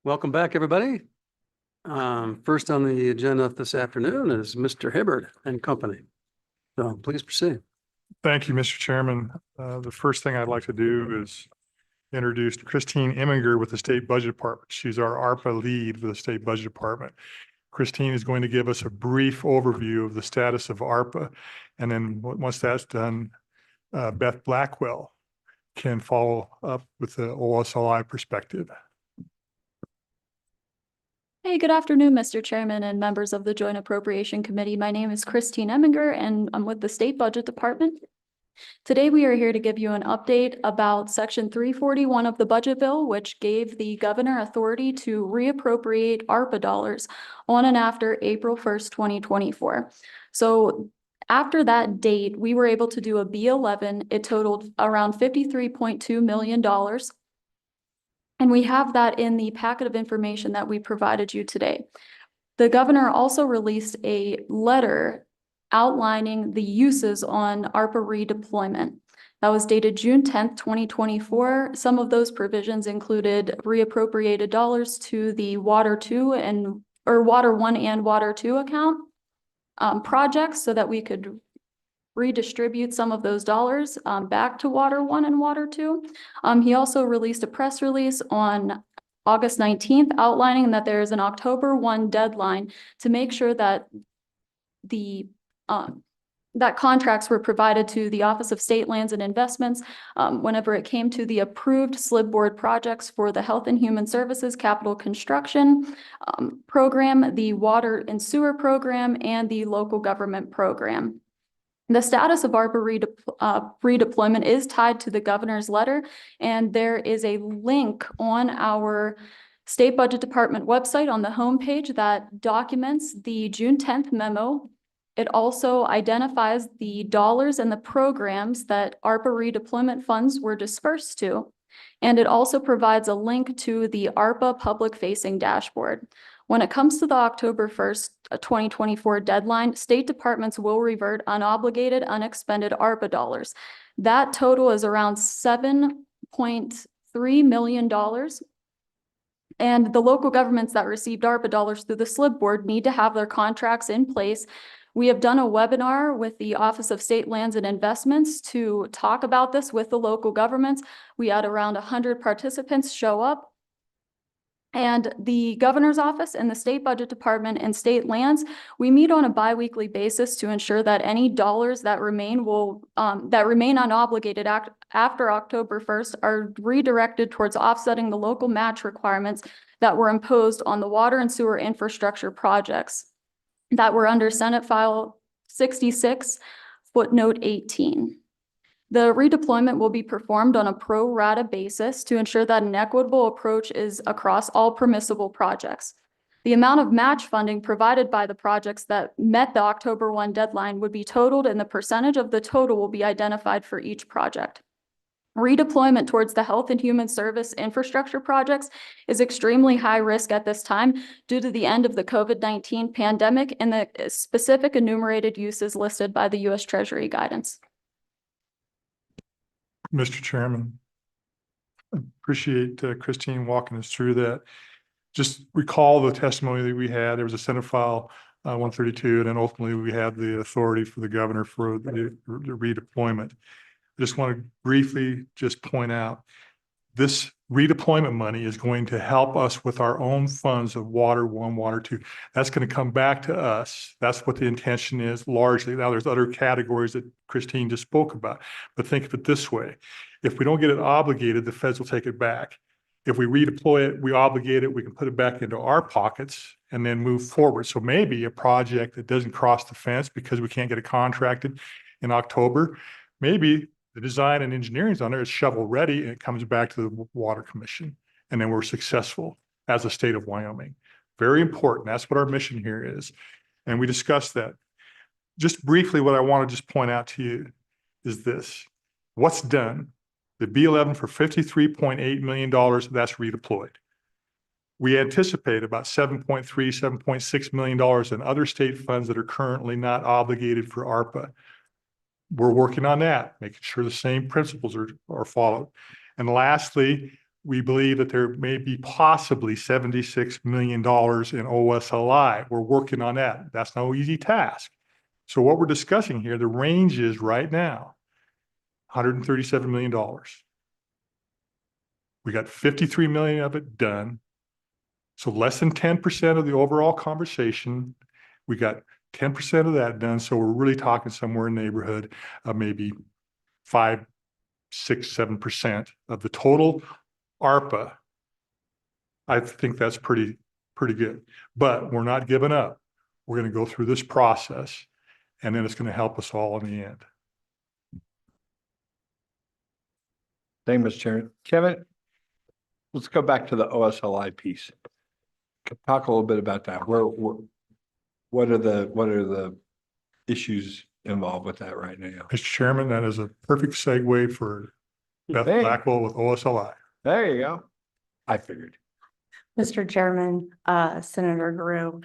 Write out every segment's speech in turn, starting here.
Welcome back, everybody. First on the agenda this afternoon is Mr. Hibbard and Company. So please proceed. Thank you, Mr. Chairman. The first thing I'd like to do is introduce Christine Eminger with the State Budget Department. She's our ARPA lead for the State Budget Department. Christine is going to give us a brief overview of the status of ARPA. And then once that's done, Beth Blackwell can follow up with the OSLI perspective. Hey, good afternoon, Mr. Chairman and members of the Joint Appropriation Committee. My name is Christine Eminger and I'm with the State Budget Department. Today, we are here to give you an update about Section 341 of the Budget Bill, which gave the governor authority to reappropriate ARPA dollars on and after April 1st, 2024. So after that date, we were able to do a B11. It totaled around $53.2 million. And we have that in the packet of information that we provided you today. The governor also released a letter outlining the uses on ARPA redeployment. That was dated June 10th, 2024. Some of those provisions included reappropriated dollars to the Water 2 or Water 1 and Water 2 account projects so that we could redistribute some of those dollars back to Water 1 and Water 2. He also released a press release on August 19th outlining that there is an October 1 deadline to make sure that that contracts were provided to the Office of State Lands and Investments whenever it came to the approved slipboard projects for the Health and Human Services Capital Construction Program, the Water and Sewer Program, and the Local Government Program. The status of ARPA redeployment is tied to the governor's letter, and there is a link on our State Budget Department website on the homepage that documents the June 10th memo. It also identifies the dollars and the programs that ARPA redeployment funds were dispersed to, and it also provides a link to the ARPA public-facing dashboard. When it comes to the October 1st, 2024 deadline, state departments will revert unobligated, unexpended ARPA dollars. That total is around $7.3 million. And the local governments that received ARPA dollars through the SLIB board need to have their contracts in place. We have done a webinar with the Office of State Lands and Investments to talk about this with the local governments. We had around 100 participants show up. And the governor's office and the State Budget Department and state lands, we meet on a biweekly basis to ensure that any dollars that remain unobligated after October 1st are redirected towards offsetting the local match requirements that were imposed on the water and sewer infrastructure projects that were under Senate File 66, footnote 18. The redeployment will be performed on a pro rata basis to ensure that an equitable approach is across all permissible projects. The amount of match funding provided by the projects that met the October 1 deadline would be totaled, and the percentage of the total will be identified for each project. Redeployment towards the health and human service infrastructure projects is extremely high risk at this time due to the end of the COVID-19 pandemic and the specific enumerated uses listed by the U.S. Treasury guidance. Mr. Chairman, I appreciate Christine walking us through that. Just recall the testimony that we had. There was a Senate File 132, and then ultimately we had the authority for the governor for the redeployment. I just want to briefly just point out this redeployment money is going to help us with our own funds of Water 1, Water 2. That's going to come back to us. That's what the intention is largely. Now there's other categories that Christine just spoke about, but think of it this way. If we don't get it obligated, the feds will take it back. If we redeploy it, we obligate it, we can put it back into our pockets and then move forward. So maybe a project that doesn't cross the fence because we can't get it contracted in October, maybe the design and engineering is on there, it's shovel ready, and it comes back to the Water Commission. And then we're successful as a state of Wyoming. Very important. That's what our mission here is. And we discussed that. Just briefly, what I want to just point out to you is this. What's done? The B11 for $53.8 million, that's redeployed. We anticipate about $7.3, $7.6 million in other state funds that are currently not obligated for ARPA. We're working on that, making sure the same principles are followed. And lastly, we believe that there may be possibly $76 million in OSLI. We're working on that. That's no easy task. So what we're discussing here, the range is right now, $137 million. We got 53 million of it done. So less than 10% of the overall conversation. We got 10% of that done. So we're really talking somewhere in the neighborhood of maybe 5, 6, 7% of the total ARPA. I think that's pretty good, but we're not giving up. We're going to go through this process, and then it's going to help us all in the end. Thank you, Mr. Chairman. Kevin, let's go back to the OSLI piece. Talk a little bit about that. What are the issues involved with that right now? Mr. Chairman, that is a perfect segue for Beth Hey. Blackwell with OSLI. There you go. I figured. Mr. Chairman, Senator Guru.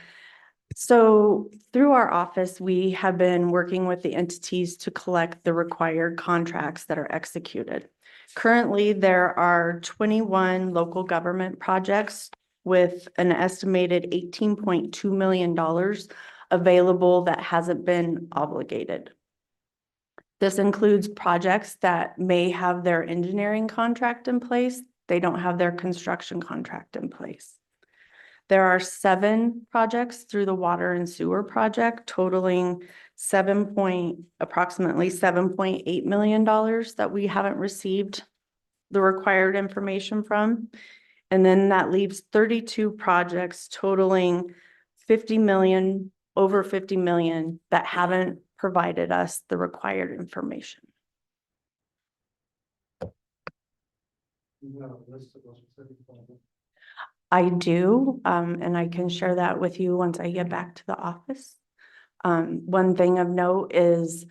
So through our office, we have been working with the entities to collect the required contracts that are executed. Currently, there are 21 local government projects with an estimated $18.2 million available that hasn't been obligated. This includes projects that may have their engineering contract in place. They don't have their construction contract in place. There are 7 projects through the water and sewer project totaling approximately $7.8 million that we haven't received the required information from. And then that leaves 32 projects totaling over 50 million that haven't provided us the required information. I do, and I can share that with you once I get back to the office. One thing of note is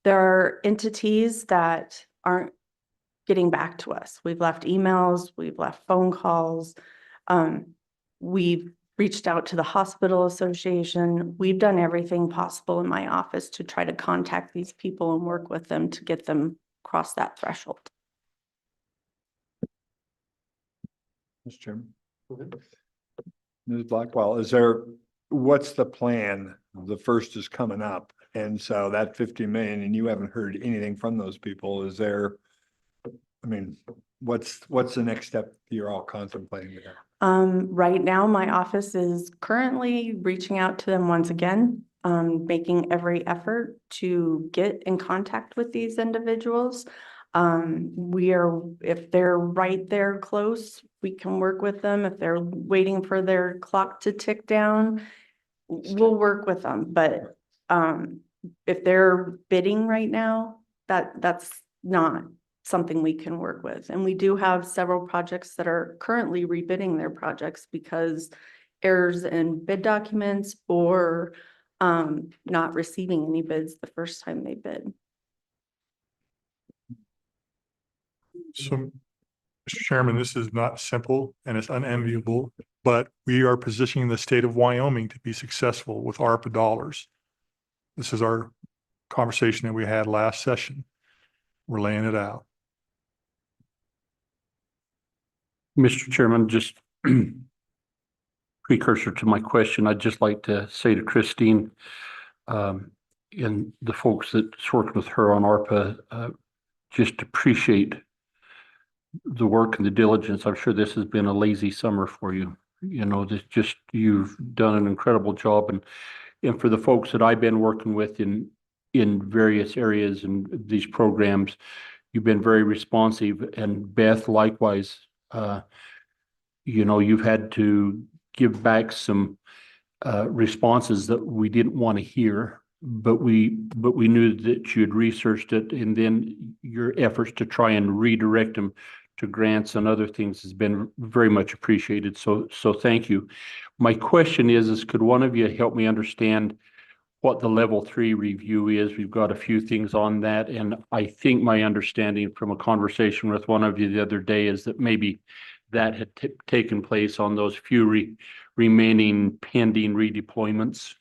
there are entities that aren't getting back to us. We've left emails, we've left phone calls. We've reached out to the hospital association. We've done everything possible in my office to try to contact these people and work with them to get them across that threshold. Mr. Chairman. Ms. Blackwell, what's the plan? The first is coming up. And so that 50 million, and you haven't heard anything from those people. What's the next step you're all contemplating there? Right now, my office is currently reaching out to them once again, making every effort to get in contact with these individuals. If they're right there close, we can work with them. If they're waiting for their clock to tick down, we'll work with them. But if they're bidding right now, that's not something we can work with. And we do have several projects that are currently rebidding their projects because errors in bid documents or not receiving any bids the first time they bid. So, Mr. Chairman, this is not simple and it's unenviable, but we are positioning the state of Wyoming to be successful with ARPA dollars. This is our conversation that we had last session. We're laying it out. Mr. Chairman, just precursor to my question, I'd just like to say to Christine and the folks that's worked with her on ARPA, just appreciate the work and the diligence. I'm sure this has been a lazy summer for you. You know, you've done an incredible job. And for the folks that I've been working with in various areas and these programs, you've been very responsive. And Beth, likewise, you've had to give back some responses that we didn't want to hear, but we knew that you had researched it, and then your efforts to try and redirect them to grants and other things has been very much appreciated. So thank you. My question is could one of you help me understand what the level 3 review is? We've got a few things on that. And I think my understanding from a conversation with one of you the other day is that maybe that had taken place on those few remaining pending redeployments.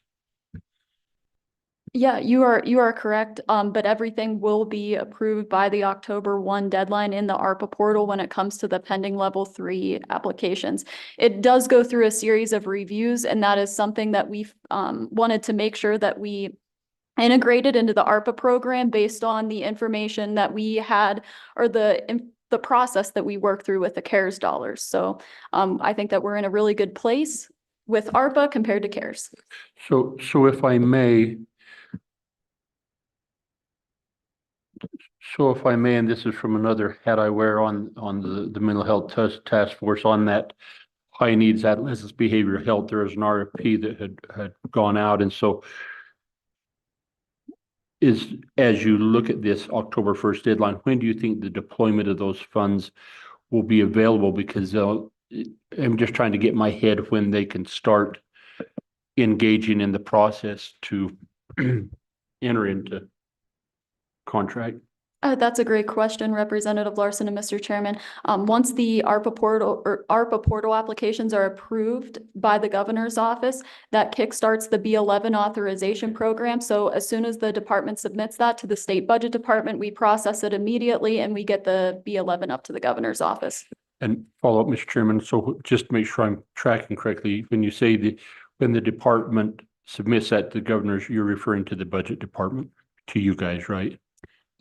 Yeah, you are correct. But everything will be approved by the October 1 deadline in the ARPA portal when it comes to the pending level 3 applications. It does go through a series of reviews, and that is something that we've wanted to make sure that we integrated into the ARPA program based on the information that we had, or the process that we worked through with the CARES dollars. So I think that we're in a really good place with ARPA compared to CARES. So if I may, and this is from another hat I wear on the mental health task force on that high needs adolescents behavioral health, there is an RFP that had gone out. And so as you look at this October 1st deadline, when do you think the deployment of those funds will be available? Because I'm just trying to get my head when they can start engaging in the process to enter into contract. That's a great question, Representative Larson and Mr. Chairman. Once the ARPA portal applications are approved by the governor's office, that kickstarts the B11 authorization program. So as soon as the department submits that to the state budget department, we process it immediately and we get the B11 up to the governor's office. And follow up, Mr. Chairman, so just to make sure I'm tracking correctly, when you say when the department submits that to the governors, you're referring to the budget department, to you guys, right?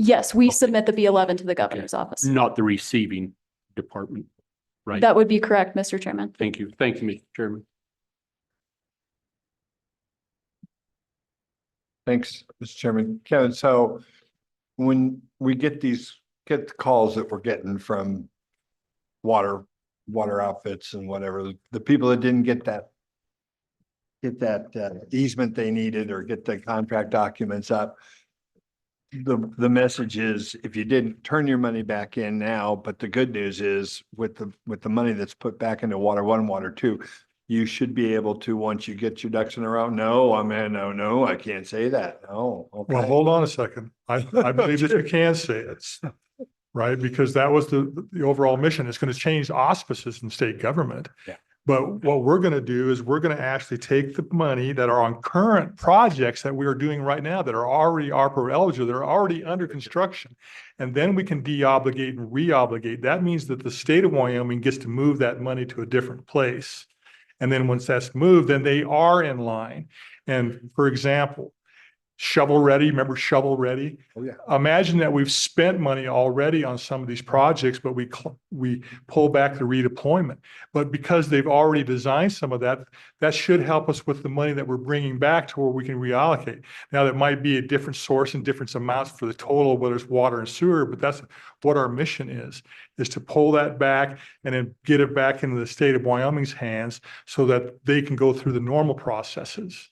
Yes, we submit the B11 to the governor's office. Not the receiving department, right? That would be correct, Mr. Chairman. Thank you. Thank you, Mr. Chairman. Thanks, Mr. Chairman. Kevin, so when we get the calls that we're getting from water outfits and whatever, the people that didn't get that easement they needed or get the contract documents up, the message is, if you didn't, turn your money back in now. But the good news is with the money that's put back into water 1, water 2, you should be able to, once you get your ducks in a row. No, no, I can't say that. No. Okay. Well, hold on a second. I believe that you can say it, right? Because that was the overall mission. It's going to change auspices in state government. Yeah. But what we're going to do is we're going to actually take the money that are on current projects that we are doing right now that are already ARPA eligible, that are already under construction. And then we can de-obligate and re-obligate. That means that the state of Wyoming gets to move that money to a different place. And then once that's moved, then they are in line. And for example, shovel ready, remember shovel ready? Oh, yeah. Imagine that we've spent money already on some of these projects, but we pull back the redeployment. But because they've already designed some of that, that should help us with the money that we're bringing back to where we can reallocate. Now, that might be a different source and different amounts for the total, whether it's water and sewer, but that's what our mission is to pull that back and then get it back into the state of Wyoming's hands so that they can go through the normal processes.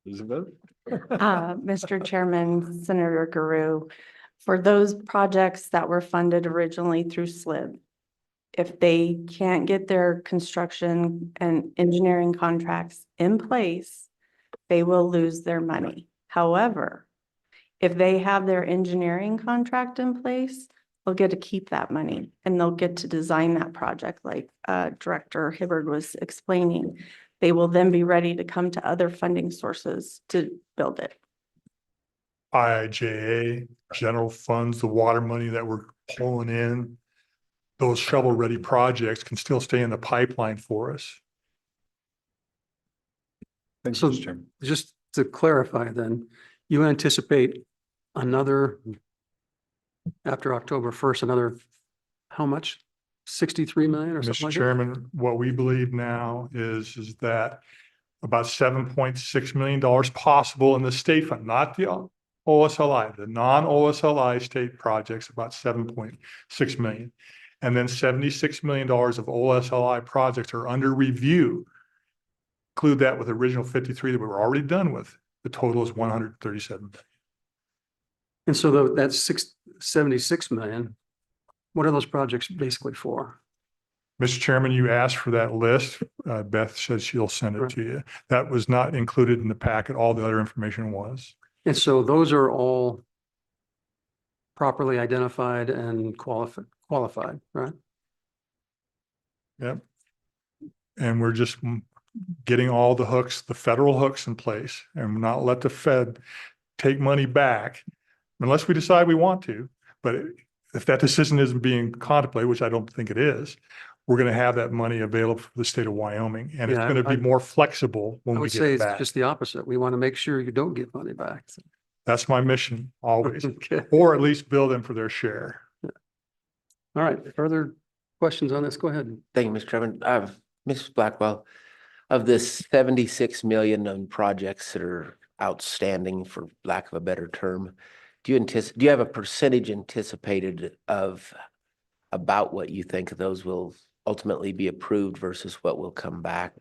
Elizabeth? Mr. Chairman, Senator Guru, for those projects that were funded originally through SLIB, if they can't get their construction and engineering contracts in place, they will lose their money. However, if they have their engineering contract in place, they'll get to keep that money and they'll get to design that project like Director Hibbard was explaining. They will then be ready to come to other funding sources to build it. IIJA, general funds, the water money that we're pulling in, those shovel-ready projects can still stay in the pipeline for us. Thanks, So Mr. Chairman. just to clarify then, you anticipate another, after October 1st, another, how much? 63 million or something Mr. like that? Chairman, what we believe now is that about $7.6 million possible in the state fund, not the OSLI, the non-OSLI state projects, about 7.6 million. And then $76 million of OSLI projects are under review. Include that with original 53 that we were already done with. The total is 137 million. And so that's 76 million. What are those projects basically for? Mr. Chairman, you asked for that list. Beth said she'll send it to you. That was not included in the packet. All the other information was. And so those are all properly identified and qualified, right? Yep. And we're just getting all the hooks, the federal hooks in place, and not let the Fed take money back unless we decide we want to. But if that decision isn't being contemplated, which I don't think it is, we're going to have that money available for the state of Wyoming, and it's Yeah, going to be more flexible I when we would get say it it's back. just the opposite. We want to make sure you don't get money back. That's my mission always, Okay. or at least bill them for their share. All right, further questions on this? Go ahead. Thank you, Mr. Chairman. Mrs. Blackwell, of this 76 million on projects that are outstanding, for lack of a better term, do you have a percentage anticipated of about what you think those will ultimately be approved versus what will come back?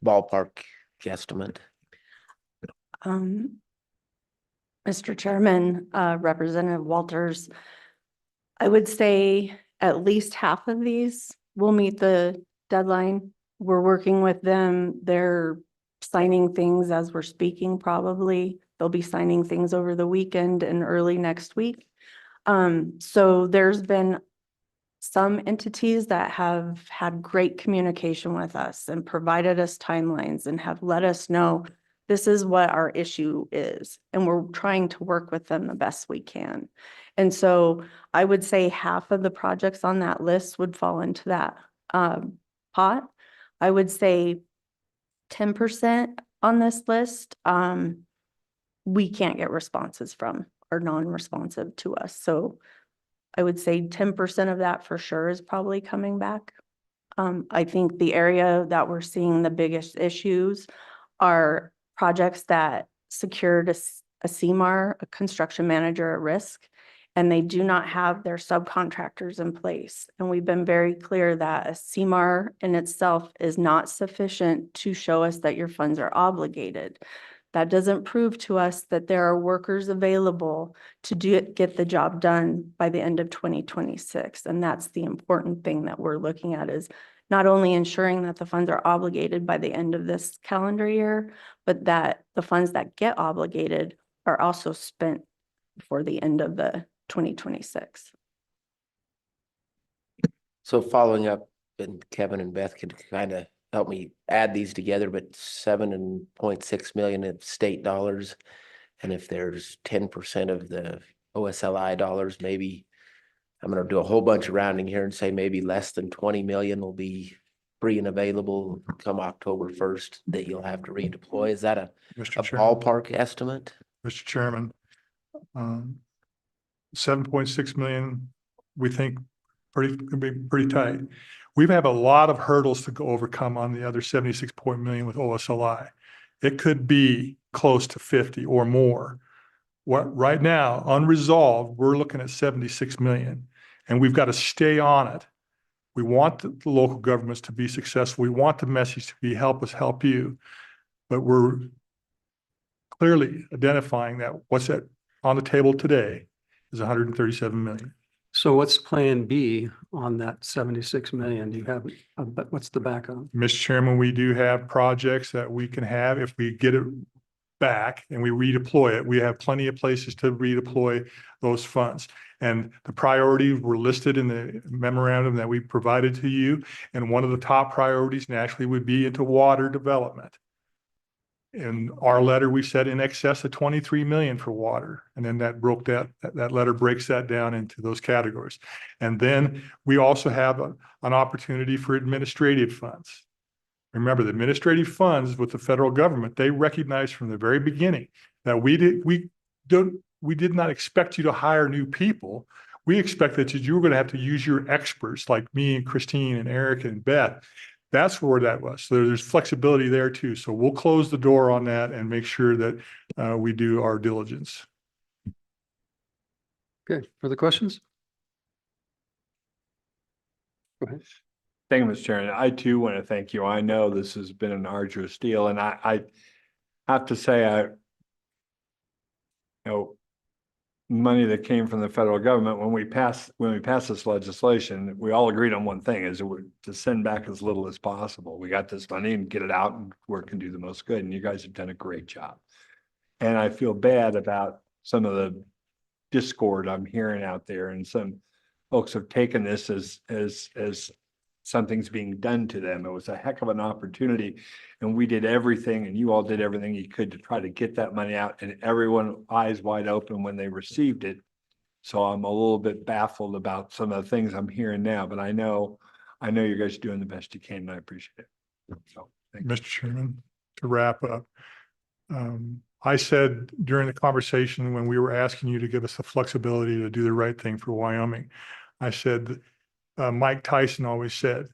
Ballpark guesstimate? Mr. Chairman, Representative Walters, I would say at least half of these will meet the deadline. We're working with them. They're signing things as we're speaking, probably. They'll be signing things over the weekend and early next week. So there's been some entities that have had great communication with us and provided us timelines and have let us know this is what our issue is, and we're trying to work with them the best we can. And so I would say half of the projects on that list would fall into that pot. I would say 10% on this list, we can't get responses from, or non-responsive to us. So I would say 10% of that for sure is probably coming back. I think the area that we're seeing the biggest issues are projects that secured a CMAR, a construction manager at risk, and they do not have their subcontractors in place. And we've been very clear that a CMAR in itself is not sufficient to show us that your funds are obligated. That doesn't prove to us that there are workers available to get the job done by the end of 2026. And that's the important thing that we're looking at, is not only ensuring that the funds are obligated by the end of this calendar year, but that the funds that get obligated are also spent before the end of the 2026. So following up, and Kevin and Beth could kind of help me add these together, but 7.6 million of state dollars. And if there's 10% of the OSLI dollars, maybe I'm going to do a whole bunch of rounding here and say maybe less than 20 million will be free and available come October 1st that you'll have to redeploy. Is that a Mr. Chairman, ballpark estimate? Mr. Chairman, 7.6 million, we think could be pretty tight. We have a lot of hurdles to go overcome on the other 76 million with OSLI. It could be close to 50 or more. What right now, unresolved, we're looking at 76 million, and we've got to stay on it. We want the local governments to be successful. We want the message to be help us help you, but we're clearly identifying that what's on the table today is 137 million. So what's plan B on that 76 million? Do you have, but what's the backup? Mr. Chairman, we do have projects that we can have if we get it back and we redeploy it. We have plenty of places to redeploy those funds. And the priorities were listed in the memorandum that we provided to you. And one of the top priorities naturally would be into water development. In our letter, we said in excess of 23 million for water. And then that letter breaks that down into those categories. And then we also have an opportunity for administrative funds. Remember, the administrative funds with the federal government, they recognized from the very beginning that we did not expect you to hire new people. We expected that you were going to have to use your experts like me and Christine and Eric and Beth. That's where that was. So there's flexibility there too. So we'll close the door on that and make sure that we do our diligence. Okay, further questions? Go ahead. Thank you, Mr. Chairman. I too want to thank you. I know this has been an arduous deal, and I have to say, money that came from the federal government, when we passed this legislation, we all agreed on one thing, is to send back as little as possible. We got this money and get it out and work and do the most good. And you guys have done a great job. And I feel bad about some of the discord I'm hearing out there, and some folks have taken this as something's being done to them. It was a heck of an opportunity. And we did everything, and you all did everything you could to try to get that money out, and everyone eyes wide open when they received it. So I'm a little bit baffled about some of the things I'm hearing now, but I know you guys are doing the best you can, and I appreciate it. So, thank you. Mr. Chairman, to wrap up. I said during the conversation when we were asking you to give us the flexibility to do the right thing for Wyoming, I said, Mike Tyson always said,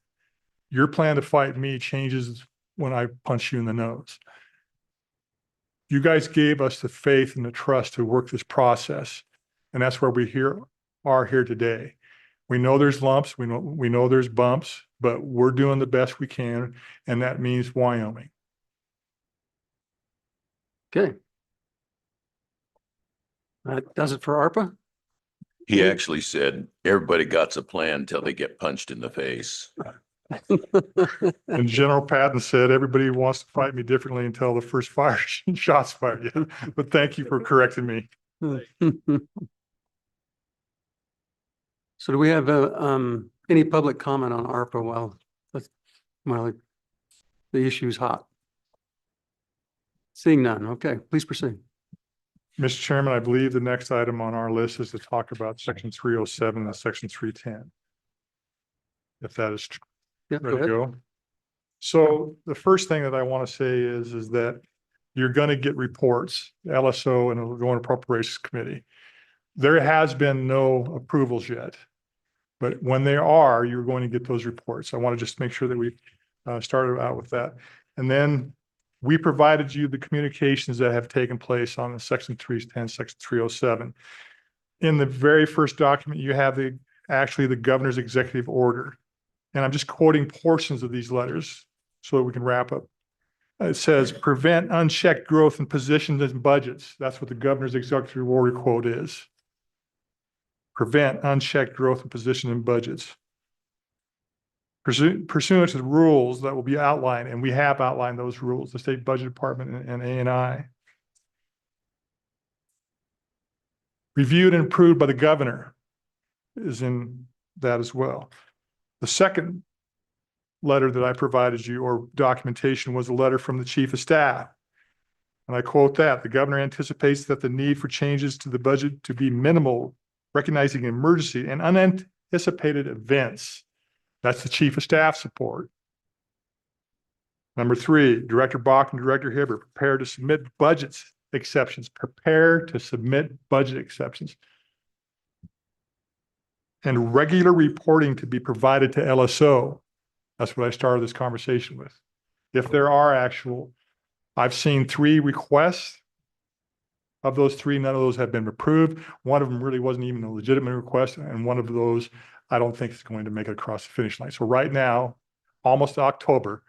your plan to fight me changes when I punch you in the nose. You guys gave us the faith and the trust to work this process. And that's where we are here today. We know there's lumps, we know there's bumps, but we're doing the best we can. And that means Wyoming. Okay. That does it for ARPA? He actually said, everybody got a plan until they get punched in the face. And General Patton said, everybody wants to fight me differently until the first shots fired. Yeah. But thank you for correcting me. So do we have any public comment on ARPA while the issue's hot? Seeing none. Okay, please proceed. Mr. Chairman, I believe the next item on our list is to talk about section 307 and section 310. If that is Yeah, go ready to ahead. go. So the first thing that I want to say is that you're going to get reports, LSO and it'll go in Appropriations Committee. There has been no approvals yet, but when they are, you're going to get those reports. I want to just make sure that we started out with that. And then we provided you the communications that have taken place on the section 310, section 307. In the very first document, you have actually the governor's executive order. And I'm just quoting portions of these letters so that we can wrap up. It says, prevent unchecked growth in positions and budgets. That's what the governor's executive order quote is. Prevent unchecked growth in positions and budgets. Pursuant to the rules that will be outlined, and we have outlined those rules, the State Budget Department and A&I. Reviewed and approved by the governor is in that as well. The second letter that I provided you, or documentation, was a letter from the Chief of Staff. And I quote that, the governor anticipates that the need for changes to the budget to be minimal, recognizing emergency and unanticipated events. That's the Chief of Staff support. Number 3, Director Bach and Director Hibbert prepare to submit budget exceptions. Prepare to submit budget exceptions. And regular reporting to be provided to LSO. That's what I started this conversation with. If there are I've seen 3 requests. Of those 3, none of those have been approved. One of them really wasn't even a legitimate request. And one of those, I don't think is going to make it across the finish line. So right now, almost October,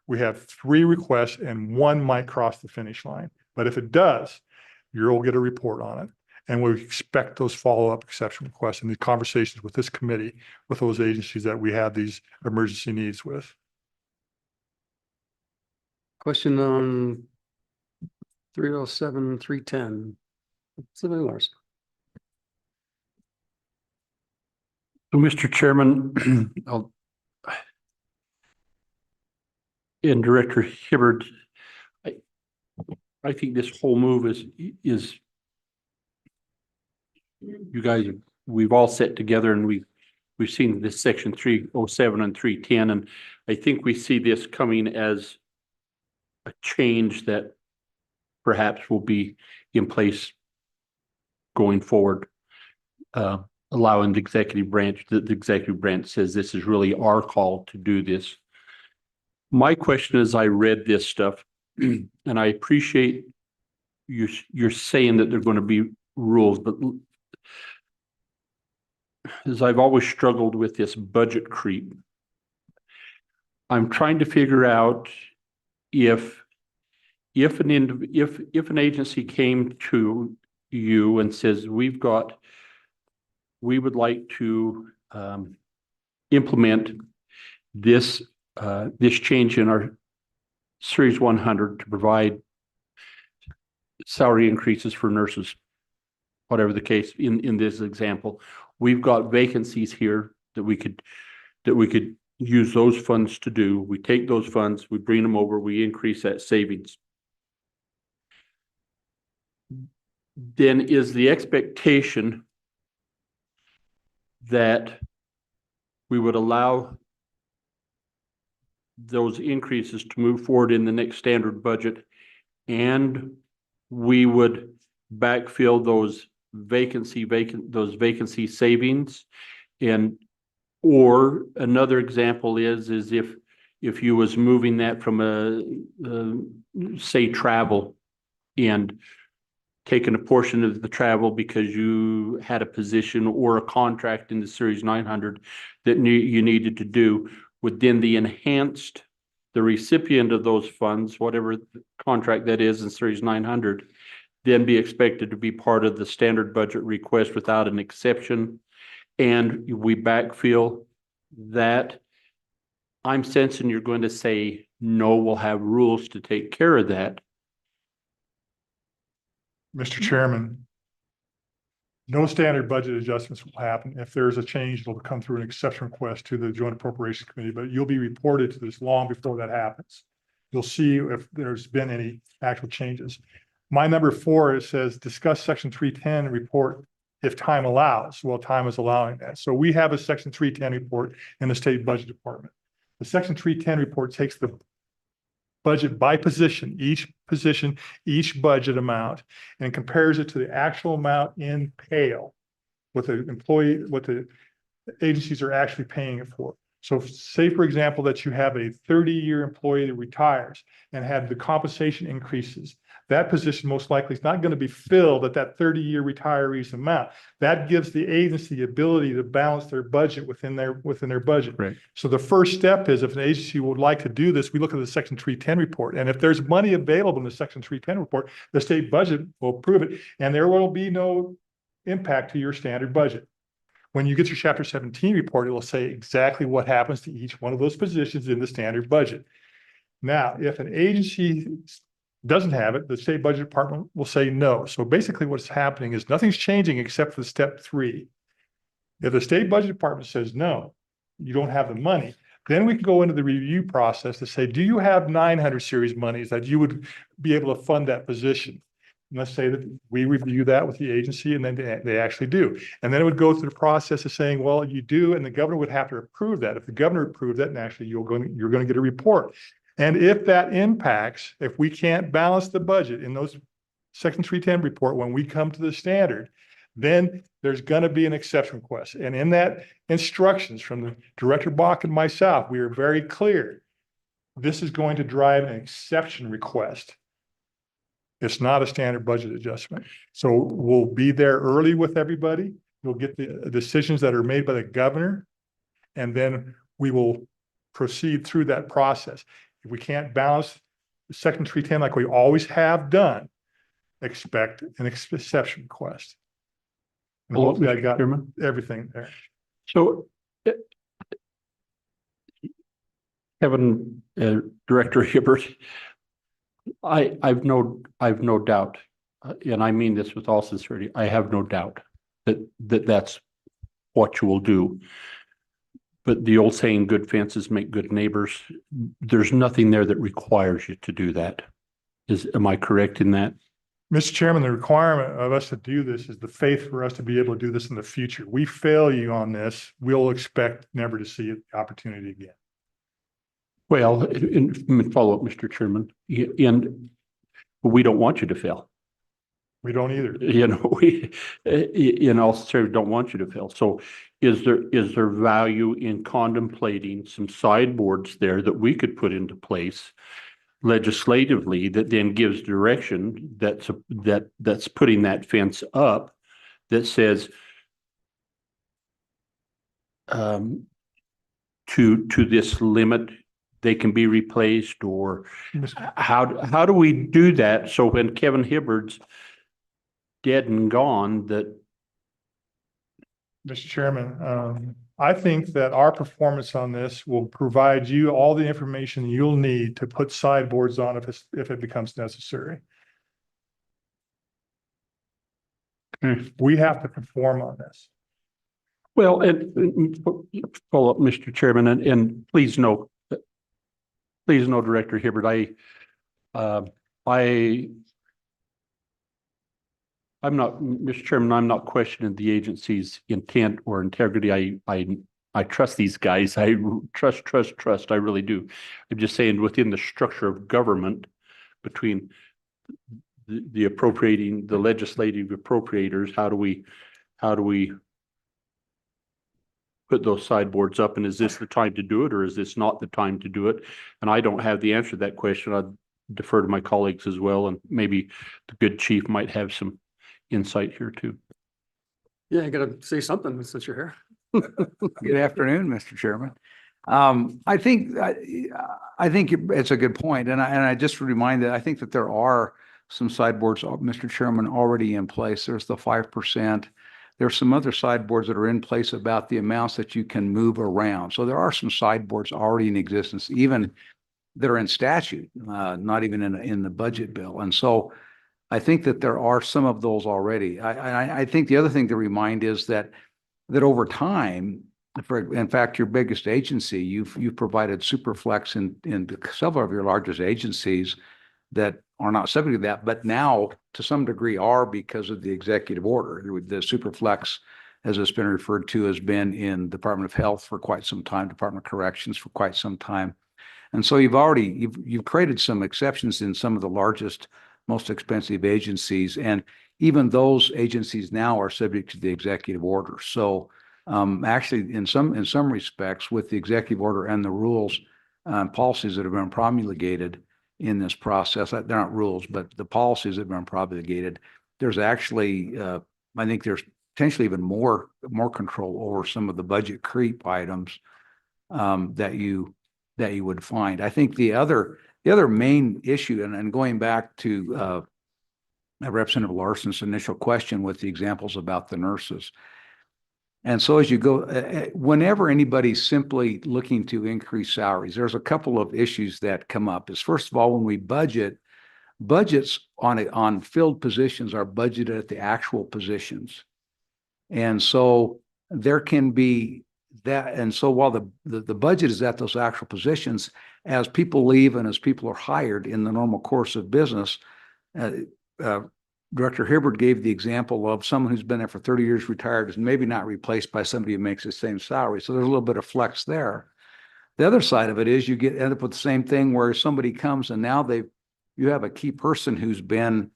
we have 3 requests and 1 might cross the finish line. But if it does, you'll get a report on it. And we expect those follow-up exception requests and the conversations with this committee, with those agencies that we have these emergency needs with. Question on 307, 310. Somebody Larson. So, Mr. Chairman, and Director Hibbert, I think this whole move is you guys, we've all sat together and we've seen this section 307 and 310, and I think we see this coming as a change that perhaps will be in place going forward, allowing the executive branch, the executive branch says this is really our call to do this. My question is, I read this stuff and I appreciate you're saying that there are going to be rules, but as I've always struggled with this budget creep, I'm trying to figure out if an agency came to you and says, we would like to implement this change in our Series 100 to provide salary increases for nurses, whatever the case in this example, we've got vacancies here that we could use those funds to do. We take those funds, we bring them over, we increase that savings. Then is the expectation that we would allow those increases to move forward in the next standard budget, and we would backfill those vacancy savings? And or another example is if you was moving that from say travel, and taking a portion of the travel because you had a position or a contract in the Series 900 that you needed to do, would then the recipient of those funds, whatever contract that is in Series 900, then be expected to be part of the standard budget request without an exception, and we backfill that? I'm sensing you're going to say, no, we'll have rules to take care of that. Mr. Chairman, no standard budget adjustments will happen. If there's a change, it'll come through an exception request to the Joint Appropriations Committee, but you'll be reported to this long before that happens. You'll see if there's been any actual changes. My number 4, it says, discuss section 310 report if time allows. Well, time is allowing that. So we have a section 310 report in the State Budget Department. The section 310 report takes the budget by position, each budget amount, and compares it to the actual amount in PALE, what the agencies are actually paying it for. So say, for example, that you have a 30-year employee that retires and had the compensation increases. That position most likely is not going to be filled at that 30-year retiree's amount. That gives the agency the ability to balance their budget within their budget. Right. So the first step is, if an agency would like to do this, we look at the section 310 report. And if there's money available in the section 310 report, the state budget will approve it, and there will be no impact to your standard budget. When you get your chapter 17 report, it will say exactly what happens to each one of those positions in the standard budget. Now, if an agency doesn't have it, the state budget department will say no. So basically what's happening is nothing's changing except for step 3. If the state budget department says no, you don't have the money, then we can go into the review process to say, do you have 900 series monies that you would be able to fund that position? And let's say that we review that with the agency, and then they actually do. And then it would go through the process of saying, well, you do, and the governor would have to approve that. If the governor approved that, naturally, you're going to get a report. And if that impacts, if we can't balance the budget in those section 310 report, when we come to the standard, then there's going to be an exception request. And in that instructions from the Director Bach and myself, we are very clear. This is going to drive an exception request. It's not a standard budget adjustment. So we'll be there early with everybody. We'll get the decisions that are made by the governor, and then we will proceed through that process. If we can't balance section 310 like we always have done, expect an exception request. And hopefully I got everything there. So, Kevin, Director Hibbert, I've no doubt, and I mean this with all sincerity, I have no doubt that's what you will do. But the old saying, good fences make good neighbors, there's nothing there that requires you to do that. Am I correct in that? Mr. Chairman, the requirement of us to do this is the faith for us to be able to do this in the future. We fail you on this, we'll expect never to see the opportunity again. Well, in follow-up, Mr. Chairman, and we don't want you to fail. We don't either. We, in all sincerity, don't want you to fail. So is there value in contemplating some sideboards there that we could put into place legislatively that then gives direction that's putting that fence up, that says to this limit they can be replaced? Or how do we do that so when Kevin Hibbert's dead and gone, that Mr. Chairman, I think that our performance on this will provide you all the information you'll need to put sideboards on if it becomes necessary. We have to perform on this. Well, follow up, Mr. Chairman, and please know, Director Hibbert, I'm not, Mr. Chairman, I'm not questioning the agency's intent or integrity. I trust these guys. I trust. I really do. I'm just saying within the structure of government between the appropriating, the legislative appropriators, how do we put those sideboards up, and is this the time to do it, or is this not the time to do it? And I don't have the answer to that question. I'd defer to my colleagues as well, and maybe the good chief might have some insight here too. Yeah, you gotta say something since you're here. Good afternoon, Mr. Chairman. I think it's a good point, and I just remind that I think that there are some sideboards, Mr. Chairman, already in place. There's the 5%. There's some other sideboards that are in place about the amounts that you can move around. So there are some sideboards already in existence, even that are in statute, not even in the budget bill. And so I think that there are some of those already. I think the other thing to remind is that over time, in fact, your biggest agency, you've provided superflex in several of your largest agencies that are not subject to that, but now to some degree are because of the executive order. The superflex, as it's been referred to, has been in Department of Health for quite some time, Department of Corrections for quite some time. And so you've created some exceptions in some of the largest, most expensive agencies. And even those agencies now are subject to the executive order. So actually, in some respects, with the executive order and the rules and policies that have been promulgated in this process, they're not rules, but the policies that have been promulgated, there's actually, I think there's potentially even more control over some of the budget creep items that you would find. I think the other main issue, and going back to Representative Larson's initial question with the examples about the nurses. And so as you go, whenever anybody's simply looking to increase salaries, there's a couple of issues that come up. Is first of all, when we budgets on filled positions are budgeted at the actual positions. And so there can be that. And so while the budget is at those actual positions, as people leave and as people are hired in the normal course of business, Director Hibbert gave the example of someone who's been there for 30 years, retired, is maybe not replaced by somebody who makes the same salary. So there's a little bit of flex there. The other side of it is you end up with the same thing where somebody comes and now you have a key person who's been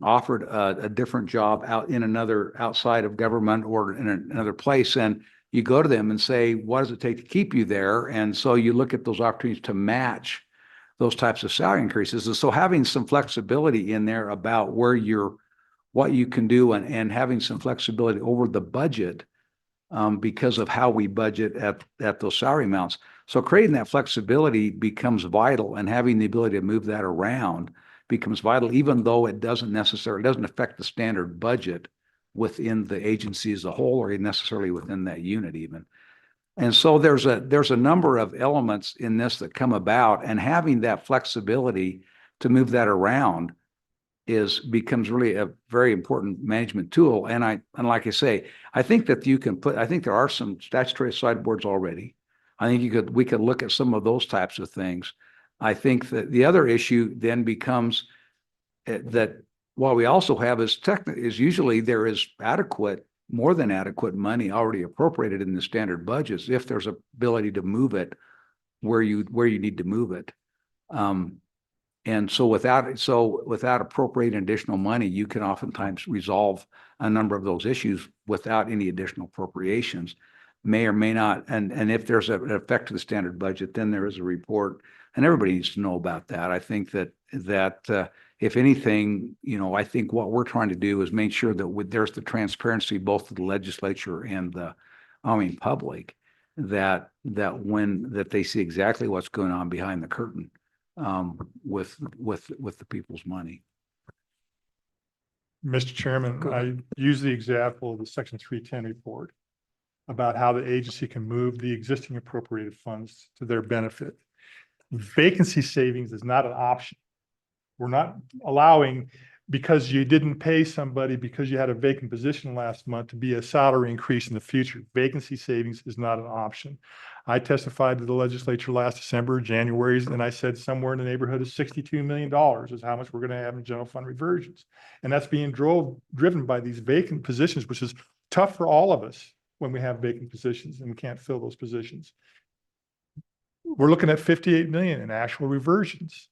offered a different job outside of government or in another place. And you go to them and say, what does it take to keep you there? And so you look at those opportunities to match those types of salary increases. And so having some flexibility in there about what you can do and having some flexibility over the budget because of how we budget at those salary amounts. So creating that flexibility becomes vital, and having the ability to move that around becomes vital, even though it doesn't affect the standard budget within the agency as a whole, or necessarily within that unit even. And so there's a number of elements in this that come about, and having that flexibility to move that around becomes really a very important management tool. And like I say, I think that I think there are some statutory sideboards already. I think we could look at some of those types of things. I think that the other issue then becomes that what we also have is usually there is more than adequate money already appropriated in the standard budgets if there's ability to move it where you need to move it. And so without appropriating additional money, you can oftentimes resolve a number of those issues without any additional appropriations. May or may not, and if there's an effect to the standard budget, then there is a report, and everybody needs to know about that. I think that if anything, I think what we're trying to do is make sure that there's the transparency both to the legislature and the public, that they see exactly what's going on behind the curtain with the people's money. Mr. Chairman, I use the example of the Section 310 report about how the agency can move the existing appropriated funds to their benefit. Vacancy savings is not an option. We're not allowing because you didn't pay somebody because you had a vacant position last month to be a salary increase in the future. Vacancy savings is not an option. I testified to the legislature last December, January, and I said somewhere in the neighborhood of $62 million is how much we're going to have in general fund reversions. And that's being driven by these vacant positions, which is tough for all of us when we have vacant positions and we can't fill those positions. We're looking at 58 million in actual reversions.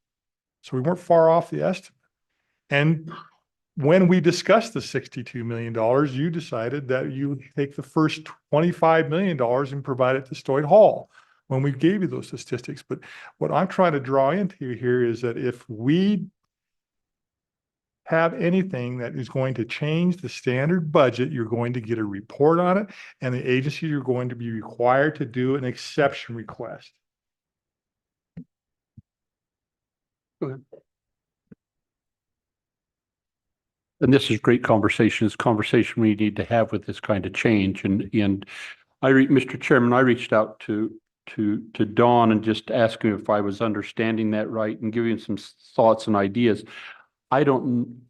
So we weren't far off the estimate. And when we discussed the $62 million, you decided that you would take the first $25 million and provide it to Stoyd Hall when we gave you those statistics. But what I'm trying to draw into here is that if we have anything that is going to change the standard budget, you're going to get a report on it, and the agencies are going to be required to do an exception request. Go ahead. And this is great conversation. It's conversation we need to have with this kind of change. And Mr. Chairman, I reached out to Dawn and just asked him if I was understanding that right and giving him some thoughts and ideas. I don't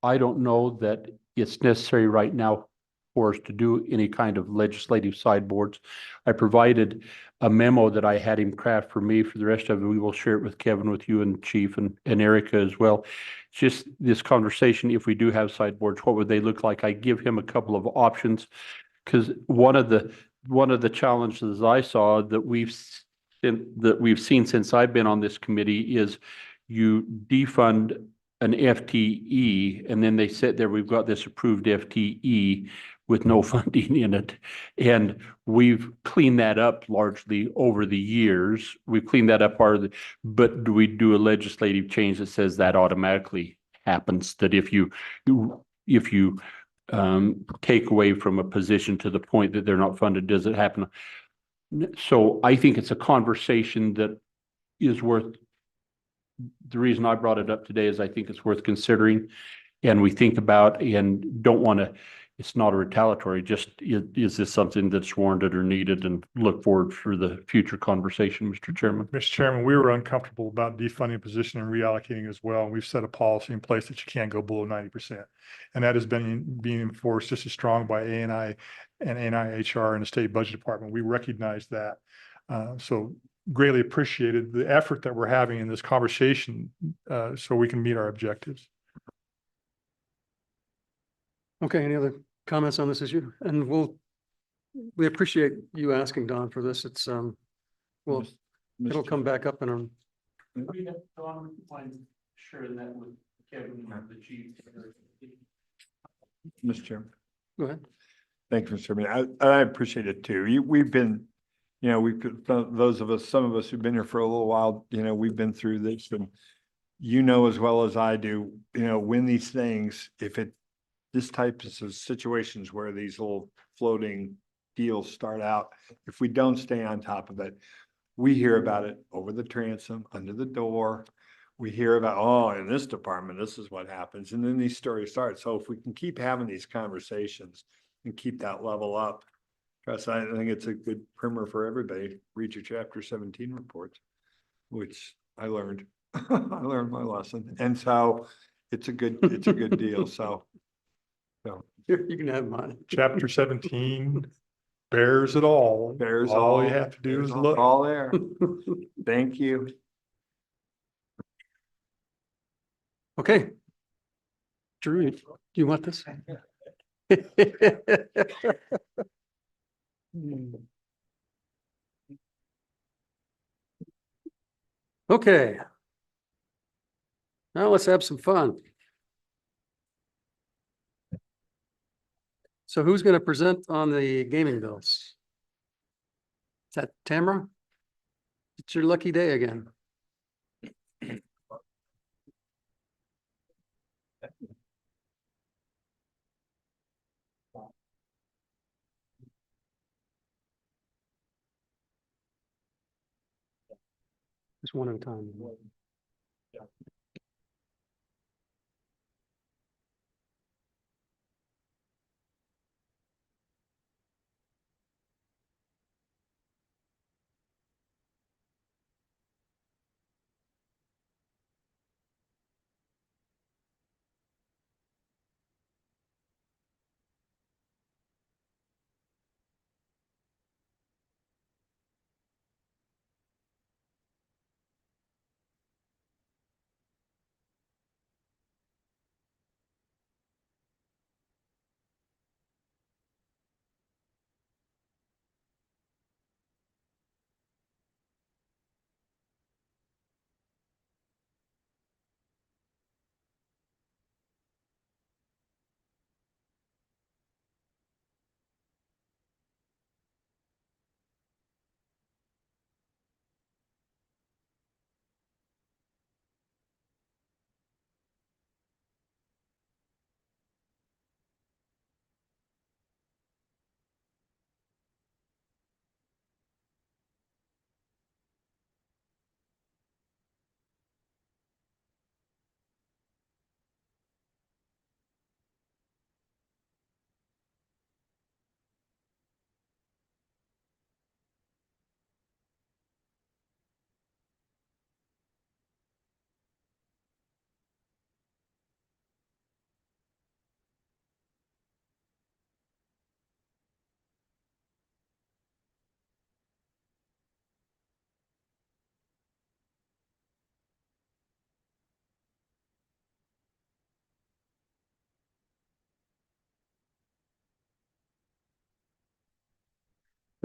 know that it's necessary right now for us to do any kind of legislative sideboards. I provided a memo that I had him craft for me. For the rest of it, we will share it with Kevin, with you and Chief and Erica as well. It's just this conversation, if we do have sideboards, what would they look like? I give him a couple of options, because one of the challenges I saw that we've seen since I've been on this committee is you defund an FTE, and then they said there, we've got this approved FTE with no funding in it. And we've cleaned that up largely over the years. We've cleaned that up but do we do a legislative change that says that automatically happens? That if you take away from a position to the point that they're not funded, does it happen? So I think it's a conversation that is worth, the reason I brought it up today is I think it's worth considering, and we think about, and don't want to, it's not a retaliatory, just is this something that's warranted or needed, and look forward for the future conversation, Mr. Chairman. Mr. Chairman, we were uncomfortable about defunding a position and reallocating as well. We've set a policy in place that you can't go below 90%. And that has been being enforced just as strong by ANI and NIHR and the state budget department. We recognize that. So greatly appreciated the effort that we're having in this conversation so we can meet our objectives. Okay, any other comments on this issue? And we appreciate you asking Don for this. It's, it'll come back up in a. We have Don sharing that with Kevin, the chief. Mr. Chairman. Go ahead. Thank you, Mr. Chairman. I appreciate it too. We've been, those of us, some of us who've been here for a little while, we've been through this, and as well as I do, when these things, this type of situations where these little floating deals start out, if we don't stay on top of it, we hear about it over the transom, under the door. We hear about, oh, in this department, this is what happens. And then these stories start. So if we can keep having these conversations and keep that level up, trust, I think it's a good primer for everybody. Read your chapter 17 reports, which I learned. I learned my lesson. And so it's a good deal. So You can have mine. Chapter 17 bears it all. Bears all you have to do is look. All there. Thank you. Okay. Drew, do you want this? Okay. Now let's have some fun. So who's going to present on the gaming bills? Is that Tamara? It's your lucky day again. Just one at a time.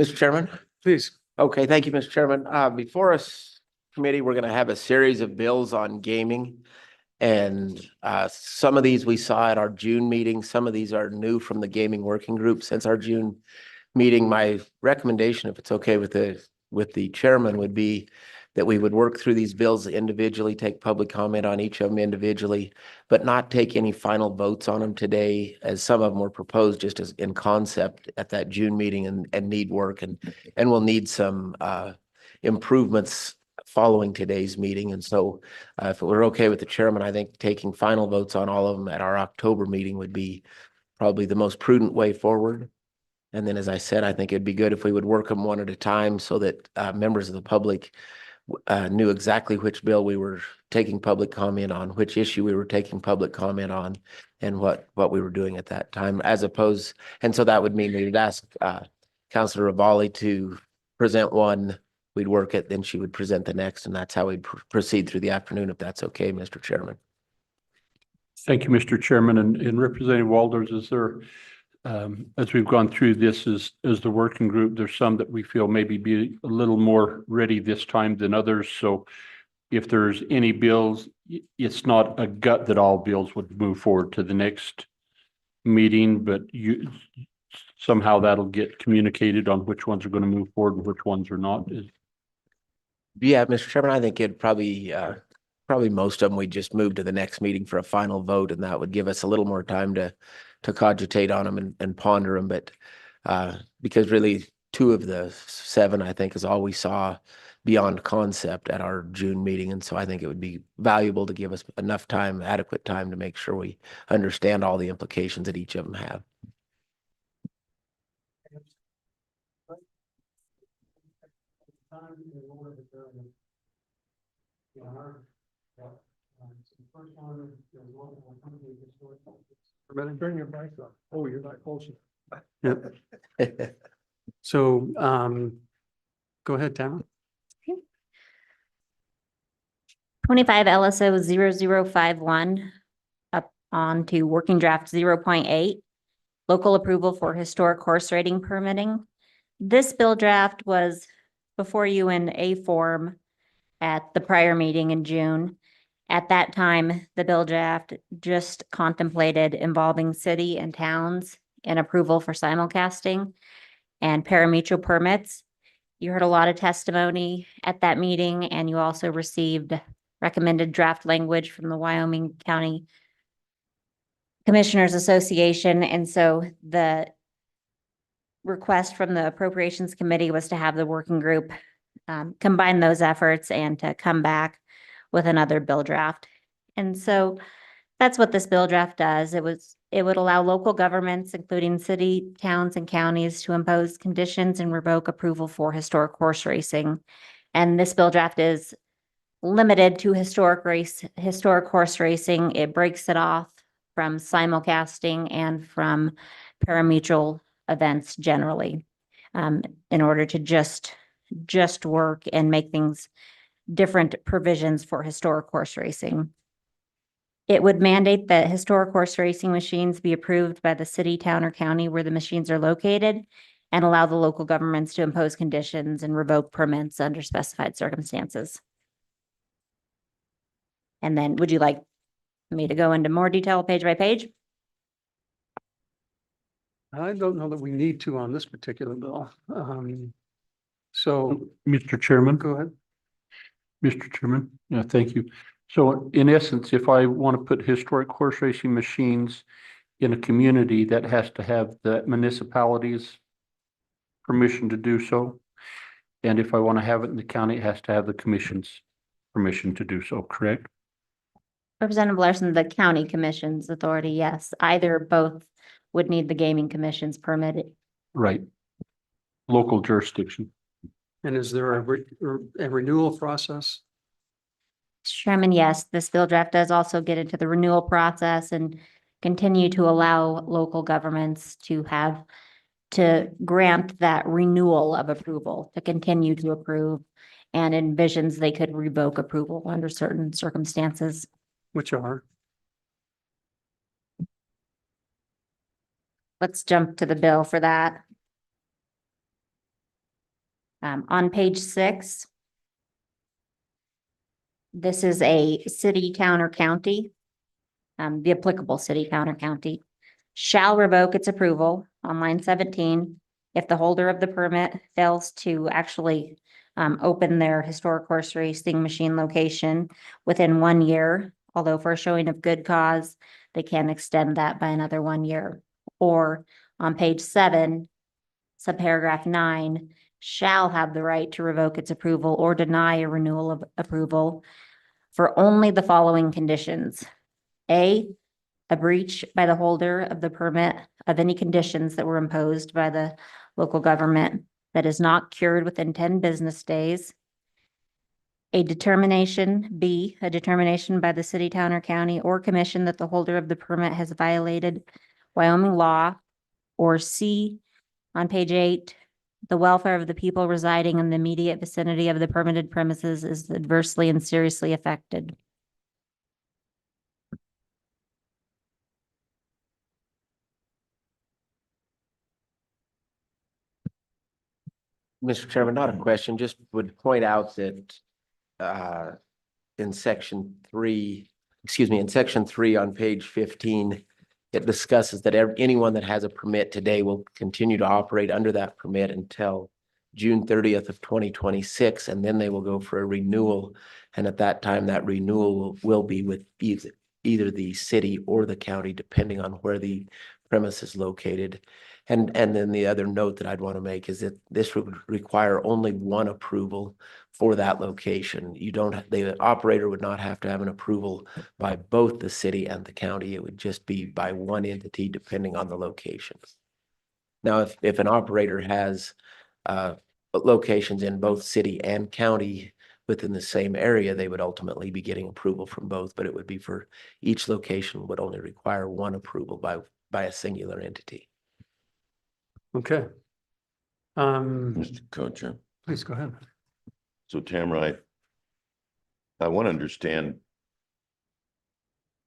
Mr. Chairman? Please. Okay, thank you, Mr. Chairman. Before us committee, we're gonna have a series of bills on gaming. And some of these we saw at our June meeting. Some of these are new from the gaming working group since our June meeting. My recommendation, if it's okay with the chairman, would be that we would work through these bills individually, take public comment on each of them individually, but not take any final votes on them today, as some of them were proposed just as in concept at that June meeting and need work and we'll need some improvements following today's meeting. And so if it were okay with the chairman, I think taking final votes on all of them at our October meeting would be probably the most prudent way forward. And then, as I said, I think it'd be good if we would work them one at a time so that members of the public knew exactly which bill we were taking public comment on, which issue we were taking public comment on, and what we were doing at that time, as opposed. And so that would mean we'd ask Councilor Ravalli to present one, we'd work it, then she would present the next, and that's how we'd proceed through the afternoon, if that's okay, Mr. Chairman. Thank you, Mr. Chairman, and Representative Walders, is there, as we've gone through this as the working group, there's some that we feel maybe be a little more ready this time than others. So if there's any bills, it's not a gut that all bills would move forward to the next meeting, but somehow that'll get communicated on which ones are going to move forward and which ones are not. Yeah, Mr. Chairman, I think it'd probably most of them, we just move to the next meeting for a final vote, and that would give us a little more time to cogitate on them and ponder them. But because really 2 of the 7, I think, is all we saw beyond concept at our June meeting. And so I think it would be valuable to give us enough time, adequate time, to make sure we understand all the implications that each of them have. Turn your mic on. Oh, you're not close enough. Yep. So, go ahead, Tamara. 25 LSO 0051 up on to working draft 0.8, local approval for historic horse rating permitting. This bill draft was before you in A form at the prior meeting in June. At that time, the bill draft just contemplated involving city and towns in approval for simulcasting and Paramutual permits. You heard a lot of testimony at that meeting, and you also received recommended draft language from the Wyoming County Commissioners Association. And so the request from the Appropriations Committee was to have the working group combine those efforts and to come back with another bill draft. And so that's what this bill draft does. It would allow local governments, including city, towns, and counties, to impose conditions and revoke approval for historic horse racing. And this bill draft is limited to historic horse racing. It breaks it off from simulcasting and from Paramutual events generally, in order to just work and make things different provisions for historic horse racing. It would mandate that historic horse racing machines be approved by the city, town, or county where the machines are located, and allow the local governments to impose conditions and revoke permits under specified circumstances. And then would you like me to go into more detail page by page? I don't know that we need to on this particular bill. So Mr. Chairman. go ahead. Mr. Chairman, yeah, thank you. So in essence, if I want to put historic horse racing machines in a community, that has to have the municipality's permission to do so. And if I want to have it in the county, it has to have the commission's permission to do so, correct? Representative Larson, the county commission's authority, yes. Either or both would need the gaming commission's permit. Right. Local jurisdiction. And is there a renewal process? Chairman, yes, this bill draft does also get into the renewal process and continue to allow local governments to grant that renewal of approval, to continue to approve, and envisions they could revoke approval under certain circumstances. Which are? Let's jump to the bill for that. On page 6, this is a city, town, or county. The applicable city, town, or county shall revoke its approval on line 17 if the holder of the permit fails to actually open their historic horse racing machine location within 1 year, although for a showing of good cause, they can extend that by another 1 year. Or on page 7, subparagraph 9, shall have the right to revoke its approval or deny a renewal of approval for only the following conditions. A breach by the holder of the permit of any conditions that were imposed by the local government that is not cured within 10 business days. A determination by the city, town, or county or commission that the holder of the permit has violated Wyoming law. Or C, on page 8, the welfare of the people residing in the immediate vicinity of the permitted premises is adversely and seriously affected. Mr. Chairman, not a question, just would point out that in section 3 on page 15, it discusses that anyone that has a permit today will continue to operate under that permit until June 30th of 2026, and then they will go for a renewal. And at that time, that renewal will be with either the city or the county, depending on where the premise is located. And then the other note that I'd want to make is that this would require only one approval for that location. The operator would not have to have an approval by both the city and the county. It would just be by one entity, depending on the location. Now, if an operator has locations in both city and county within the same area, they would ultimately be getting approval from both, but it would be for each location would only require one approval by a singular entity. Okay. Mr. Co-Chair. Please go ahead. So Tamara, I want to understand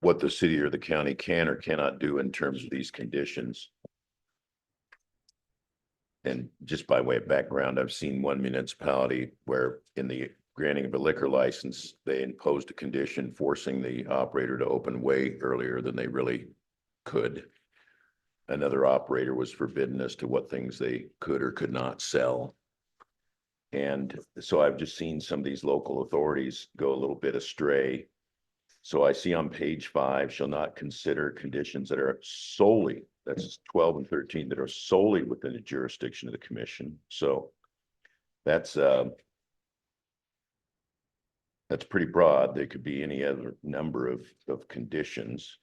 what the city or the county can or cannot do in terms of these conditions. And just by way of background, I've seen one municipality where in the granting of a liquor license, they imposed a condition forcing the operator to open way earlier than they really could. Another operator was forbidden as to what things they could or could not sell. And so I've just seen some of these local authorities go a little bit astray. So I see on page 5, shall not consider conditions that are solely, that's 12 and 13, that are solely within the jurisdiction of the commission. So that's pretty broad. They could be any other number of conditions.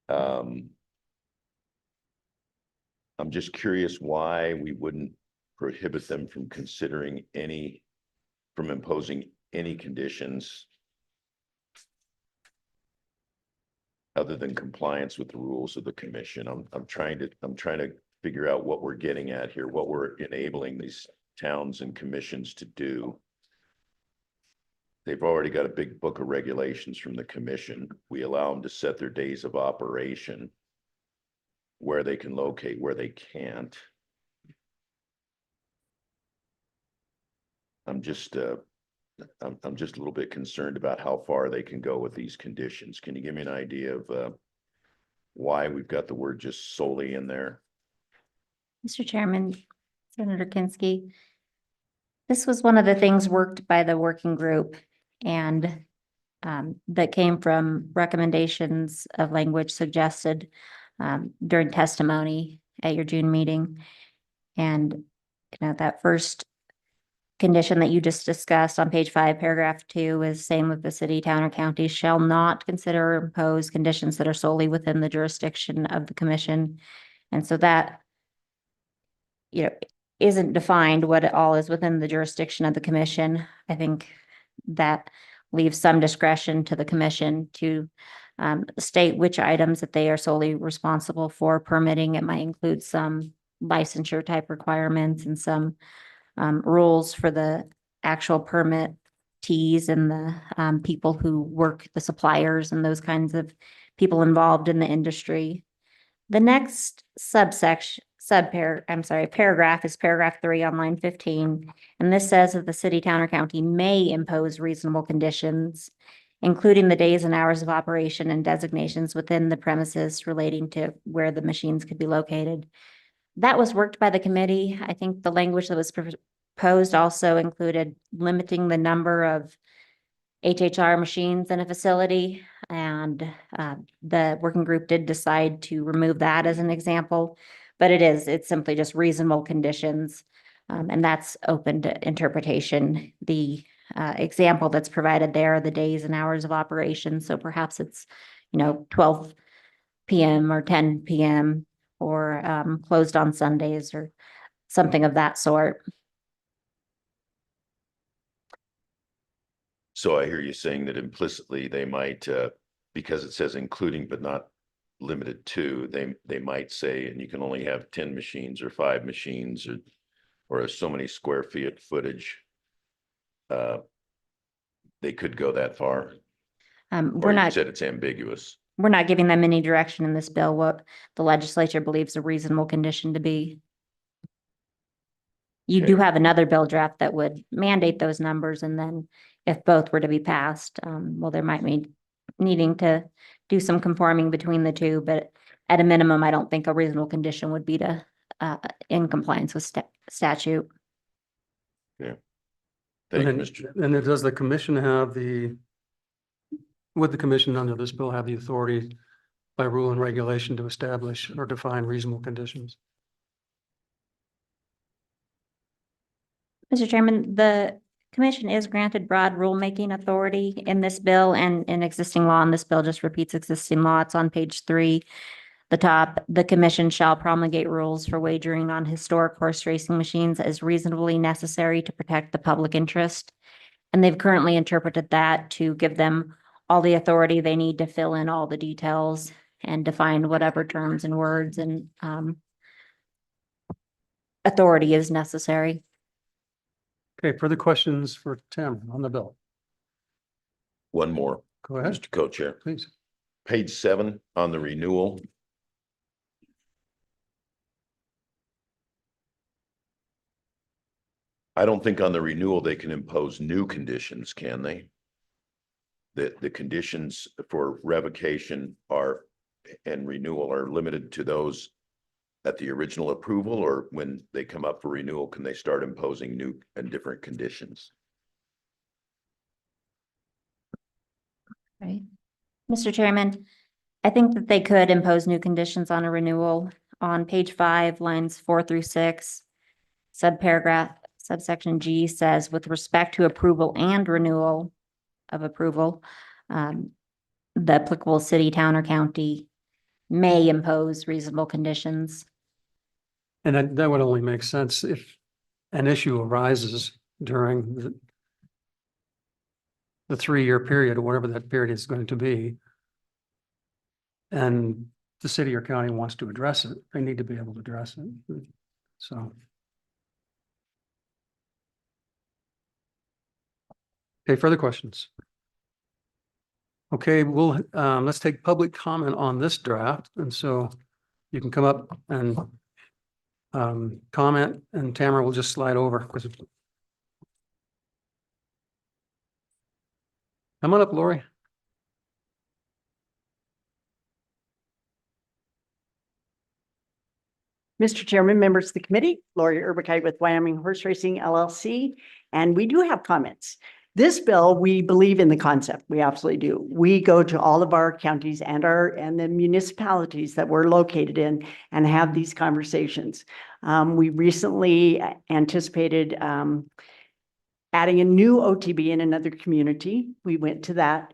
I'm just curious why we wouldn't prohibit them from imposing any conditions other than compliance with the rules of the commission. I'm trying to figure out what we're getting at here, what we're enabling these towns and commissions to do. They've already got a big book of regulations from the commission. We allow them to set their days of operation, where they can locate, where they can't. I'm just a little bit concerned about how far they can go with these conditions. Can you give me an idea of why we've got the word just solely in there? Mr. Chairman, Senator Kinski, this was one of the things worked by the working group and that came from recommendations of language suggested during testimony at your June meeting. And that first condition that you just discussed on page 5, paragraph 2 is same with the city, town, or county shall not consider or impose conditions that are solely within the jurisdiction of the commission. And so that, isn't defined what it all is within the jurisdiction of the commission. I think that leaves some discretion to the commission to state which items that they are solely responsible for permitting. It might include some licensure type requirements and some rules for the actual permittees and the people who work, the suppliers and those kinds of people involved in the industry. The next subsection paragraph is paragraph 3 on line 15. And this says that the city, town, or county may impose reasonable conditions, including the days and hours of operation and designations within the premises relating to where the machines could be located. That was worked by the committee. I think the language that was proposed also included limiting the number of HHR machines in a facility. And the working group did decide to remove that as an example. But it's simply just reasonable conditions. And that's open to interpretation. The example that's provided there are the days and hours of operation. So perhaps it's, 12 PM or 10 PM or closed on Sundays or something of that sort. So I hear you saying that implicitly they might, because it says including but not limited to, they might say, and you can only have 10 machines or 5 machines or so many square feet footage. They could go that far. Or you said it's ambiguous. We're not giving them any direction in this bill, what the legislature believes a reasonable condition to be. You do Okay. have another bill draft that would mandate those numbers, and then if both were to be passed, there might be needing to do some conforming between the two, but at a minimum, I don't think a reasonable condition would be to in compliance with statute. Thank you, And Mr. Chair. then does the commission would the commission under this bill have the authority by rule and regulation to establish or define reasonable conditions? Mr. Chairman, the commission is granted broad rulemaking authority in this bill and in existing law, and this bill just repeats existing law. It's on page 3. The top, the commission shall promulgate rules for wagering on historic horse racing machines as reasonably necessary to protect the public interest. And they've currently interpreted that to give them all the authority they need to fill in all the details and define whatever terms and words and authority is necessary. Okay, further questions for Tim on the bill? One more, Go ahead, Mr. Co-Chair. please. Page 7 on the renewal. I don't think on the renewal they can impose new conditions, can they? The conditions for revocation and renewal are limited to those at the original approval, or when they come up for renewal, can they start imposing new and different conditions? Right. Mr. Chairman, I think that they could impose new conditions on a renewal. On page 5, lines 4 through 6, subsection G says, with respect to approval and renewal of approval, the applicable city, town, or county may impose reasonable conditions. And that would only make sense if an issue arises during the 3-year period, or whatever that period is going to be. And the city or county wants to address it, they need to be able to address it. So. Okay, further questions? Okay, let's take public comment on this draft. And so you can come up and comment, and Tamara will just slide over. Come on up, Lori. Mr. Chairman, members of the committee, Lori Urbakite with Wyoming Horse Racing LLC, and we do have comments. This bill, we believe in the concept. We absolutely do. We go to all of our counties and the municipalities that we're located in and have these conversations. We recently anticipated adding a new OTB in another community. We went to that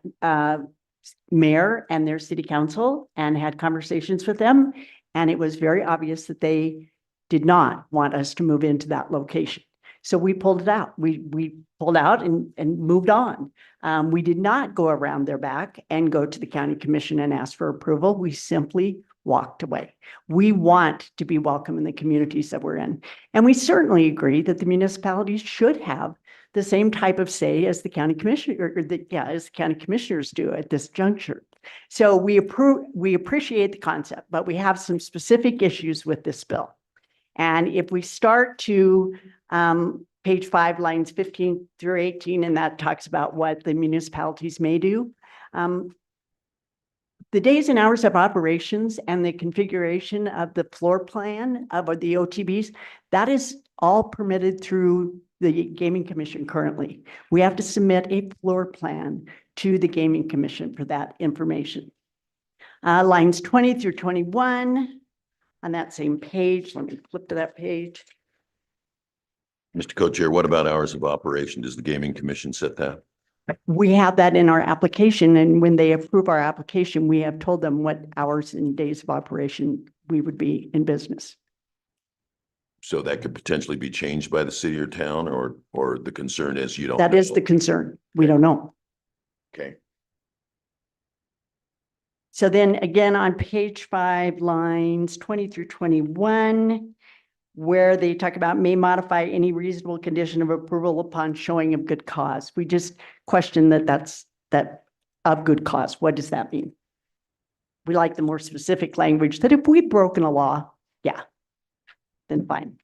mayor and their city council and had conversations with them. And it was very obvious that they did not want us to move into that location. So we pulled it out. We pulled out and moved on. We did not go around their back and go to the county commission and ask for approval. We simply walked away. We want to be welcome in the communities that we're in. And we certainly agree that the municipalities should have the same type of say as the county commissioner, as the county commissioners do at this juncture. So we appreciate the concept, but we have some specific issues with this bill. And if we start to page 5, lines 15 through 18, and that talks about what the municipalities may do. The days and hours of operations and the configuration of the floor plan of the OTBs, that is all permitted through the Gaming Commission currently. We have to submit a floor plan to the Gaming Commission for that information. Lines 20 through 21 on that same page. Let me flip to that page. Mr. Co-Chair, what about hours of operation? Does the Gaming Commission set that? We have that in our application, and when they approve our application, we have told them what hours and days of operation we would be in business. So that could potentially be changed by the city or town, or the concern is you don't That is know? the concern. We don't know. Okay. So then again, on page 5, lines 20 through 21, where they talk about may modify any reasonable condition of approval upon showing of good cause. We just question that of good cause. What does that mean? We like the more specific language that if we've broken a law, yeah, then fine.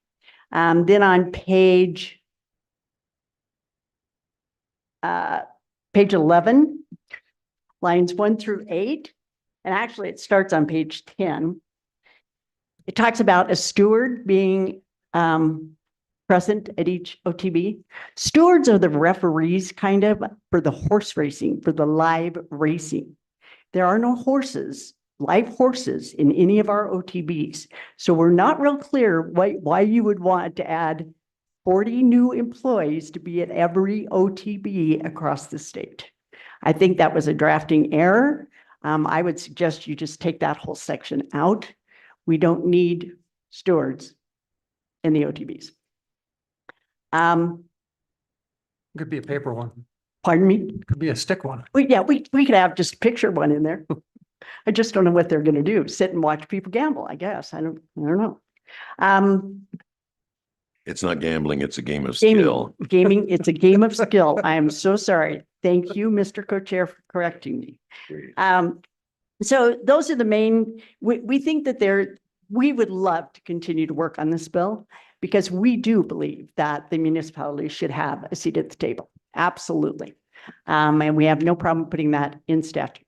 Then on page 11, lines 1 through 8, and actually it starts on page 10. It talks about a steward being present at each OTB. Stewards are the referees kind of for the horse racing, for the live racing. There are no horses, live horses in any of our OTBs. So we're not real clear why you would want to add 40 new employees to be at every OTB across the state. I think that was a drafting error. I would suggest you just take that whole section out. We don't need stewards in the OTBs. Could be a paper one, Pardon me? could be a stick one. We could have just a picture one in there. I just don't know what they're going to do. Sit and watch people gamble, I guess. I don't know. It's not gambling, it's a game of skill. Gaming, it's a game of skill. I am so sorry. Thank you, Mr. Co-Chair, for correcting me. So those are the main, we think that we would love to continue to work on this bill because we do believe that the municipalities should have a seat at the table. Absolutely. And we have no problem putting that in statute.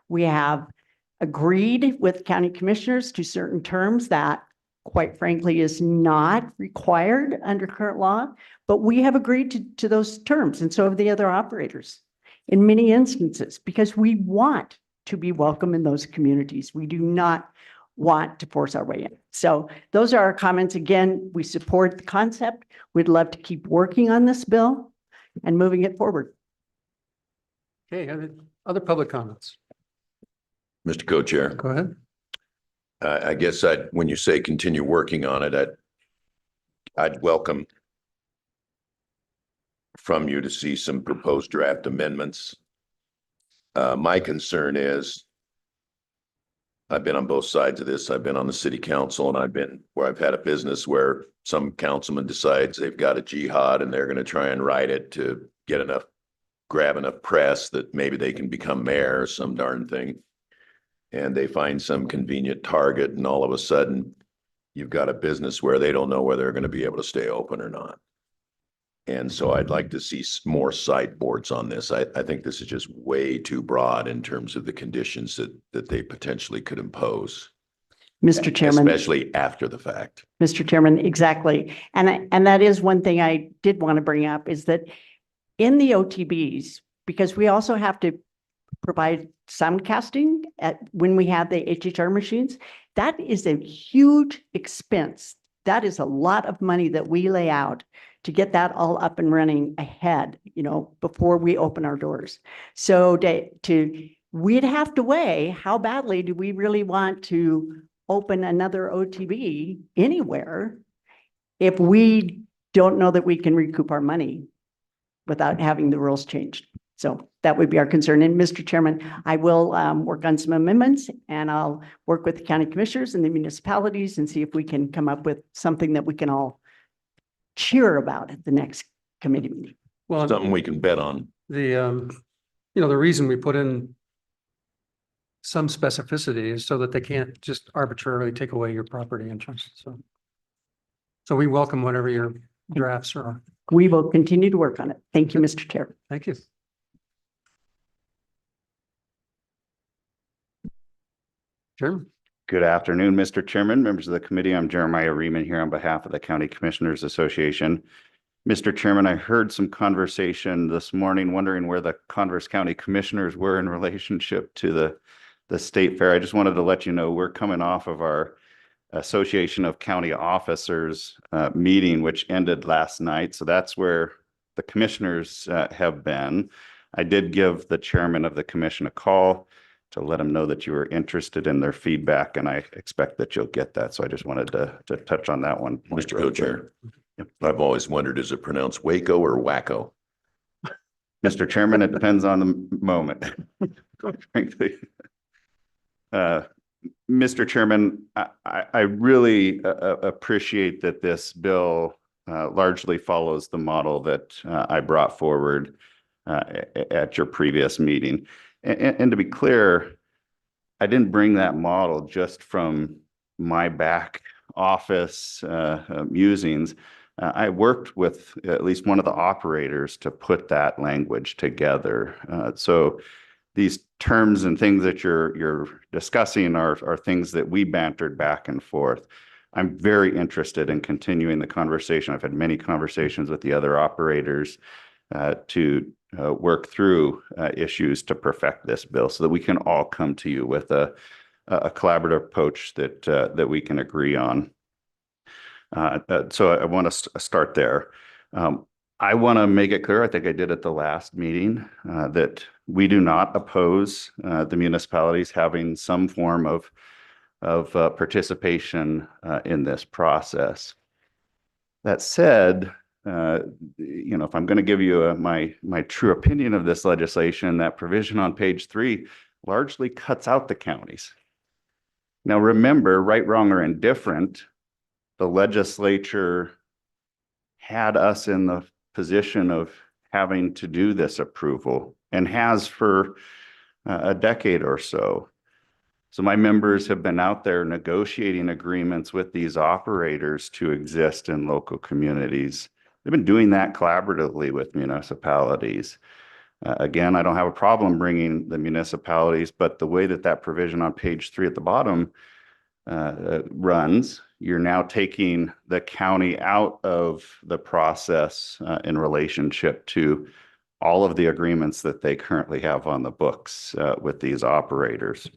We have agreed with county commissioners to certain terms that quite frankly is not required under current law, but we have agreed to those terms. And so have the other operators in many instances, because we want to be welcome in those communities. We do not want to force our way in. So those are our comments. Again, we support the concept. We'd love to keep working on this bill and moving it forward. Okay, other public comments? Mr. Co-Chair, Go ahead. I guess when you say continue working on it, I'd welcome from you to see some proposed draft amendments. My concern is I've been on both sides of this. I've been on the city council and I've been where I've had a business where some councilman decides they've got a jihad and they're going to try and write it to grab enough press that maybe they can become mayor or some darn thing. And they find some convenient target and all of a sudden you've got a business where they don't know whether they're going to be able to stay open or not. And so I'd like to see more sideboards on this. I think this is just way too broad in terms of the conditions that they potentially could impose. Mr. Chairman. Especially after the fact. Mr. Chairman, exactly. And that is one thing I did want to bring up is that in the OTBs, because we also have to provide soundcasting when we have the HHR machines, that is a huge expense. That is a lot of money that we lay out to get that all up and running ahead, before we open our doors. So we'd have to weigh how badly do we really want to open another OTB anywhere if we don't know that we can recoup our money without having the rules changed. So that would be our concern. And Mr. Chairman, I will work on some amendments and I'll work with the county commissioners and the municipalities and see if we can come up with something that we can all cheer about at the next committee meeting. Well, Something we can bet on. the reason we put in some specificity is so that they can't just arbitrarily take away your property interest. So So we welcome whatever your drafts are. We will continue to work on it. Thank you, Mr. Chair. Thank you. Chairman, Good afternoon, Mr. Chairman, members of the committee. I'm Jeremiah Riemann here on behalf of the County Commissioners Association. Mr. Chairman, I heard some conversation this morning wondering where the Converse County Commissioners were in relationship to the state fair. I just wanted to let you know we're coming off of our Association of County Officers meeting, which ended last night. So that's where the commissioners have been. I did give the chairman of the commission a call to let them know that you were interested in their feedback, and I expect that you'll get that. So I just wanted to touch on that one. Mr. Co-Chair, I've always wondered, is it pronounced Waco or Wacko? Mr. Chairman, it depends on the moment. Frankly. Mr. Chairman, I really appreciate that this bill largely follows the model that I brought forward at your previous meeting. And to be clear, I didn't bring that model just from my back office musings. I worked with at least one of the operators to put that language together. So these terms and things that you're discussing are things that we bantered back and forth. I'm very interested in continuing the conversation. I've had many conversations with the other operators to work through issues to perfect this bill so that we can all come to you with a collaborative approach that we can agree on. So I want to start there. I want to make it clear, I think I did at the last meeting, that we do not oppose the municipalities having some form of participation in this process. That said, if I'm going to give you my true opinion of this legislation, that provision on page 3 largely cuts out the counties. Now, remember, right, wrong, or indifferent, the legislature had us in the position of having to do this approval and has for a decade or so. So my members have been out there negotiating agreements with these operators to exist in local communities. They've been doing that collaboratively with municipalities. Again, I don't have a problem bringing the municipalities, but the way that provision on page 3 at the bottom runs, you're now taking the county out of the process in relationship to all of the agreements that they currently have on the books with these operators.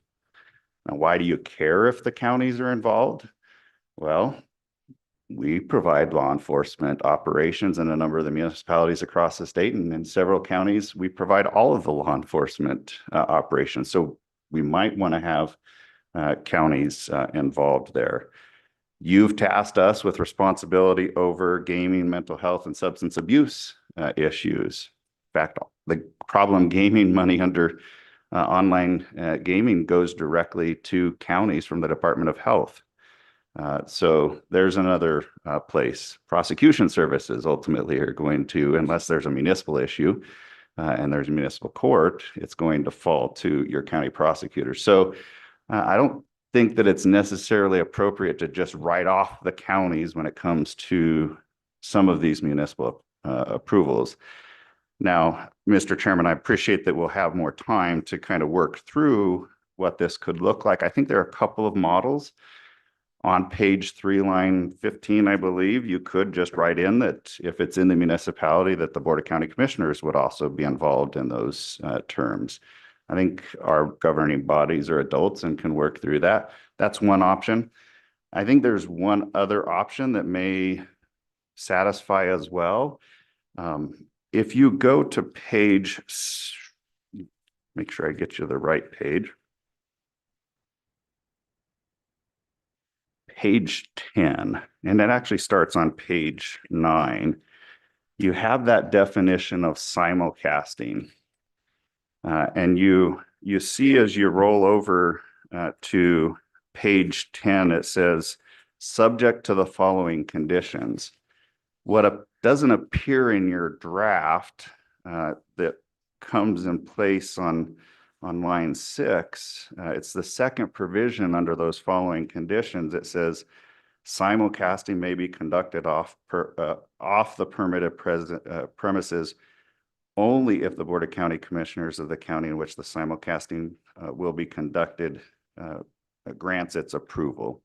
Now, why do you care if the counties are involved? Well, we provide law enforcement operations in a number of the municipalities across the state, and in several counties, we provide all of the law enforcement operations. So we might want to have counties involved there. You've tasked us with responsibility over gaming, mental health, and substance abuse issues. In fact, the problem gaming money under online gaming goes directly to counties from the Department of Health. So there's another place. Prosecution services ultimately are going to, unless there's a municipal issue and there's a municipal court, it's going to fall to your county prosecutor. So I don't think that it's necessarily appropriate to just write off the counties when it comes to some of these municipal approvals. Now, Mr. Chairman, I appreciate that we'll have more time to kind of work through what this could look like. I think there are a couple of models. On page 3, line 15, I believe, you could just write in that if it's in the municipality, that the Board of County Commissioners would also be involved in those terms. I think our governing bodies are adults and can work through that. That's one option. I think there's one other option that may satisfy as well. If you go to page, make sure I get you the right page. Page 10, and it actually starts on page 9. You have that definition of simulcasting. And you see as you roll over to page 10, it says, subject to the following conditions. What doesn't appear in your draft that comes in place on line 6, it's the second provision under those following conditions. It says, Simulcasting may be conducted off the permitted premises only if the Board of County Commissioners of the county in which the simulcasting will be conducted grants its approval.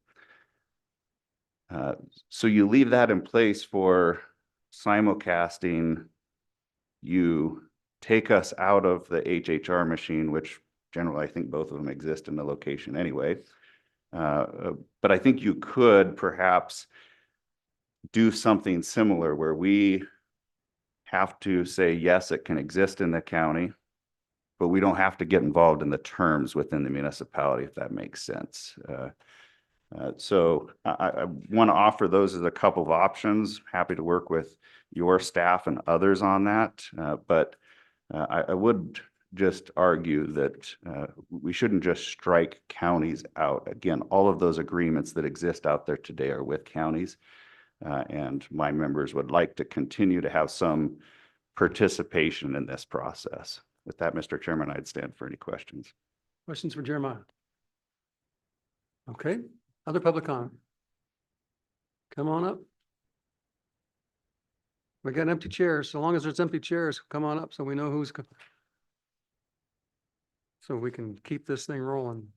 So you leave that in place for simulcasting. You take us out of the HHR machine, which generally I think both of them exist in the location anyway. But I think you could perhaps do something similar where we have to say, yes, it can exist in the county, but we don't have to get involved in the terms within the municipality, if that makes sense. So I want to offer those as a couple of options. Happy to work with your staff and others on that. But I would just argue that we shouldn't just strike counties out. Again, all of those agreements that exist out there today are with counties. And my members would like to continue to have some participation in this process. With that, Mr. Chairman, I'd stand for any questions. Questions for Jeremiah? Okay, other public comment? Come on up. We got empty chairs. So long as there's empty chairs, come on up so we know who's, so we can keep this thing rolling.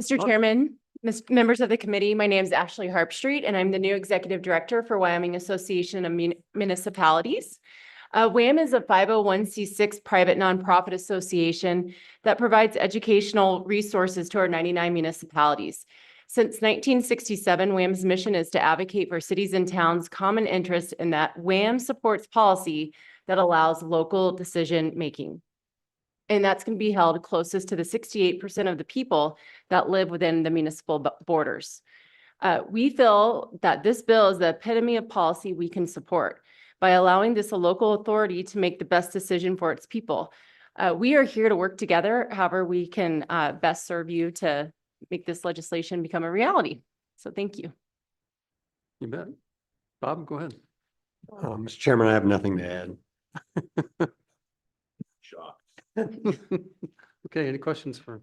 Mr. Oh. Chairman, members of the committee, my name is Ashley Harpstreet, and I'm the new Executive Director for Wyoming Association of Municipalities. WAM is a 501c6 private nonprofit association that provides educational resources to our 99 municipalities. Since 1967, WAM's mission is to advocate for cities and towns' common interest in that WAM supports policy that allows local decision-making. And that's going to be held closest to the 68% of the people that live within the municipal borders. We feel that this bill is the epitome of policy we can support by allowing this a local authority to make the best decision for its people. We are here to work together, however we can best serve you to make this legislation become a reality. So thank you. You bet. Bob, go ahead. Mr. Chairman, I have nothing to add. Shocked. Okay, any questions for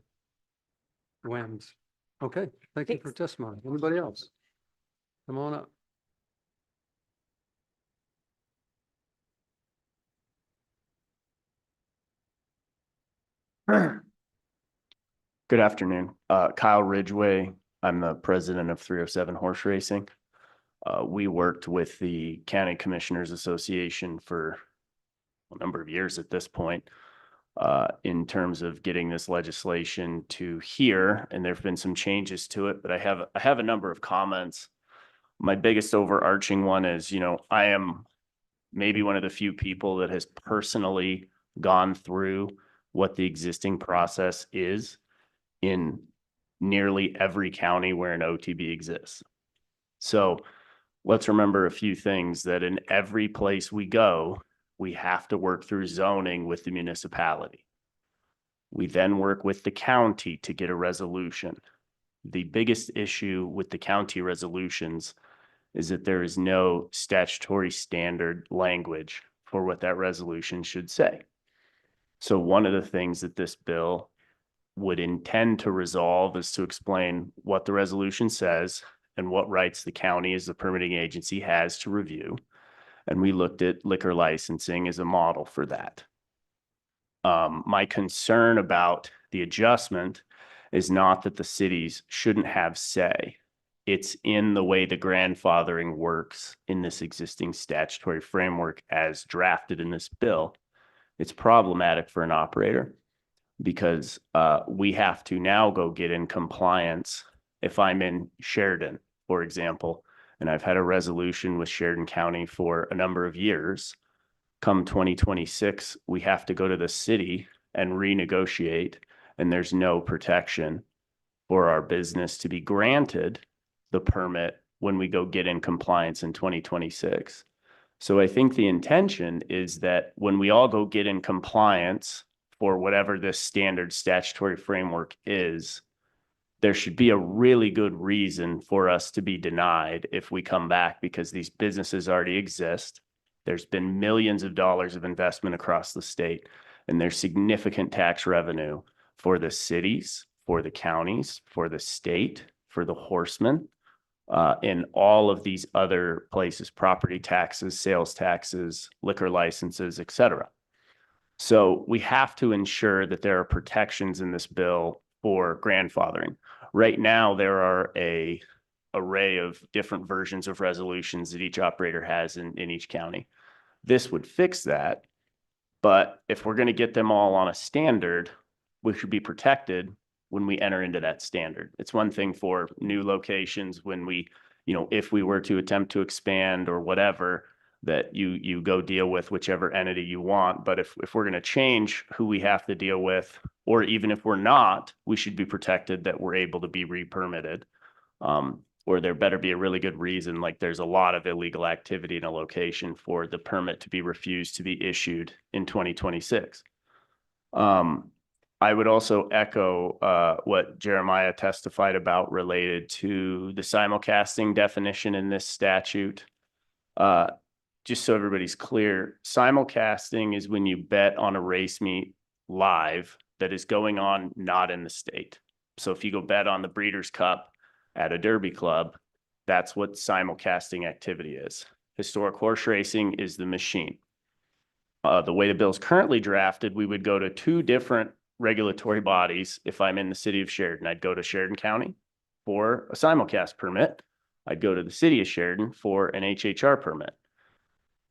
WAMs? Okay, thank you for testimony. Anybody else? Come on up. Good afternoon. Kyle Ridgway. I'm the president of 307 Horse Racing. We worked with the County Commissioners Association for a number of years at this point in terms of getting this legislation to here, and there've been some changes to it, but I have a number of comments. My biggest overarching one is, I am maybe one of the few people that has personally gone through what the existing process is in nearly every county where an OTB exists. So let's remember a few things, that in every place we go, we have to work through zoning with the municipality. We then work with the county to get a resolution. The biggest issue with the county resolutions is that there is no statutory standard language for what that resolution should say. So one of the things that this bill would intend to resolve is to explain what the resolution says and what rights the county as the permitting agency has to review. And we looked at liquor licensing as a model for that. My concern about the adjustment is not that the cities shouldn't have say. It's in the way the grandfathering works in this existing statutory framework as drafted in this bill. It's problematic for an operator because we have to now go get in compliance. If I'm in Sheridan, for example, and I've had a resolution with Sheridan County for a number of years, come 2026, we have to go to the city and renegotiate, and there's no protection for our business to be granted the permit when we go get in compliance in 2026. So I think the intention is that when we all go get in compliance for whatever this standard statutory framework is, there should be a really good reason for us to be denied if we come back, because these businesses already exist. There's been millions of dollars of investment across the state, and there's significant tax revenue for the cities, for the counties, for the state, for the horsemen in all of these other places, property taxes, sales taxes, liquor licenses, etc. So we have to ensure that there are protections in this bill for grandfathering. Right now, there are a array of different versions of resolutions that each operator has in each county. This would fix that. But if we're going to get them all on a standard, we should be protected when we enter into that standard. It's one thing for new locations when we, if we were to attempt to expand or whatever, that you go deal with whichever entity you want. But if we're going to change who we have to deal with, or even if we're not, we should be protected that we're able to be re-permitted. Or there better be a really good reason, like there's a lot of illegal activity in a location for the permit to be refused to be issued in 2026. I would also echo what Jeremiah testified about related to the simulcasting definition in this statute. Just so everybody's clear, simulcasting is when you bet on a race meet live that is going on not in the state. So if you go bet on the Breeders' Cup at a Derby club, that's what simulcasting activity is. Historic horse racing is the machine. The way the bill is currently drafted, we would go to two different regulatory bodies. If I'm in the city of Sheridan, I'd go to Sheridan County for a simulcast permit. I'd go to the city of Sheridan for an HHR permit.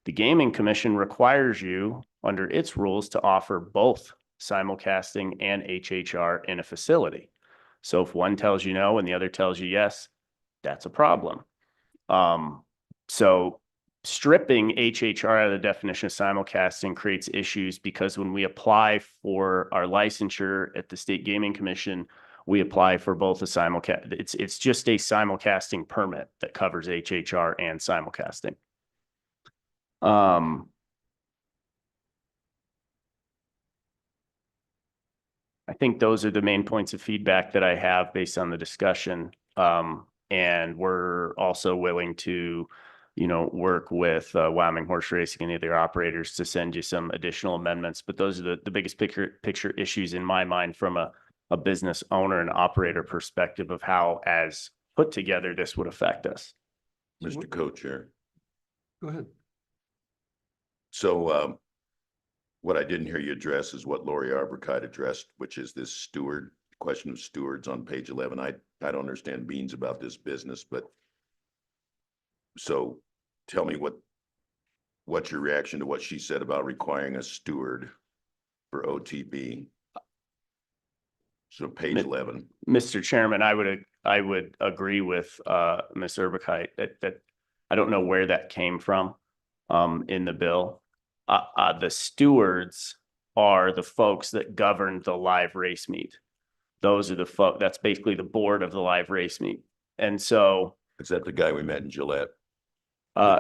The Gaming Commission requires you, under its rules, to offer both simulcasting and HHR in a facility. So if one tells you no and the other tells you yes, that's a problem. So stripping HHR out of the definition of simulcasting creates issues because when we apply for our licensure at the State Gaming Commission, we apply for both a simulcast. It's just a simulcasting permit that covers HHR and simulcasting. I think those are the main points of feedback that I have based on the discussion. And we're also willing to, work with Wyoming Horse Racing and the other operators to send you some additional amendments. But those are the biggest picture issues in my mind from a business owner and operator perspective of how, as put together, this would affect us. Mr. Co-Chair. Go ahead. So what I didn't hear you address is what Lori Arborkite addressed, which is this question of stewards on page 11. I don't understand beans about this business, but so tell me what's your reaction to what she said about requiring a steward for OTB? So page 11. Mr. Chairman, I would agree with Ms. Arborkite that I don't know where that came from in the bill. The stewards are the folks that govern the live race meet. Those are the folks, that's basically the board of the live race meet. And so. Is that the guy we met in Gillette?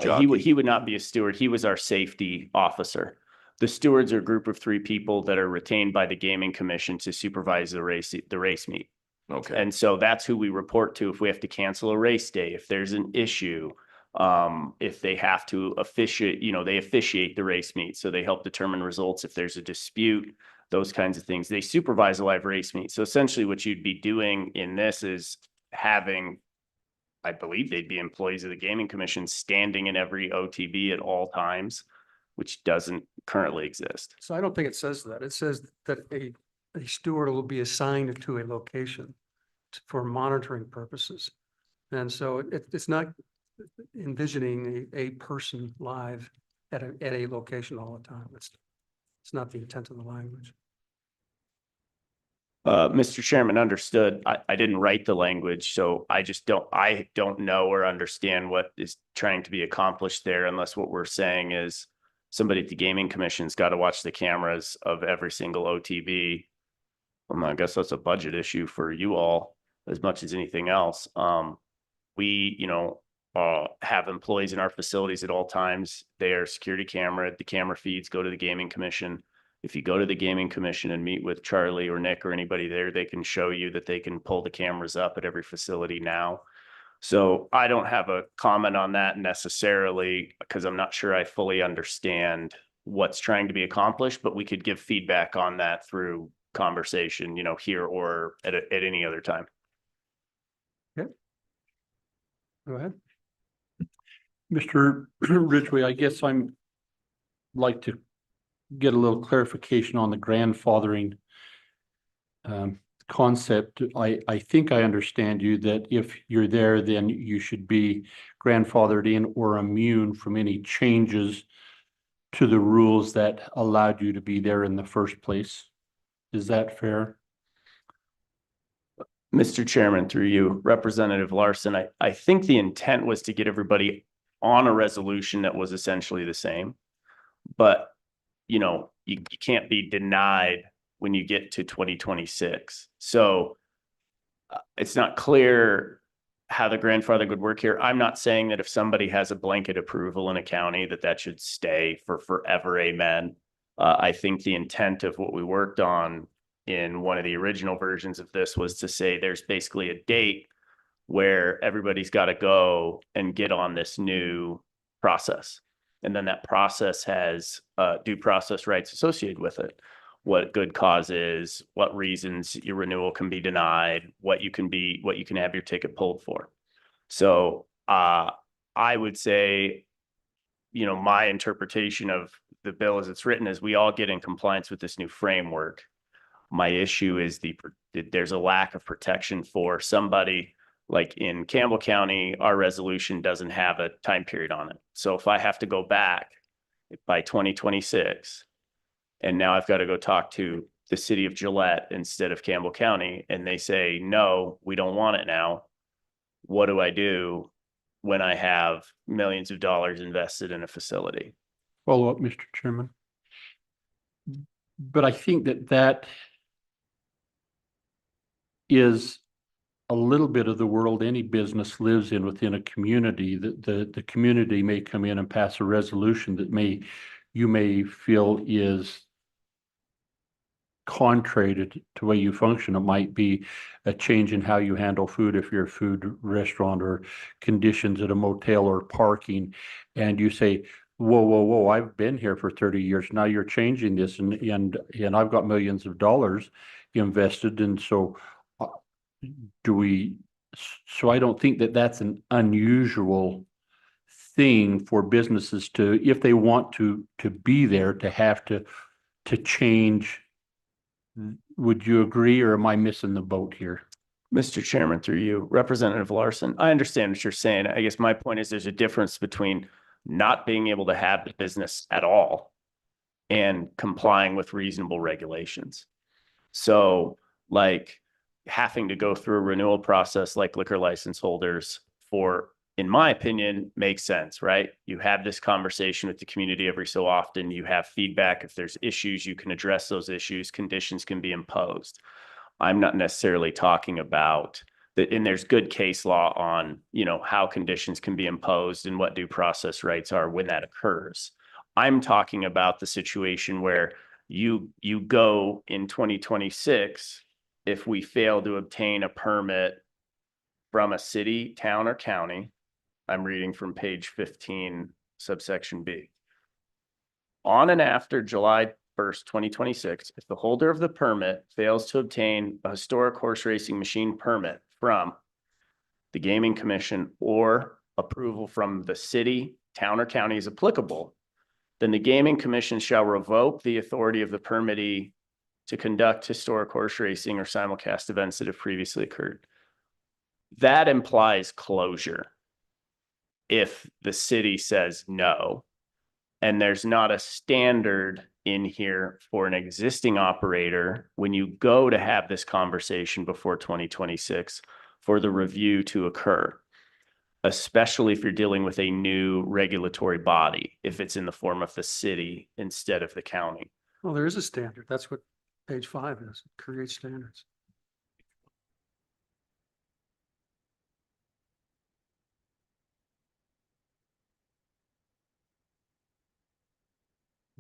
He would not be a steward. He was our safety officer. The stewards are a group of 3 people that are retained by the Gaming Commission to supervise the race meet. Okay. And so that's who we report to if we have to cancel a race day, if there's an issue, if they have to officiate, they officiate the race meet. So they help determine results if there's a dispute, those kinds of things. They supervise a live race meet. So essentially what you'd be doing in this is having, I believe they'd be employees of the Gaming Commission standing in every OTB at all times, which doesn't currently exist. So I don't think it says that. It says that a steward will be assigned to a location for monitoring purposes. And so it's not envisioning a person live at a location all the time. It's not the intent of the language. Mr. Chairman, understood. I didn't write the language, so I don't know or understand what is trying to be accomplished there unless what we're saying is somebody at the Gaming Commission's got to watch the cameras of every single OTB. I guess that's a budget issue for you all as much as anything else. We, have employees in our facilities at all times. They are security camera. The camera feeds go to the Gaming Commission. If you go to the Gaming Commission and meet with Charlie or Nick or anybody there, they can show you that they can pull the cameras up at every facility now. So I don't have a comment on that necessarily because I'm not sure I fully understand what's trying to be accomplished, but we could give feedback on that through conversation, here or at any other time. Okay. Go ahead. Mr. Ridgway, I guess I'm like to get a little clarification on the grandfathering concept. I think I understand you that if you're there, then you should be grandfathered in or immune from any changes to the rules that allowed you to be there in the first place. Is that fair? Mr. Chairman, through you, Representative Larson, I think the intent was to get everybody on a resolution that was essentially the same. But, you know, you can't be denied when you get to 2026. So it's not clear how the grandfather would work here. I'm not saying that if somebody has a blanket approval in a county that should stay for forever, amen. I think the intent of what we worked on in one of the original versions of this was to say there's basically a date where everybody's got to go and get on this new process. And then that process has due process rights associated with it. What good cause is, what reasons your renewal can be denied, what you can have your ticket pulled for. So I would say, you know, my interpretation of the bill as it's written is we all get in compliance with this new framework. My issue is there's a lack of protection for somebody like in Campbell County. Our resolution doesn't have a time period on it. So if I have to go back by 2026, and now I've got to go talk to the city of Gillette instead of Campbell County, and they say, no, we don't want it now. What do I do when I have millions of dollars invested in a facility? Follow up, Mr. Chairman. But I think that is a little bit of the world any business lives in within a community. That the community may come in and pass a resolution that you may feel is contrary to the way you function. It might be a change in how you handle food if you're a food restaurant, or conditions at a motel or parking, and you say, whoa, I've been here for 30 years. Now you're changing this, and I've got millions of dollars invested. And so so I don't think that that's an unusual thing for businesses to, if they want to be there, to have to change. Would you agree, or am I missing the boat here? Mr. Chairman, through you, Representative Larson, I understand what you're saying. I guess my point is there's a difference between not being able to have the business at all and complying with reasonable regulations. So like having to go through a renewal process like liquor license holders for, in my opinion, makes sense, right? You have this conversation with the community every so often. You have feedback. If there's issues, you can address those issues. Conditions can be imposed. I'm not necessarily talking about that, and there's good case law on, you know, how conditions can be imposed and what due process rights are when that occurs. I'm talking about the situation where you go in 2026, if we fail to obtain a permit from a city, town, or county. I'm reading from page 15, subsection B. On and after July 1st, 2026, if the holder of the permit fails to obtain a historic horse racing machine permit from the Gaming Commission or approval from the city, town, or county is applicable, then the Gaming Commission shall revoke the authority of the permittee to conduct historic horse racing or simulcast events that have previously occurred. That implies closure. If the city says no, and there's not a standard in here for an existing operator, when you go to have this conversation before 2026 for the review to occur, especially if you're dealing with a new regulatory body, if it's in the form of the city instead of the county. Well, there is a standard. That's what page 5 is. It creates standards.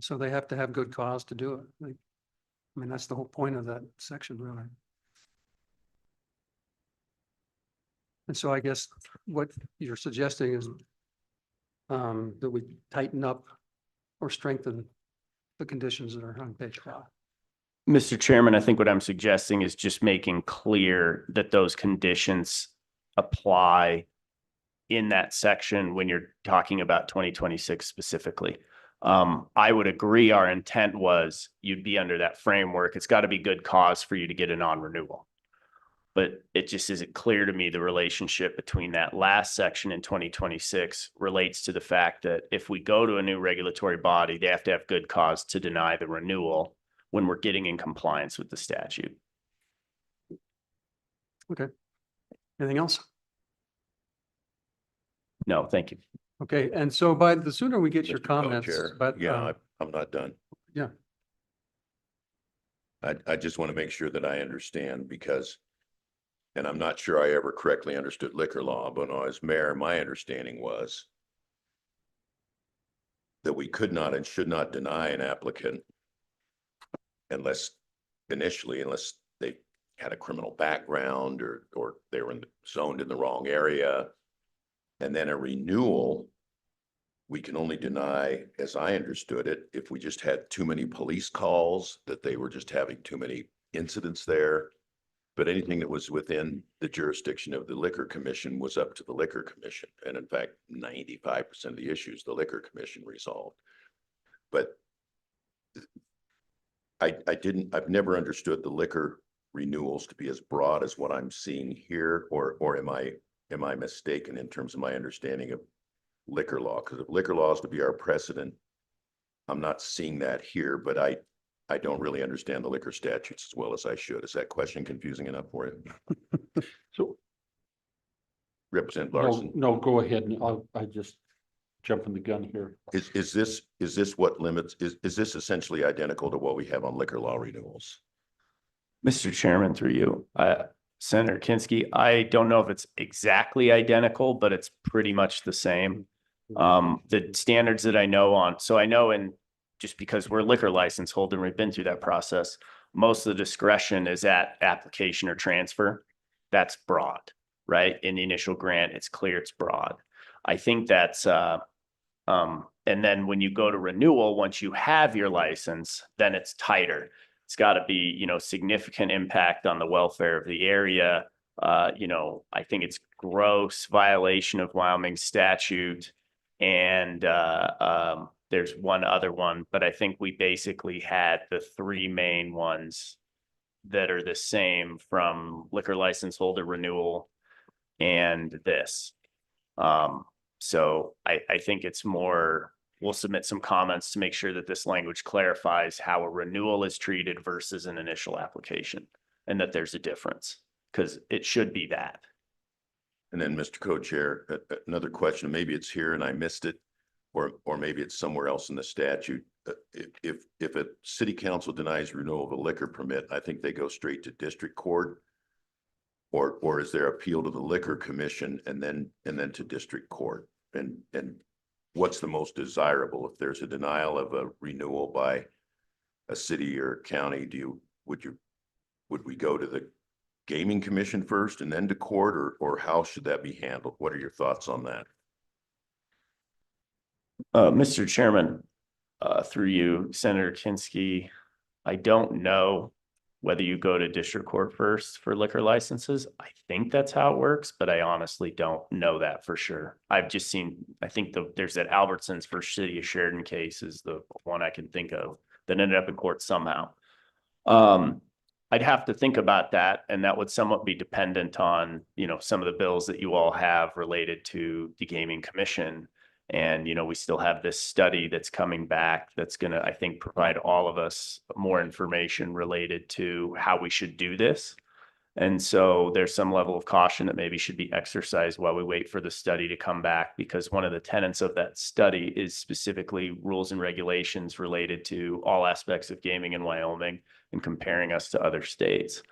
So they have to have good cause to do it. I mean, that's the whole point of that section, really. And so I guess what you're suggesting is that we tighten up or strengthen the conditions that are on page 5. Mr. Chairman, I think what I'm suggesting is just making clear that those conditions apply in that section when you're talking about 2026 specifically. I would agree our intent was you'd be under that framework. It's got to be good cause for you to get a non-renewal. But it just isn't clear to me the relationship between that last section in 2026 relates to the fact that if we go to a new regulatory body, they have to have good cause to deny the renewal when we're getting in compliance with the statute. Okay. Anything else? No, thank you. Okay, and so by the sooner we get your Mr. comments, Co-Chair, but, Yeah, I'm not done. yeah. I just want to make sure that I understand because, and I'm not sure I ever correctly understood liquor law, but as mayor, my understanding was that we could not and should not deny an applicant unless they had a criminal background or they were zoned in the wrong area. And then a renewal, we can only deny, as I understood it, if we just had too many police calls, that they were just having too many incidents there. But anything that was within the jurisdiction of the Liquor Commission was up to the Liquor Commission. And in fact, 95% of the issues the Liquor Commission resolved. But I've never understood the liquor renewals to be as broad as what I'm seeing here, or am I mistaken in terms of my understanding of liquor law? Because if liquor law is to be our precedent, I'm not seeing that here, but I don't really understand the liquor statutes as well as I should. Is that question confusing enough for you? So, Representative no, Larson, no, go ahead, and I just jumping the gun here. is this what limits, is this essentially identical to what we have on liquor law renewals? Mr. Chairman, through you, Senator Kinski, I don't know if it's exactly identical, but it's pretty much the same. The standards that I know on, so I know just because we're a liquor license holder and we've been through that process, most of the discretion is at application or transfer. That's broad, right? In the initial grant, it's clear it's broad. I think that's, and then when you go to renewal, once you have your license, then it's tighter. It's got to be, significant impact on the welfare of the area. I think it's gross violation of Wyoming statute. And there's one other one, but I think we basically had the three main ones that are the same from liquor license holder renewal and this. So I think it's more, we'll submit some comments to make sure that this language clarifies how a renewal is treated versus an initial application, and that there's a difference, because it should be that. And then, Mr. Co-Chair, another question, maybe it's here and I missed it, or maybe it's somewhere else in the statute. If a city council denies renewal of a liquor permit, I think they go straight to district court. Or is there appeal to the Liquor Commission and then to district court? And what's the most desirable? If there's a denial of a renewal by a city or county, would we go to the Gaming Commission first and then to court, or how should that be handled? What are your thoughts on that? Mr. Chairman, through you, Senator Kinski, I don't know whether you go to district court first for liquor licenses. I think that's how it works, but I honestly don't know that for sure. I've just seen, I think there's that Albertsons versus City of Sheridan case is the one I can think of that ended up in court somehow. I'd have to think about that, and that would somewhat be dependent on, some of the bills that you all have related to the Gaming Commission. And, we still have this study that's coming back that's going to, I think, provide all of us more information related to how we should do this. And so there's some level of caution that maybe should be exercised while we wait for the study to come back, because one of the tenets of that study is specifically rules and regulations related to all aspects of gaming in Wyoming and comparing us to other states.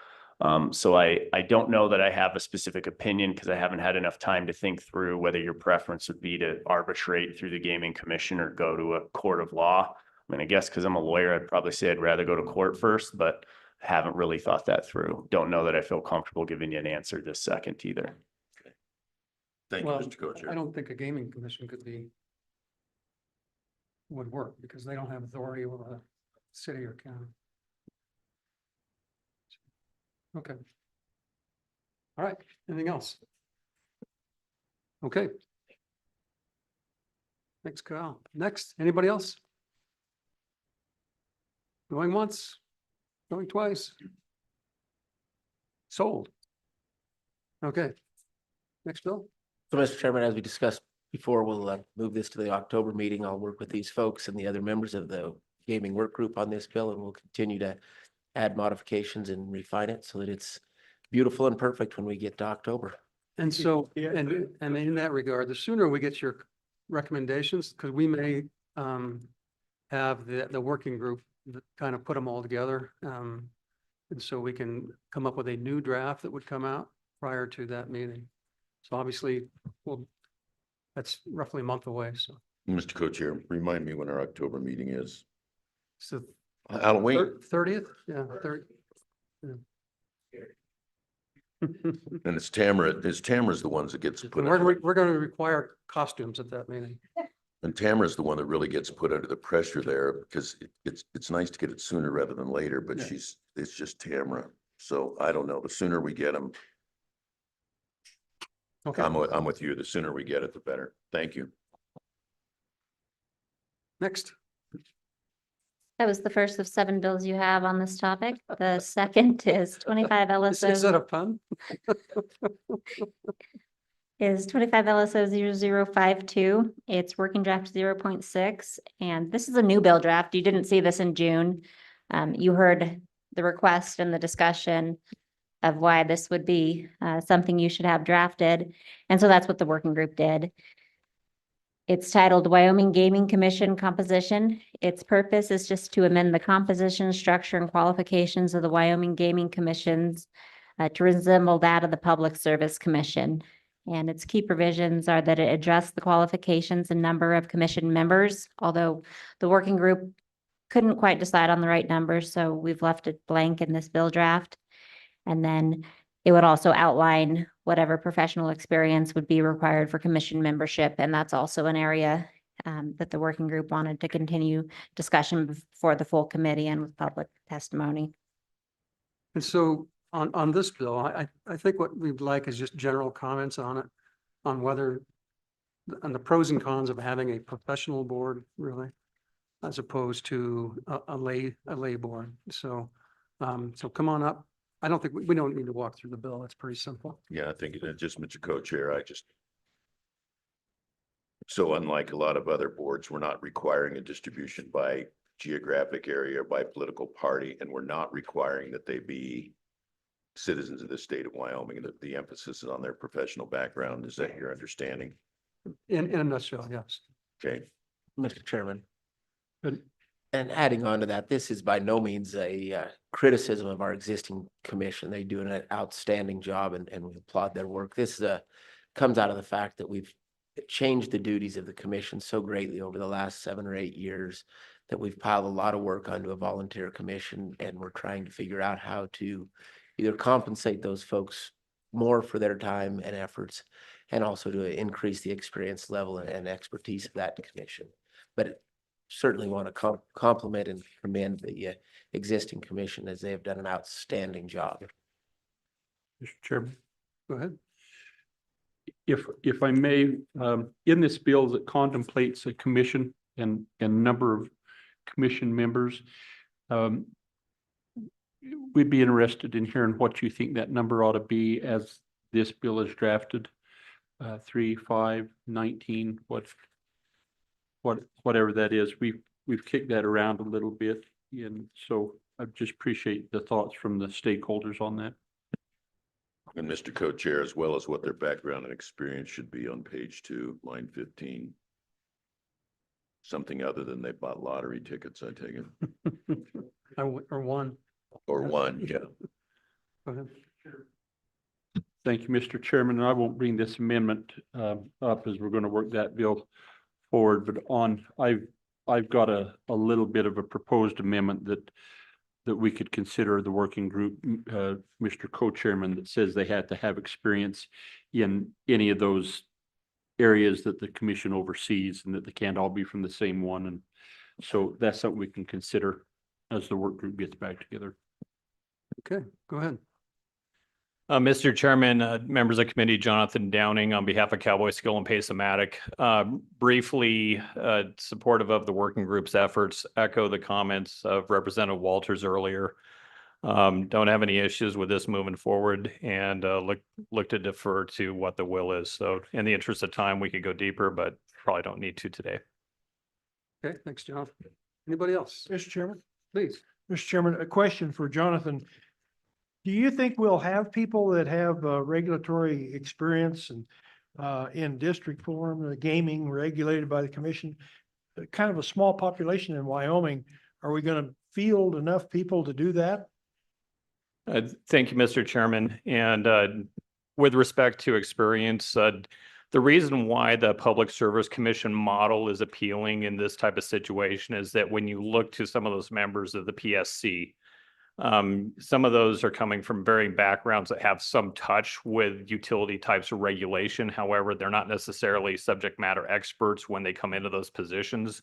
So I don't know that I have a specific opinion, because I haven't had enough time to think through whether your preference would be to arbitrate through the Gaming Commission or go to a court of law. I mean, I guess because I'm a lawyer, I'd probably say I'd rather go to court first, but haven't really thought that through. Don't know that I feel comfortable giving you an answer this second either. Thank you, Well, Mr. Co-Chair. I don't think a gaming commission would work, because they don't have authority over a city or county. Okay. All right, anything else? Okay. Thanks, Kyle. Next, anybody else? Going once, going twice. Sold. Okay. Next, Bill. So, Mr. Chairman, as we discussed before, we'll move this to the October meeting. I'll work with these folks and the other members of the gaming work group on this bill, and we'll continue to add modifications and refine it so that it's beautiful and perfect when we get to October. And so, and in that regard, the sooner we get your recommendations, because we may have the working group that kind of put them all together. And so we can come up with a new draft that would come out prior to that meeting. So obviously, well, that's roughly a month away, so. Mr. Co-Chair, remind me when our October meeting is. So Halloween, 30th, yeah, 30. and it's Tamara's the ones that gets put, We're going to require costumes at that meeting. and Tamara's the one that really gets put under the pressure there, because it's nice to get it sooner rather than later, but Yeah. it's just Tamara. So I don't know, the sooner we get them, Okay, I'm with you, the sooner we get it, the better. Thank you. next. That was the first of 7 bills you have on this topic. The second is 25 Is that a LSO, pun? is 25 LSO 0052. It's working draft 0.6, and this is a new bill draft. You didn't see this in June. You heard the request and the discussion of why this would be something you should have drafted. And so that's what the working group did. It's titled Wyoming Gaming Commission Composition. Its purpose is just to amend the composition, structure, and qualifications of the Wyoming Gaming Commissions to resemble that of the Public Service Commission. And its key provisions are that it addressed the qualifications and number of commission members, although the working group couldn't quite decide on the right number, so we've left it blank in this bill draft. And then it would also outline whatever professional experience would be required for commission membership. And that's also an area that the working group wanted to continue discussion before the full committee and with public testimony. And so on this bill, I think what we'd like is just general comments on it, on whether, on the pros and cons of having a professional board, really, as opposed to a lay board. So, so come on up. I don't think, we don't need to walk through the bill. It's pretty simple. Yeah, I think it just, Mr. Co-Chair, so unlike a lot of other boards, we're not requiring a distribution by geographic area, or by political party, and we're not requiring that they be citizens of the state of Wyoming. The emphasis is on their professional background. Is that your understanding? In a nutshell, yes. Okay. Mr. Chairman. Good. And adding on to that, this is by no means a criticism of our existing commission. They do an outstanding job, and we applaud their work. This comes out of the fact that we've changed the duties of the commission so greatly over the last 7 or 8 years that we've piled a lot of work onto a volunteer commission, and we're trying to figure out how to either compensate those folks more for their time and efforts, and also to increase the experience level and expertise of that commission. But certainly want to compliment and commend the existing commission, as they have done an outstanding job. Mr. Chairman, Go ahead. if I may, in this bill that contemplates a commission and number of commission members, we'd be interested in hearing what you think that number ought to be as this bill is drafted. 3, 5, 19, whatever that is. We've kicked that around a little bit, and so I just appreciate the thoughts from the stakeholders on that. And Mr. Co-Chair, as well as what their background and experience should be on page 2, line 15. Something other than they bought lottery tickets, I take it. Or one. Or one, yeah. Go ahead. Thank you, Mr. Chairman. And I won't bring this amendment up as we're going to work that bill forward, but I've got a little bit of a proposed amendment that we could consider the working group, Mr. Co-Chairman, that says they had to have experience in any of those areas that the commission oversees, and that they can't all be from the same one. And so that's something we can consider as the work group gets back together. Okay, go ahead. Mr. Chairman, members of committee, Jonathan Downing on behalf of Cowboy Skill and Pace-O-Matic. Briefly, supportive of the working group's efforts, echo the comments of Representative Walters earlier. Don't have any issues with this moving forward and look to defer to what the will is. So in the interest of time, we could go deeper, but probably don't need to today. Okay, thanks, John. Anybody else? Mr. Chairman, Please. Mr. Chairman, a question for Jonathan. Do you think we'll have people that have regulatory experience and in district form, gaming regulated by the commission? Kind of a small population in Wyoming. Are we going to field enough people to do that? Thank you, Mr. Chairman. And with respect to experience, the reason why the Public Service Commission model is appealing in this type of situation is that when you look to some of those members of the PSC, some of those are coming from varying backgrounds that have some touch with utility types of regulation. However, they're not necessarily subject matter experts when they come into those positions.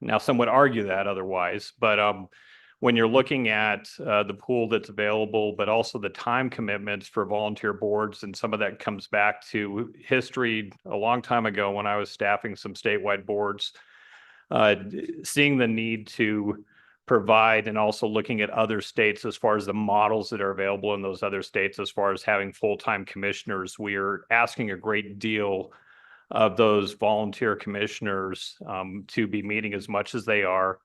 Now, some would argue that otherwise, but when you're looking at the pool that's available, but also the time commitments for volunteer boards, and some of that comes back to history a long time ago when I was staffing some statewide boards, seeing the need to provide and also looking at other states as far as the models that are available in those other states as far as having full-time commissioners. We are asking a great deal of those volunteer commissioners to be meeting as much as they are.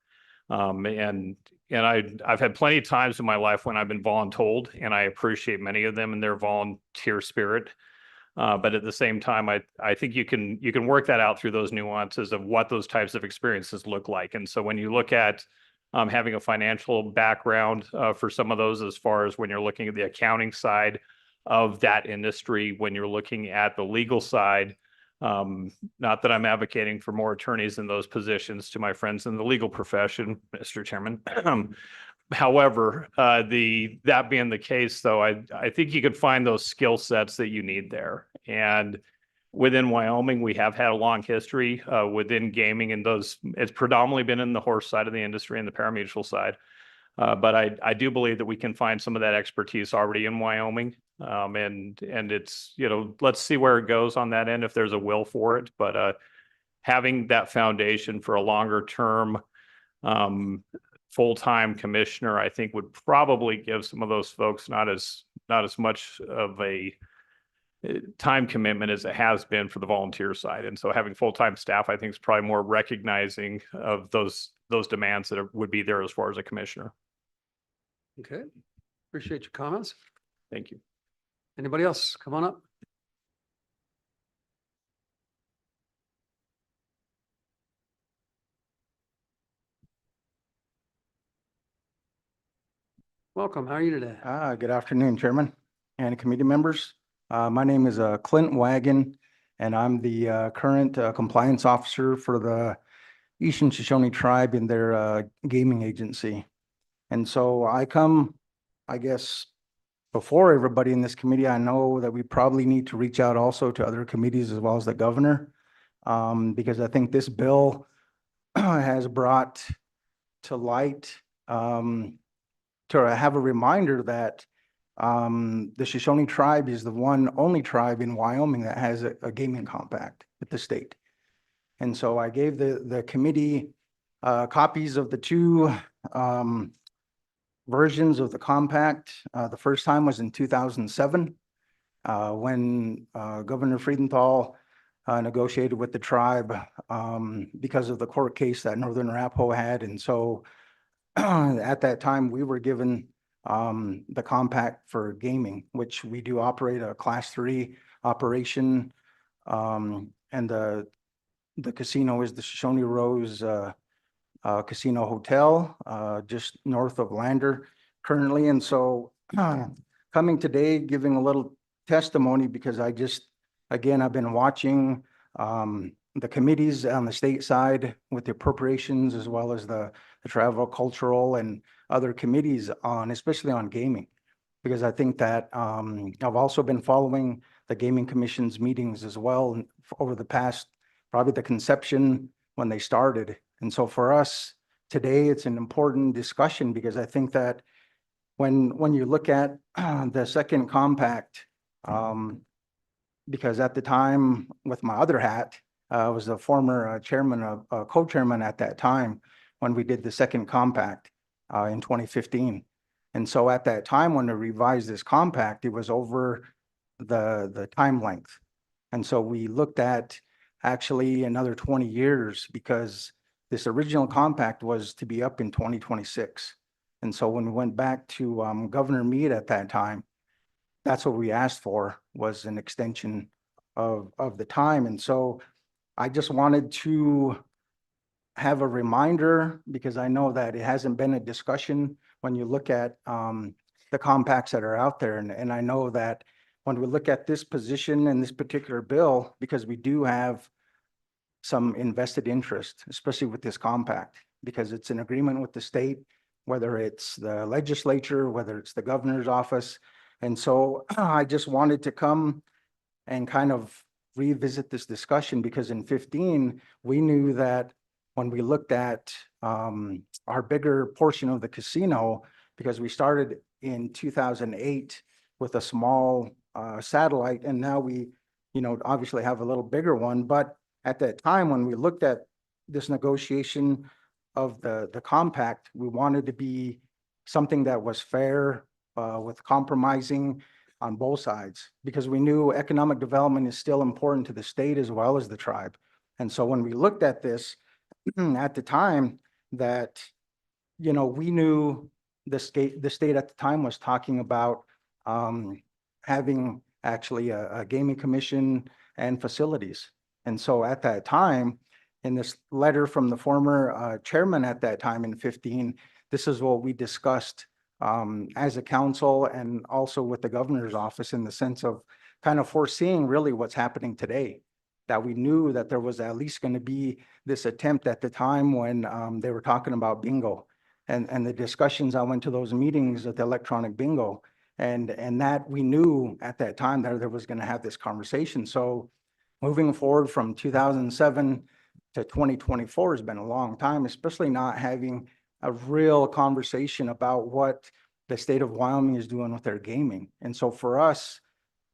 And I've had plenty of times in my life when I've been voluntold, and I appreciate many of them and their volunteer spirit. But at the same time, I think you can work that out through those nuances of what those types of experiences look like. And so when you look at having a financial background for some of those, as far as when you're looking at the accounting side of that industry, when you're looking at the legal side, not that I'm advocating for more attorneys in those positions to my friends in the legal profession, Mr. Chairman. However, that being the case, though, I think you could find those skill sets that you need there. And within Wyoming, we have had a long history within gaming, and it's predominantly been in the horse side of the industry and the Paramutual side. But I do believe that we can find some of that expertise already in Wyoming. And it's, let's see where it goes on that end if there's a will for it. But having that foundation for a longer term full-time commissioner, I think would probably give some of those folks not as much of a time commitment as it has been for the volunteer side. And so having full-time staff, I think, is probably more recognizing of those demands that would be there as far as a commissioner. Okay, appreciate your comments. Thank you. Anybody else? Come on up. Welcome. How are you today? Good afternoon, Chairman and committee members. My name is Clint Wagon, and I'm the current compliance officer for the Eastern Shoshone Tribe in their gaming agency. And so I come, I guess, before everybody in this committee. I know that we probably need to reach out also to other committees as well as the governor, because I think this bill has brought to light to have a reminder that the Shoshone Tribe is the only tribe in Wyoming that has a gaming compact with the state. And so I gave the committee copies of the two versions of the compact. The first time was in 2007 when Governor Friedenthal negotiated with the tribe because of the court case that Northern Arapaho had. And so at that time, we were given the compact for gaming, which we do operate a Class 3 operation. And the casino is the Shoshone Rose Casino Hotel, just north of Lander currently. And so coming today, giving a little testimony, because again, I've been watching the committees on the state side with the appropriations, as well as the travel, cultural, and other committees especially on gaming, because I think that I've also been following the Gaming Commission's meetings as well over the past, probably the conception when they started. And so for us today, it's an important discussion, because I think that when you look at the second compact, because at the time with my other hat, I was the former chairman of, co-chairman at that time when we did the second compact in 2015. And so at that time, when we revised this compact, it was over the time length. And so we looked at actually another 20 years because this original compact was to be up in 2026. And so when we went back to Governor Meade at that time, that's what we asked for, was an extension of the time. And so I just wanted to have a reminder, because I know that it hasn't been a discussion when you look at the compacts that are out there. And I know that when we look at this position in this particular bill, because we do have some invested interest, especially with this compact, because it's an agreement with the state, whether it's the legislature, whether it's the governor's office. And so I just wanted to come and kind of revisit this discussion, because in 15, we knew that when we looked at our bigger portion of the casino, because we started in 2008 with a small satellite, and now we, obviously have a little bigger one. But at that time, when we looked at this negotiation of the compact, we wanted to be something that was fair with compromising on both sides, because we knew economic development is still important to the state as well as the tribe. And so when we looked at this at the time, that, we knew the state at the time was talking about having actually a gaming commission and facilities. And so at that time, in this letter from the former chairman at that time in 15, this is what we discussed as a council, and also with the governor's office, in the sense of kind of foreseeing really what's happening today. That we knew that there was at least going to be this attempt at the time when they were talking about bingo, and the discussions. I went to those meetings at the electronic bingo, and that we knew at that time that there was going to have this conversation. So moving forward from 2007 to 2024 has been a long time, especially not having a real conversation about what the state of Wyoming is doing with their gaming. And so for us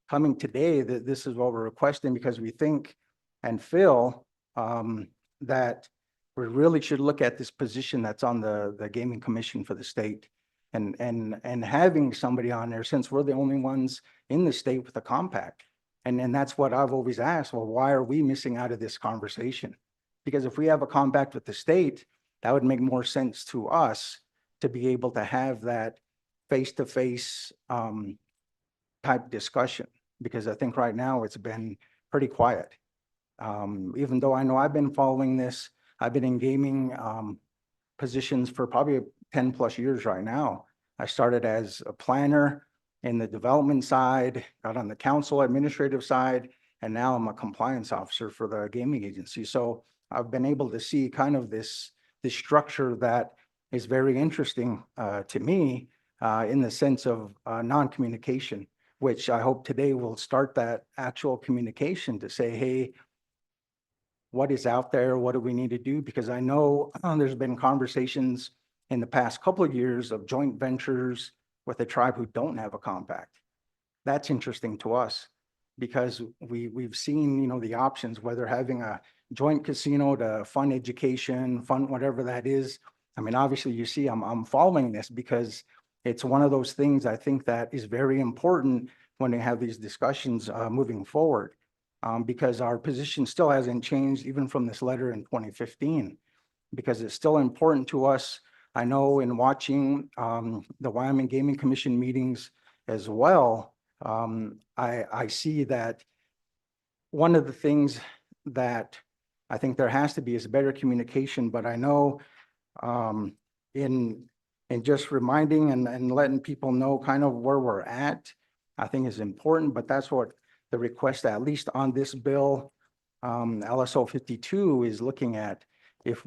coming today, that this is what we're requesting, because we think and feel that we really should look at this position that's on the gaming commission for the state, and having somebody on there, since we're the only ones in the state with a compact. And that's what I've always asked. Well, why are we missing out of this conversation? Because if we have a compact with the state, that would make more sense to us to be able to have that face-to-face type discussion. Because I think right now it's been pretty quiet. Even though I know I've been following this, I've been in gaming positions for probably 10 plus years right now. I started as a planner in the development side, got on the council administrative side, and now I'm a compliance officer for the gaming agency. So I've been able to see kind of this structure that is very interesting to me in the sense of non-communication, which I hope today will start that actual communication to say, hey, what is out there? What do we need to do? Because I know there's been conversations in the past couple of years of joint ventures with a tribe who don't have a compact. That's interesting to us, because we've seen, the options, whether having a joint casino to fund education, fund whatever that is. I mean, obviously you see I'm following this because it's one of those things I think that is very important when we have these discussions moving forward, because our position still hasn't changed even from this letter in 2015, because it's still important to us. I know in watching the Wyoming Gaming Commission meetings as well, I see that one of the things that I think there has to be is better communication. But I know in just reminding and letting people know kind of where we're at, I think is important. But that's what the request, at least on this bill, LSO 52, is looking at. If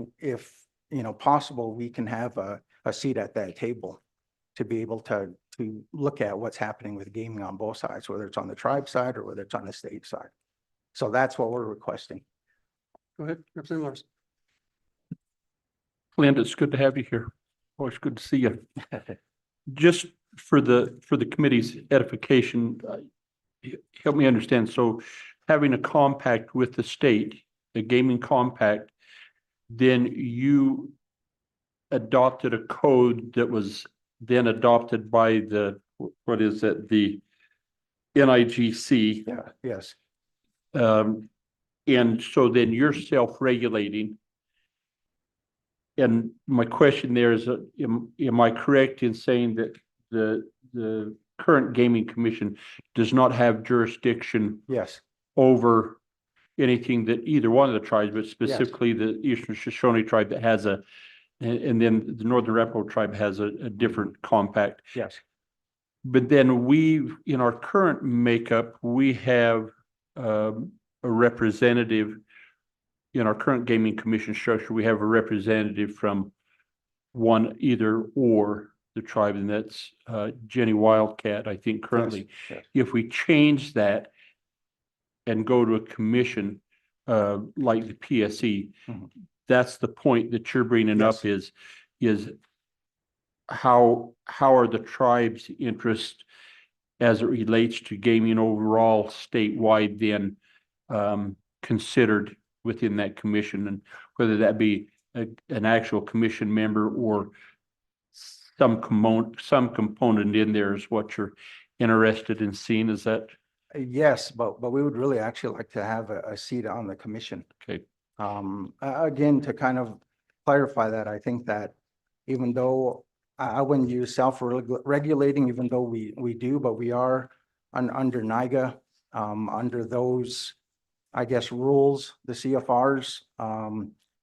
possible, we can have a seat at that table to be able to look at what's happening with gaming on both sides, whether it's on the tribe side or whether it's on the state side. So that's what we're requesting. Go ahead, Representative Larson. Clint, it's good to have you here. Always good to see you. Just for the committee's edification, help me understand. So having a compact with the state, a gaming compact, then you adopted a code that was then adopted by the, what is it, the NIGC. Yeah, yes. And so then you're self-regulating. And my question there is, am I correct in saying that the current gaming commission does not have jurisdiction Yes, over anything that either one of the tribes, but specifically the Eastern Shoshone tribe that has and then the Northern Arapaho tribe has a different compact. yes. But then in our current makeup, we have a representative in our current gaming commission structure. We have a representative from either or the tribe, and that's Jenny Wildcat, I think currently. Yes. If we change that and go to a commission like the PSE, Mhm. that's the point that you're bringing up Yes. is how are the tribe's interests as it relates to gaming overall statewide then considered within that commission, and whether that be an actual commission member or some component in there is what you're interested in seeing. Is that? Yes, but we would really actually like to have a seat on the commission. Okay. Again, to kind of clarify that, I think that even though I wouldn't use self-regulating, even though we do, but we are under NIGA, under those, I guess, rules, the CFRs,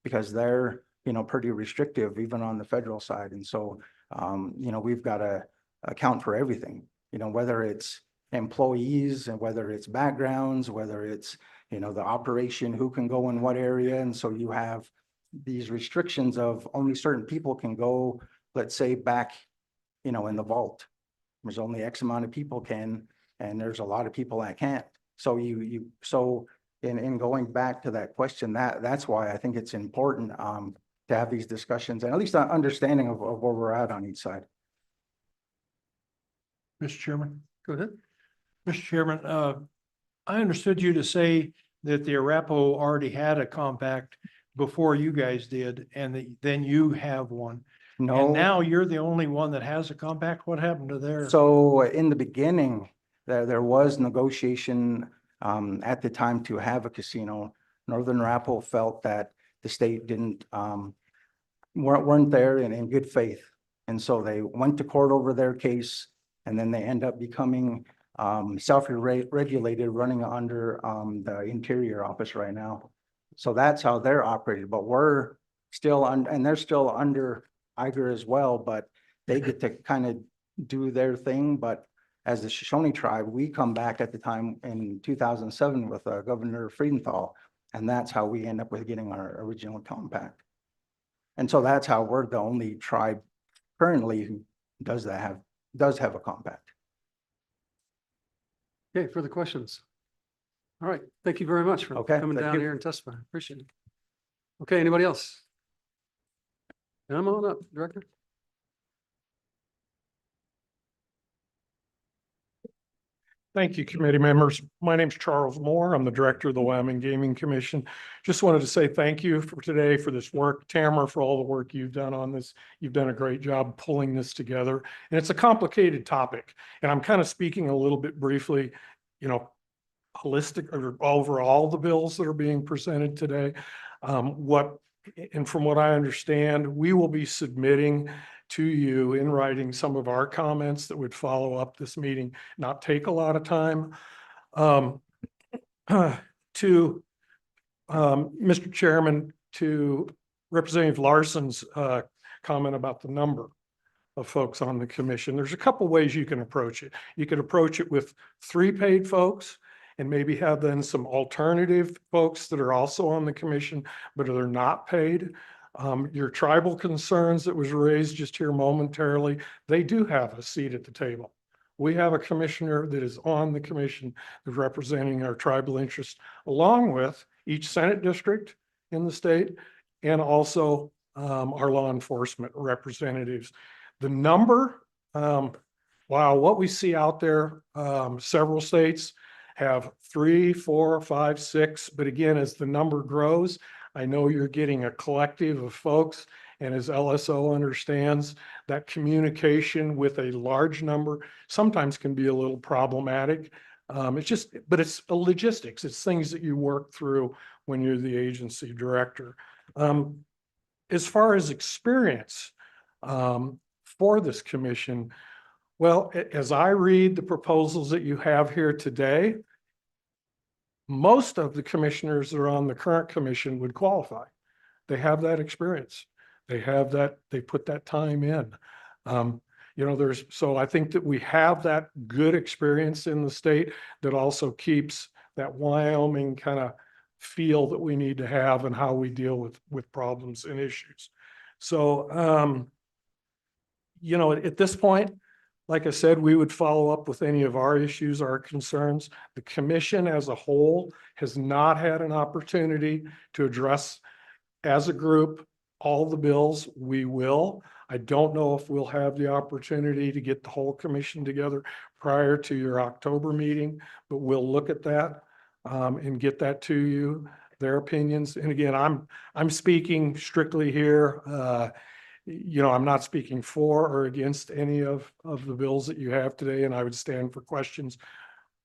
because they're, pretty restrictive even on the federal side. And so, we've got to account for everything, whether it's employees and whether it's backgrounds, whether it's, the operation, who can go in what area. And so you have these restrictions of only certain people can go, let's say back, in the vault. There's only X amount of people can, and there's a lot of people that can't. So so in going back to that question, that's why I think it's important to have these discussions and at least an understanding of where we're at on each side. Mr. Chairman. Go ahead. Mr. Chairman, I understood you to say that the Arapaho already had a compact before you guys did, and then you have one. And No, now you're the only one that has a compact. What happened to theirs? so in the beginning, there was negotiation at the time to have a casino. Northern Arapaho felt that the state weren't there in good faith. And so they went to court over their case, and then they end up becoming self-regulated, running under the Interior Office right now. So that's how they're operated, but we're still and they're still under Iger as well, but they get to kind of do their thing. But as the Shoshone tribe, we come back at the time in 2007 with Governor Friedenthal, and that's how we end up with getting our original compact. And so that's how we're the only tribe currently who does have a compact. Okay, further questions? All right, thank you very much for Okay, coming thank down you. here and testifying. Appreciate it. Okay, anybody else? Come on up, Director. Thank you, committee members. My name's Charles Moore. I'm the director of the Wyoming Gaming Commission. Just wanted to say thank you for today for this work. Tamara, for all the work you've done on this. You've done a great job pulling this together. And it's a complicated topic. And I'm kind of speaking a little bit briefly, holistic or over all the bills that are being presented today. And from what I understand, we will be submitting to you in writing some of our comments that would follow up this meeting, not take a lot of time. To Mr. Chairman, to Representative Larson's comment about the number of folks on the commission, there's a couple ways you can approach it. You could approach it with 3 paid folks and maybe have then some alternative folks that are also on the commission, but they're not paid. Your tribal concerns that was raised just here momentarily, they do have a seat at the table. We have a commissioner that is on the commission that's representing our tribal interests, along with each Senate district in the state and also our law enforcement representatives. The number, Wow, what we see out there, several states have 3, 4, 5, 6, but again, as the number grows, I know you're getting a collective of folks. And as LSO understands, that communication with a large number sometimes can be a little problematic. It's just, but it's a logistics. It's things that you work through when you're the agency director. As far as experience, for this commission, well, as I read the proposals that you have here today, most of the commissioners that are on the current commission would qualify. They have that experience. They have that, they put that time in. So I think that we have that good experience in the state that also keeps that Wyoming kind of feel that we need to have and how we deal with problems and issues. So, at this point, like I said, we would follow up with any of our issues, our concerns. The commission as a whole has not had an opportunity to address as a group all the bills. We will. I don't know if we'll have the opportunity to get the whole commission together prior to your October meeting, but we'll look at that and get that to you, their opinions. And again, I'm speaking strictly here. I'm not speaking for or against any of the bills that you have today, and I would stand for questions.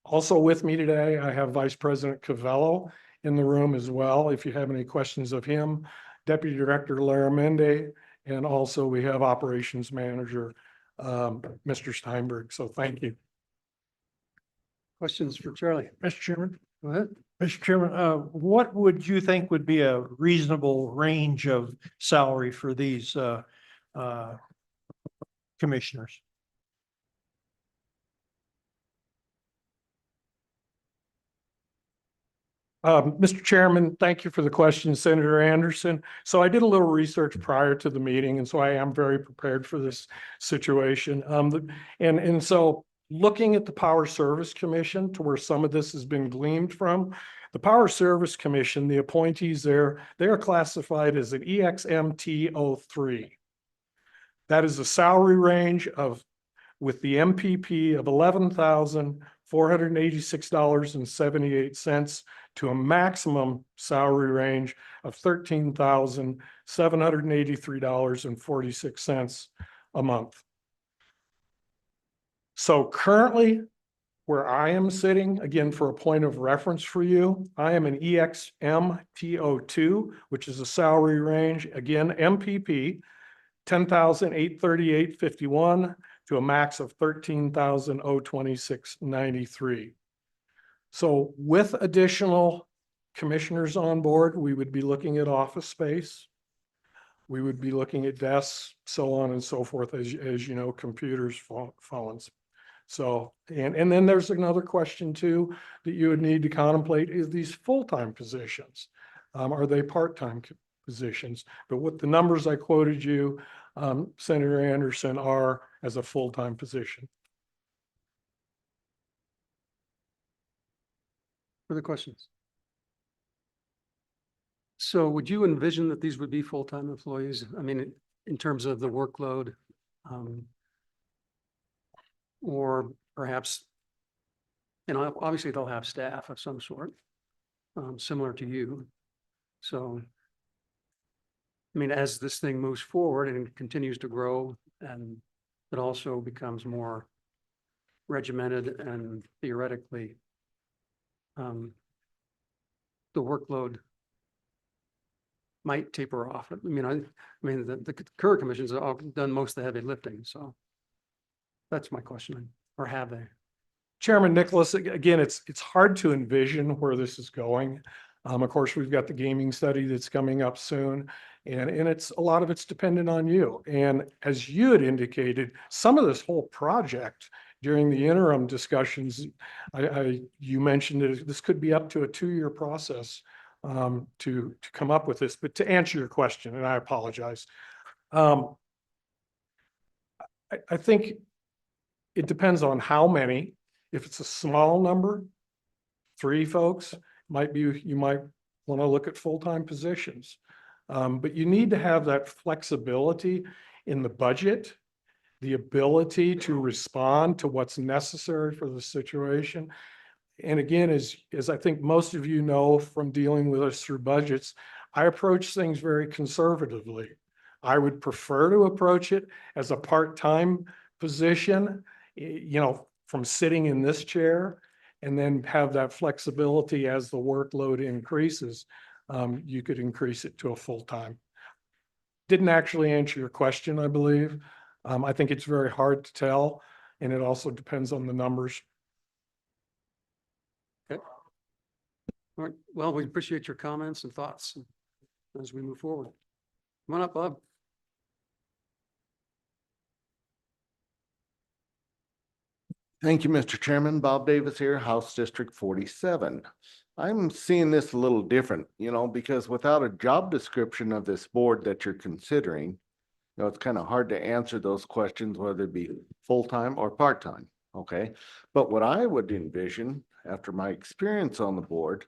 Also with me today, I have Vice President Cavello in the room as well, if you have any questions of him, Deputy Director Laramende, and also we have Operations Manager, Mr. Steinberg. So thank you. Questions for Charlie? Mr. Chairman. Go ahead. Mr. Chairman, what would you think would be a reasonable range of salary for these commissioners? Mr. Chairman, thank you for the question, Senator Anderson. So I did a little research prior to the meeting, and so I am very prepared for this situation. And so looking at the Power Service Commission, to where some of this has been gleaned from, the Power Service Commission, the appointees there, they are classified as an EXMT03. That is a salary range with the MPP of $11,486.78 to a maximum salary range of $13,783.46 a month. So currently, where I am sitting, again, for a point of reference for you, I am an EXMT02, which is a salary range, again, MPP, $10,838.51 to a max of $13,026.93. So with additional commissioners on board, we would be looking at office space. We would be looking at desks, so on and so forth, as you know, computers, phones. So, and then there's another question too, that you would need to contemplate is these full-time positions. Are they part-time positions? But what the numbers I quoted you, Senator Anderson, are as a full-time position. Further questions? So would you envision that these would be full-time employees? I mean, in terms of the workload, or perhaps, obviously they'll have staff of some sort, similar to you. So, I mean, as this thing moves forward and continues to grow, and it also becomes more regimented and theoretically, the workload might taper off. I mean, the current commissions have done most of the heavy lifting, so that's my question, or have they? Chairman Nicholas, again, it's hard to envision where this is going. Of course, we've got the gaming study that's coming up soon, and it's a lot of it's dependent on you. And as you had indicated, some of this whole project during the interim discussions, you mentioned that this could be up to a 2-year process to come up with this. But to answer your question, and I apologize, I think it depends on how many. If it's a small number, 3 folks, you might want to look at full-time positions. But you need to have that flexibility in the budget the ability to respond to what's necessary for the situation. And again, as I think most of you know from dealing with us through budgets, I approach things very conservatively. I would prefer to approach it as a part-time position, from sitting in this chair, and then have that flexibility as the workload increases. You could increase it to a full-time. Didn't actually answer your question, I believe. I think it's very hard to tell, and it also depends on the numbers. Okay. All right. Well, we appreciate your comments and thoughts as we move forward. Come on up, Bob. Thank you, Mr. Chairman. Bob Davis here, House District 47. I'm seeing this a little different, because without a job description of this board that you're considering, it's kind of hard to answer those questions, whether it be full-time or part-time, okay? But what I would envision, after my experience on the board,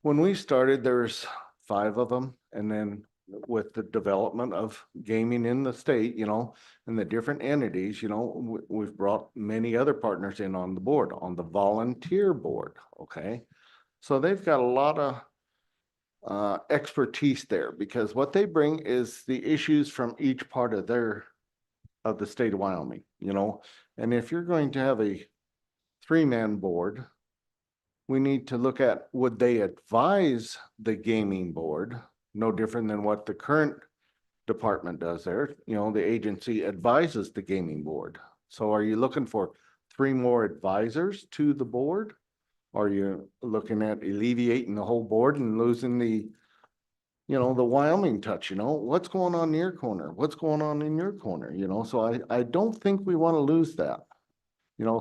when we started, there's 5 of them, and then with the development of gaming in the state, and the different entities, we've brought many other partners in on the board, on the volunteer board, okay? So they've got a lot of expertise there, because what they bring is the issues from each part of the state of Wyoming, and if you're going to have a 3-man board, we need to look at, would they advise the gaming board? No different than what the current department does there. The agency advises the gaming board. So are you looking for 3 more advisors to the board? Are you looking at alleviating the whole board and losing the Wyoming touch? What's going on in your corner? What's going on in your corner? So I don't think we want to lose that.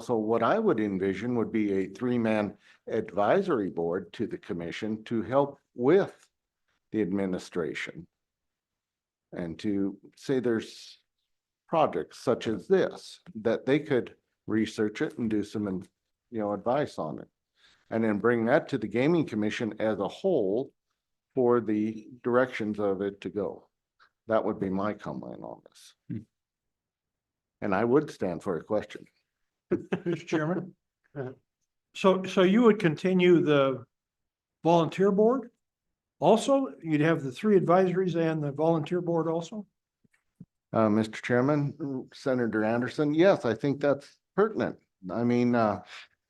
So what I would envision would be a 3-man advisory board to the commission to help with the administration, and to say there's projects such as this, that they could research it and do some, advice on it. And then bring that to the gaming commission as a whole for the directions of it to go. That would be my comment on this. And I would stand for a question. Mr. Chairman. So you would continue the volunteer board? Also, you'd have the 3 advisories and the volunteer board also? Mr. Chairman, Senator Anderson, yes, I think that's pertinent. I mean,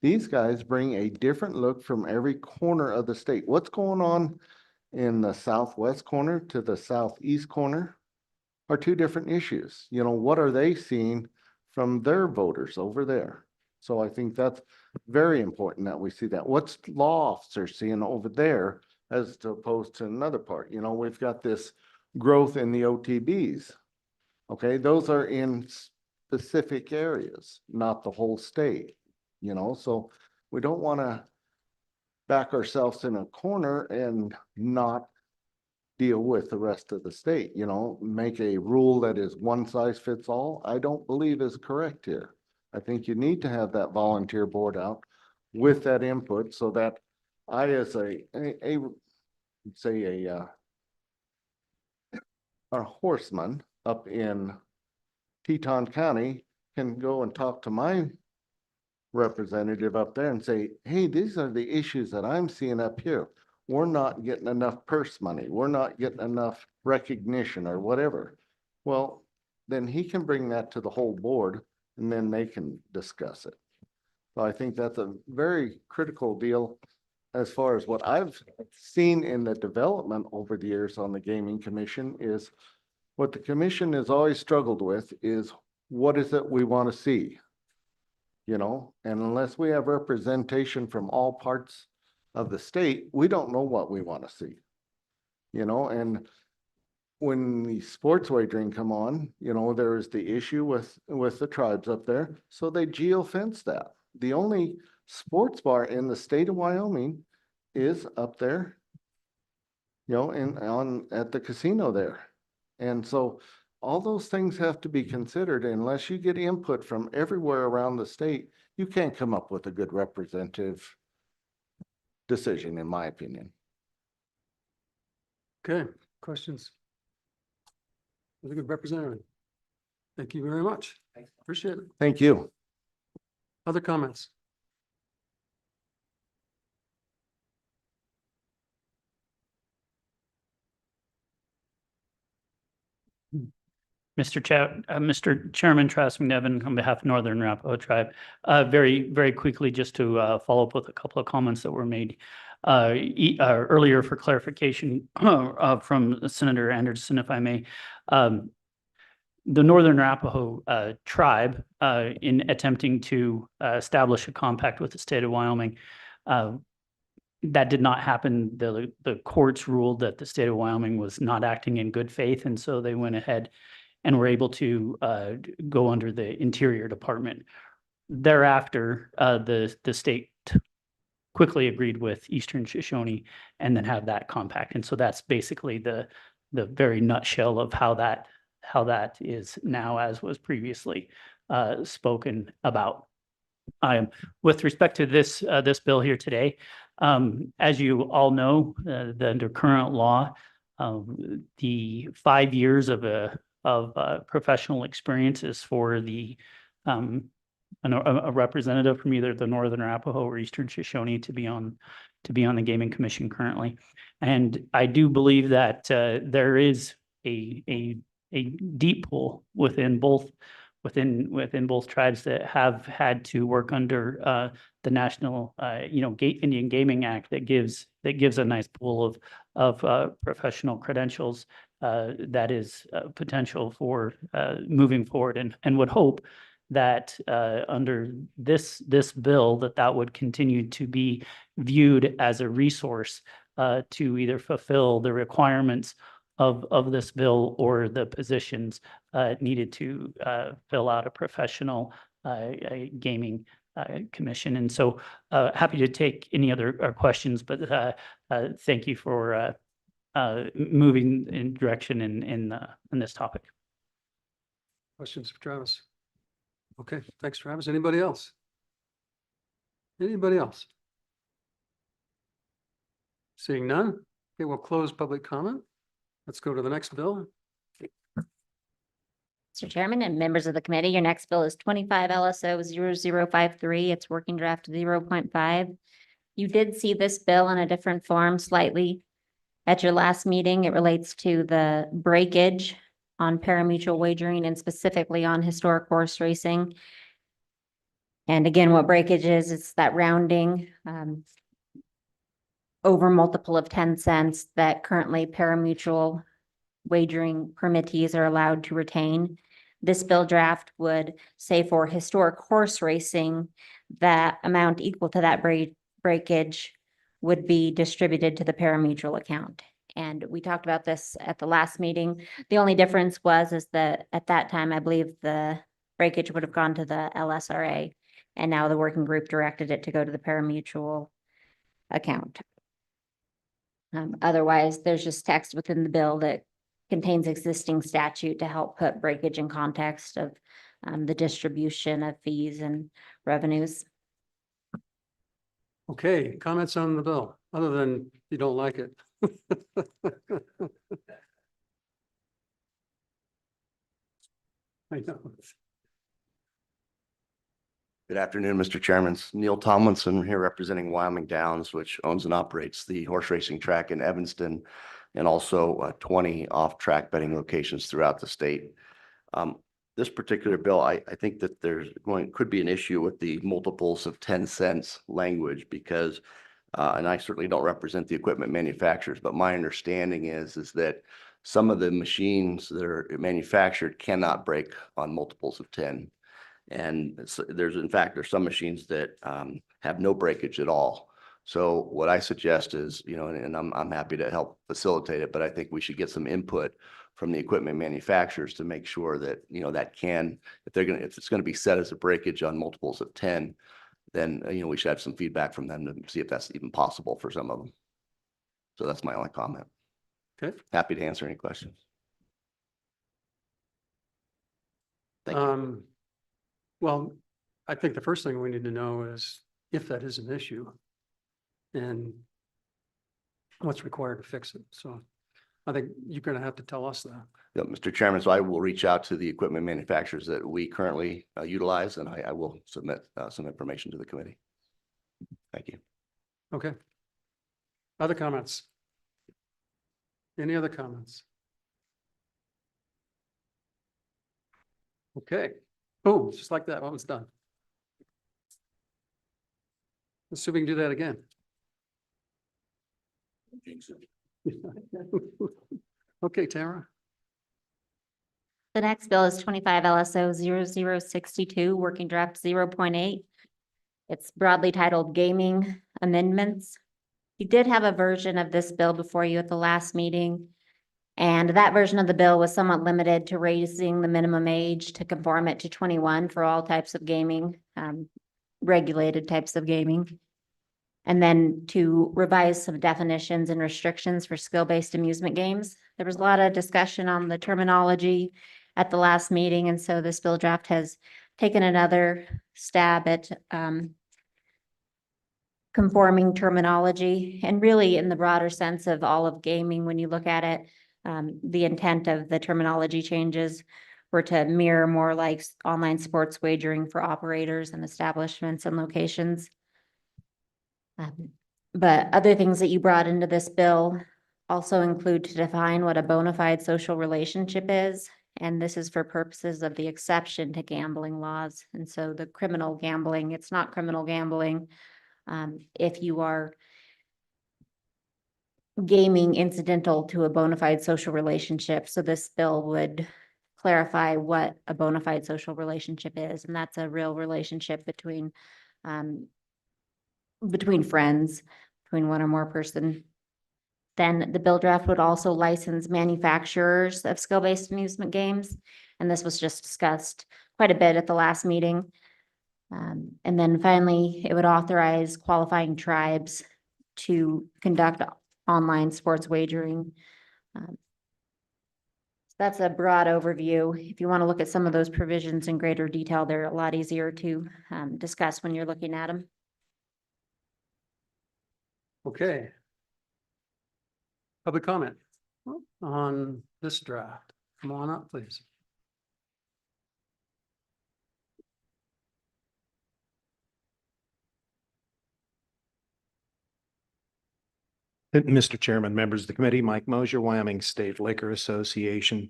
these guys bring a different look from every corner of the state. What's going on in the southwest corner to the southeast corner are 2 different issues. What are they seeing from their voters over there? So I think that's very important that we see that. What's law officers seeing over there as opposed to another part? We've got this growth in the OTBs. Okay, those are in specific areas, not the whole state, so we don't want to back ourselves in a corner and not deal with the rest of the state, make a rule that is one size fits all. I don't believe is correct here. I think you need to have that volunteer board out with that input, so that I, as a horseman up in Teton County, can go and talk to my representative up there and say, hey, these are the issues that I'm seeing up here. We're not getting enough purse money. We're not getting enough recognition or whatever. Well, then he can bring that to the whole board, and then they can discuss it. So I think that's a very critical deal as far as what I've seen in the development over the years on the Gaming Commission. Is what the commission has always struggled with is, what is it we want to see? And unless we have representation from all parts of the state, we don't know what we want to see. And when the sports wagering come on, there is the issue with the tribes up there. So they geofence that. The only sports bar in the state of Wyoming is up there, at the casino there. And so all those things have to be considered. Unless you get input from everywhere around the state, you can't come up with a good representative decision, in my opinion. Okay, questions? That's a good representative. Thank you very much. Appreciate it. Thank you. Other comments? Mr. Chairman, Travis McNevin on behalf of Northern Arapaho Tribe. Very quickly, just to follow up with a couple of comments that were made earlier for clarification from Senator Anderson, if I may. The Northern Arapaho Tribe, in attempting to establish a compact with the state of Wyoming, that did not happen. The courts ruled that the state of Wyoming was not acting in good faith, and so they went ahead and were able to go under the Interior Department. Thereafter, the state quickly agreed with Eastern Shoshone and then have that compact. And so that's basically the very nutshell of how that is now, as was previously spoken about. With respect to this bill here today, as you all know, under current law, the 5 years of professional experience is for a representative from either the Northern Arapaho or Eastern Shoshone to be on the Gaming Commission currently. And I do believe that there is a deep pool within both tribes that have had to work under the National Indian Gaming Act that gives a nice pool of professional credentials that is potential for moving forward, and would hope that under this bill that would continue to be viewed as a resource to either fulfill the requirements of this bill or the positions needed to fill out a professional gaming commission. And so happy to take any other questions, but thank you for moving in direction in this topic. Questions for Travis? Okay, thanks, Travis. Anybody else? Anybody else? Seeing none? Okay, we'll close public comment. Let's go to the next bill. Mr. Chairman and members of the committee, your next bill is 25 LSO 0053. It's working draft 0.5. You did see this bill in a different form slightly at your last meeting. It relates to the breakage on parimutuel wagering and specifically on historic horse racing. And again, what breakage is, it's that rounding over multiple of 10 cents that currently parimutuel wagering permittees are allowed to retain. This bill draft would say for historic horse racing, that amount equal to that breakage would be distributed to the parimutuel account. And we talked about this at the last meeting. The only difference is that at that time, I believe the breakage would have gone to the LSRA, and now the working group directed it to go to the parimutuel account. Otherwise, there's just text within the bill that contains existing statute to help put breakage in context of the distribution of fees and revenues. Okay, comments on the bill, other than you don't like it? I know. Good afternoon, Mr. Chairman. It's Neil Tomlinson here representing Wyoming Downs, which owns and operates the horse racing track in Evanston and also 20 off-track betting locations throughout the state. This particular bill, I think that could be an issue with the multiples of 10 cents language because, and I certainly don't represent the equipment manufacturers, but my understanding is that some of the machines that are manufactured cannot break on multiples of 10. And there's some machines that have no breakage at all. So what I suggest is, and I'm happy to help facilitate it, but I think we should get some input from the equipment manufacturers to make sure that, if it's going to be set as a breakage on multiples of 10, then, we should have some feedback from them to see if that's even possible for some of them. So that's my only comment. Okay. Happy to answer any questions. Thank you. Well, I think the first thing we need to know is if that is an issue and what's required to fix it. So I think you're gonna have to tell us that. Yeah, Mr. Chairman, so I will reach out to the equipment manufacturers that we currently utilize, and I will submit some information to the committee. Thank you. Okay. Other comments? Any other comments? Okay. Oh, just like that, one was done. Let's see if we can do that again. Okay, Tara. The next bill is 25 LSO 0062, working draft 0.8. It's broadly titled Gaming Amendments. You did have a version of this bill before you at the last meeting. And that version of the bill was somewhat limited to raising the minimum age to conform it to 21 for all types of gaming, regulated types of gaming. And then to revise some definitions and restrictions for skill-based amusement games. There was a lot of discussion on the terminology at the last meeting, and so this bill draft has taken another stab at conforming terminology, and really in the broader sense of all of gaming, when you look at it, the intent of the terminology changes were to mirror more like online sports wagering for operators and establishments and locations. But other things that you brought into this bill also include to define what a bona fide social relationship is. And this is for purposes of the exception to gambling laws. And so the criminal gambling, it's not criminal gambling. If you are gaming incidental to a bona fide social relationship. So this bill would clarify what a bona fide social relationship is. And that's a real relationship between friends, between one or more person. Then the bill draft would also license manufacturers of skill-based amusement games. And this was just discussed quite a bit at the last meeting. And then finally, it would authorize qualifying tribes to conduct online sports wagering. So that's a broad overview. If you want to look at some of those provisions in greater detail, they're a lot easier to discuss when you're looking at them. Okay. Public comment on this draft. Come on up, please. Mr. Chairman, members of the committee, Mike Mosier, Wyoming State Liquor Association.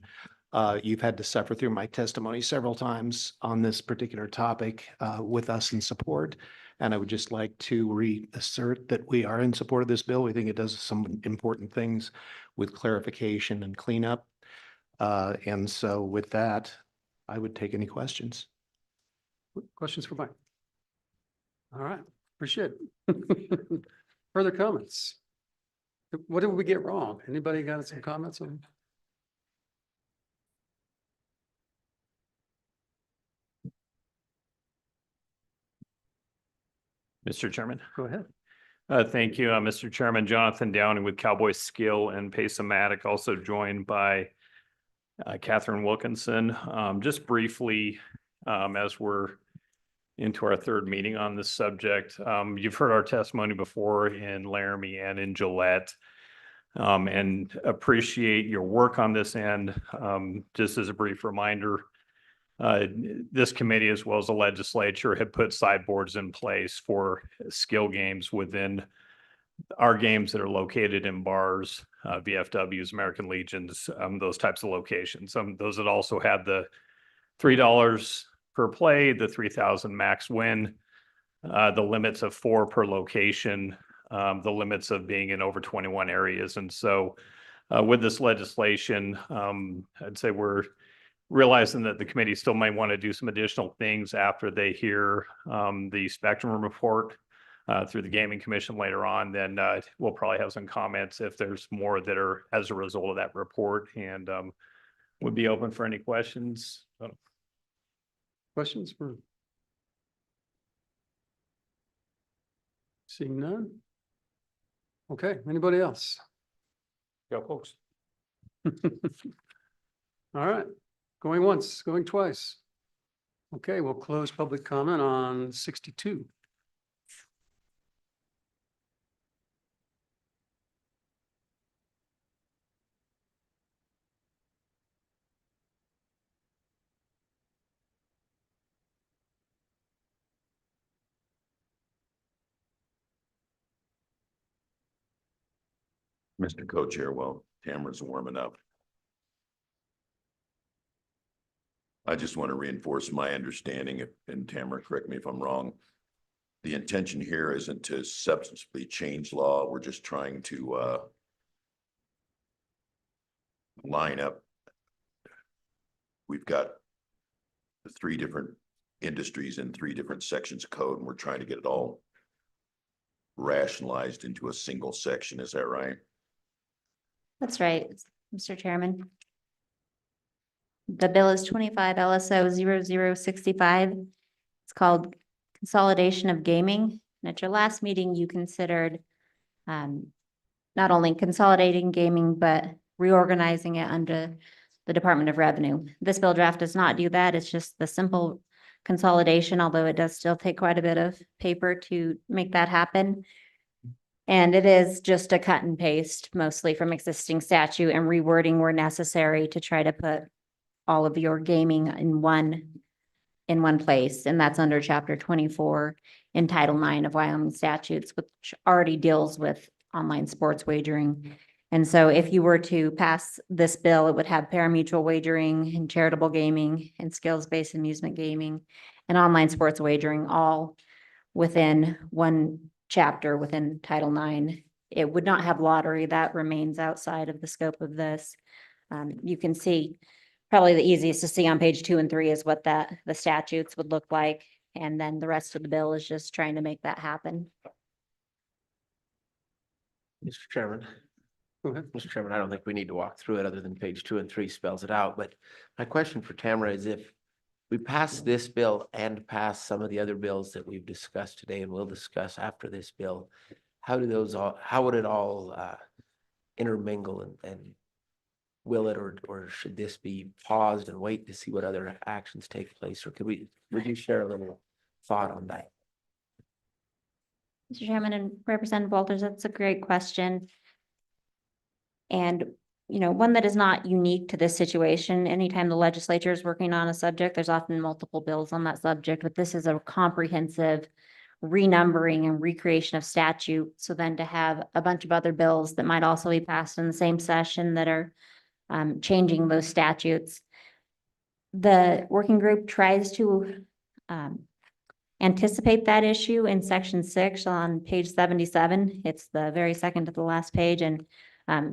You've had to suffer through my testimony several times on this particular topic with us in support. And I would just like to reassert that we are in support of this bill. We think it does some important things with clarification and cleanup. And so with that, I would take any questions. Questions for Mike? All right, appreciate it. Further comments? What did we get wrong? Anybody got some comments on? Mr. Chairman. Go ahead. Thank you, Mr. Chairman. Jonathan Downing with Cowboy Skill and Pace-O-Matic, also joined by Catherine Wilkinson. Just briefly, as we're into our third meeting on this subject, you've heard our testimony before in Laramie and in Gillette, and appreciate your work on this end. Just as a brief reminder, this committee, as well as the legislature, had put sideboards in place for skill games within our games that are located in bars, VFWs, American Legions, those types of locations. Those that also had the $3 per play, the 3,000 max win, the limits of 4 per location, the limits of being in over 21 areas. And so with this legislation, I'd say we're realizing that the committee still might want to do some additional things after they hear the spectrum report through the Gaming Commission later on. Then we'll probably have some comments if there's more that are as a result of that report, and would be open for any questions. Questions for? Seeing none? Okay, anybody else? Go, folks. All right, going once, going twice. Okay, we'll close public comment on 62. Mr. Co-Chair, while Tamara's warming up. I just want to reinforce my understanding, and Tamara, correct me if I'm wrong. The intention here isn't to substantively change law. We're just trying to line up. We've got the 3 different industries in 3 different sections of code, and we're trying to get it all rationalized into a single section. Is that right? That's right, Mr. Chairman. The bill is 25 LSO 0065. It's called Consolidation of Gaming. And at your last meeting, you considered not only consolidating gaming, but reorganizing it under the Department of Revenue. This bill draft does not do that. It's just the simple consolidation, although it does still take quite a bit of paper to make that happen. And it is just a cut and paste, mostly from existing statute, and rewording where necessary to try to put all of your gaming in one place. And that's under Chapter 24 in Title 9 of Wyoming statutes, which already deals with online sports wagering. And so if you were to pass this bill, it would have parimutual wagering and charitable gaming and skills-based amusement gaming and online sports wagering all within one chapter within Title 9. It would not have lottery. That remains outside of the scope of this. You can see, probably the easiest to see on page 2 and 3 is what the statutes would look like. And then the rest of the bill is just trying to make that happen. Mr. Chairman. Go ahead. Mr. Chairman, I don't think we need to walk through it other than page 2 and 3 spells it out. But my question for Tamara is, if we pass this bill and pass some of the other bills that we've discussed today and we'll discuss after this bill, how would it all intermingle, and will it, or should this be paused and wait to see what other actions take place? Or would you share a little thought on that? Mr. Chairman and Representative Walters, that's a great question. And, one that is not unique to this situation. Anytime the legislature is working on a subject, there's often multiple bills on that subject, but this is a comprehensive renumbering and recreation of statute. So then to have a bunch of other bills that might also be passed in the same session that are changing those statutes. The working group tries to anticipate that issue in section 6 on page 77. It's the very second to the last page, and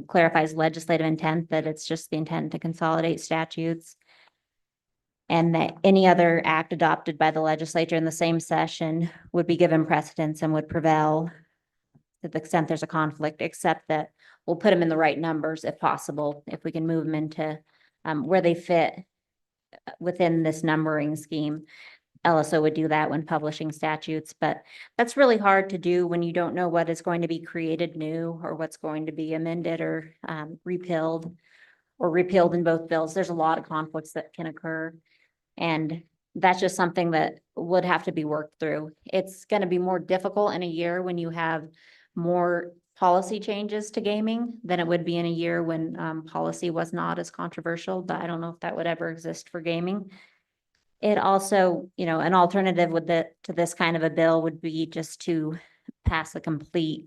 clarifies legislative intent, that it's just the intent to consolidate statutes. And that any other act adopted by the legislature in the same session would be given precedence and would prevail to the extent there's a conflict, except that we'll put them in the right numbers if possible, if we can move them into where they fit within this numbering scheme. LSO would do that when publishing statutes, but that's really hard to do when you don't know what is going to be created new or what's going to be amended or repealed in both bills. There's a lot of conflicts that can occur. And that's just something that would have to be worked through. It's going to be more difficult in a year when you have more policy changes to gaming than it would be in a year when policy was not as controversial, but I don't know if that would ever exist for gaming. It also, an alternative to this kind of a bill would be just to pass a complete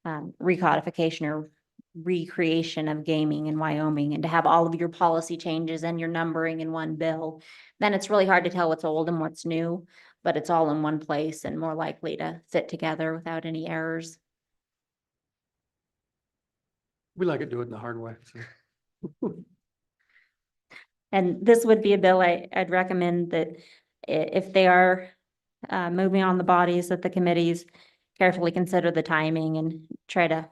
recodification or recreation of gaming in Wyoming, and to have all of your policy changes and your numbering in one bill. Then it's really hard to tell what's old and what's new, but it's all in one place and more likely to fit together without any errors. We like to do it the hard way. So. And this would be a bill I'd recommend that if they are moving on the bodies, that the committees carefully consider the timing and try to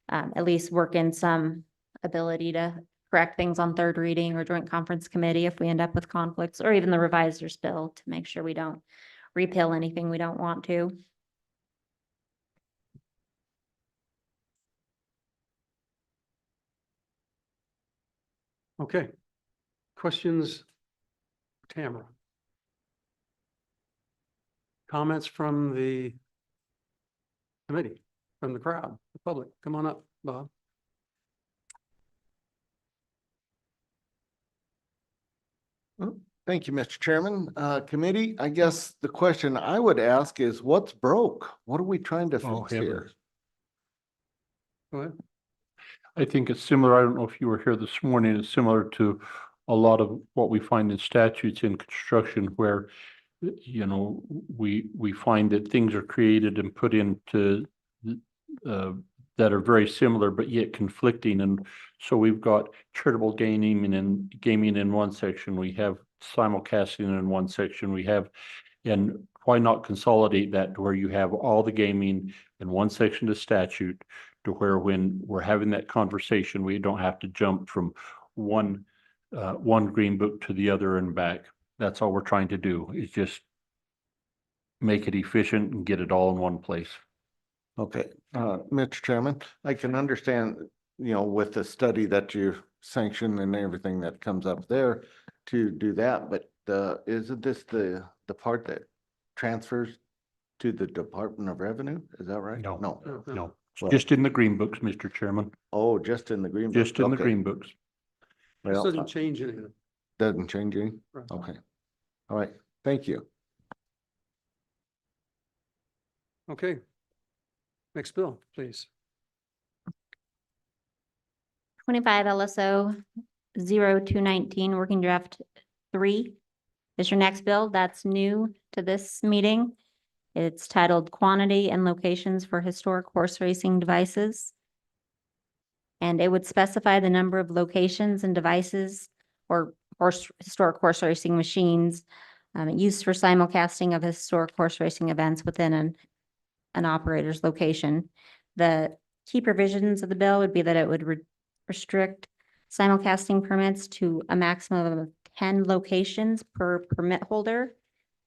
at least work in some ability to correct things on third reading or joint conference committee if we end up with conflicts, or even the reviser's bill, to make sure we don't repeal anything we don't want to. Okay. Questions, Tamara? Comments from the committee, from the crowd, the public? Come on up, Bob. Thank you, Mr. Chairman. Committee, I guess the question I would ask is, what's broke? What are we trying to fix here? Go ahead. I think it's similar. I don't know if you were here this morning. It's similar to a lot of what we find in statutes in construction where, you know, we find that things are created and put into that are very similar, but yet conflicting. And so we've got charitable gaming and gaming in one section. We have simulcasting in one section. We have, and why not consolidate that to where you have all the gaming in one section of statute, to where when we're having that conversation, we don't have to jump from one green book to the other and back. That's all we're trying to do, is just make it efficient and get it all in one place. Okay, Mr. Chairman, I can understand, you know, with the study that you sanction and everything that comes up there to do that, but isn't this the part that transfers to the Department of Revenue? Is that right? No. No. It's just in the green books, Mr. Chairman, Oh, just in the green. just book. in the Okay. green books. This Well, doesn't change anything. doesn't change any? Right. Okay. All right, thank you. Okay. Next bill, please. 25 LSO 0219, working draft 3 is your next bill. That's new to this meeting. It's titled Quantity and Locations for Historic Horse Racing Devices. And it would specify the number of locations and devices or historic horse racing machines used for simulcasting of historic horse racing events within an operator's location. The key provisions of the bill would be that it would restrict simulcasting permits to a maximum of 10 locations per permit holder,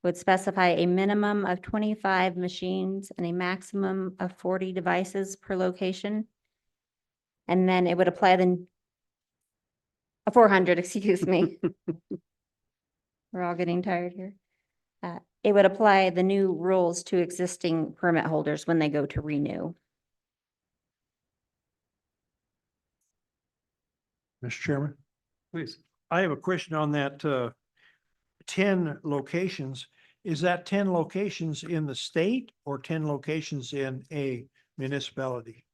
would specify a minimum of 25 machines and a maximum of 40 devices per location. And then it would apply 400, excuse me. We're all getting tired here. It would apply the new rules to existing permit holders when they go to renew. Mr. Chairman, Please. I have a question on that 10 locations. Is that 10 locations in the state or 10 locations in a municipality?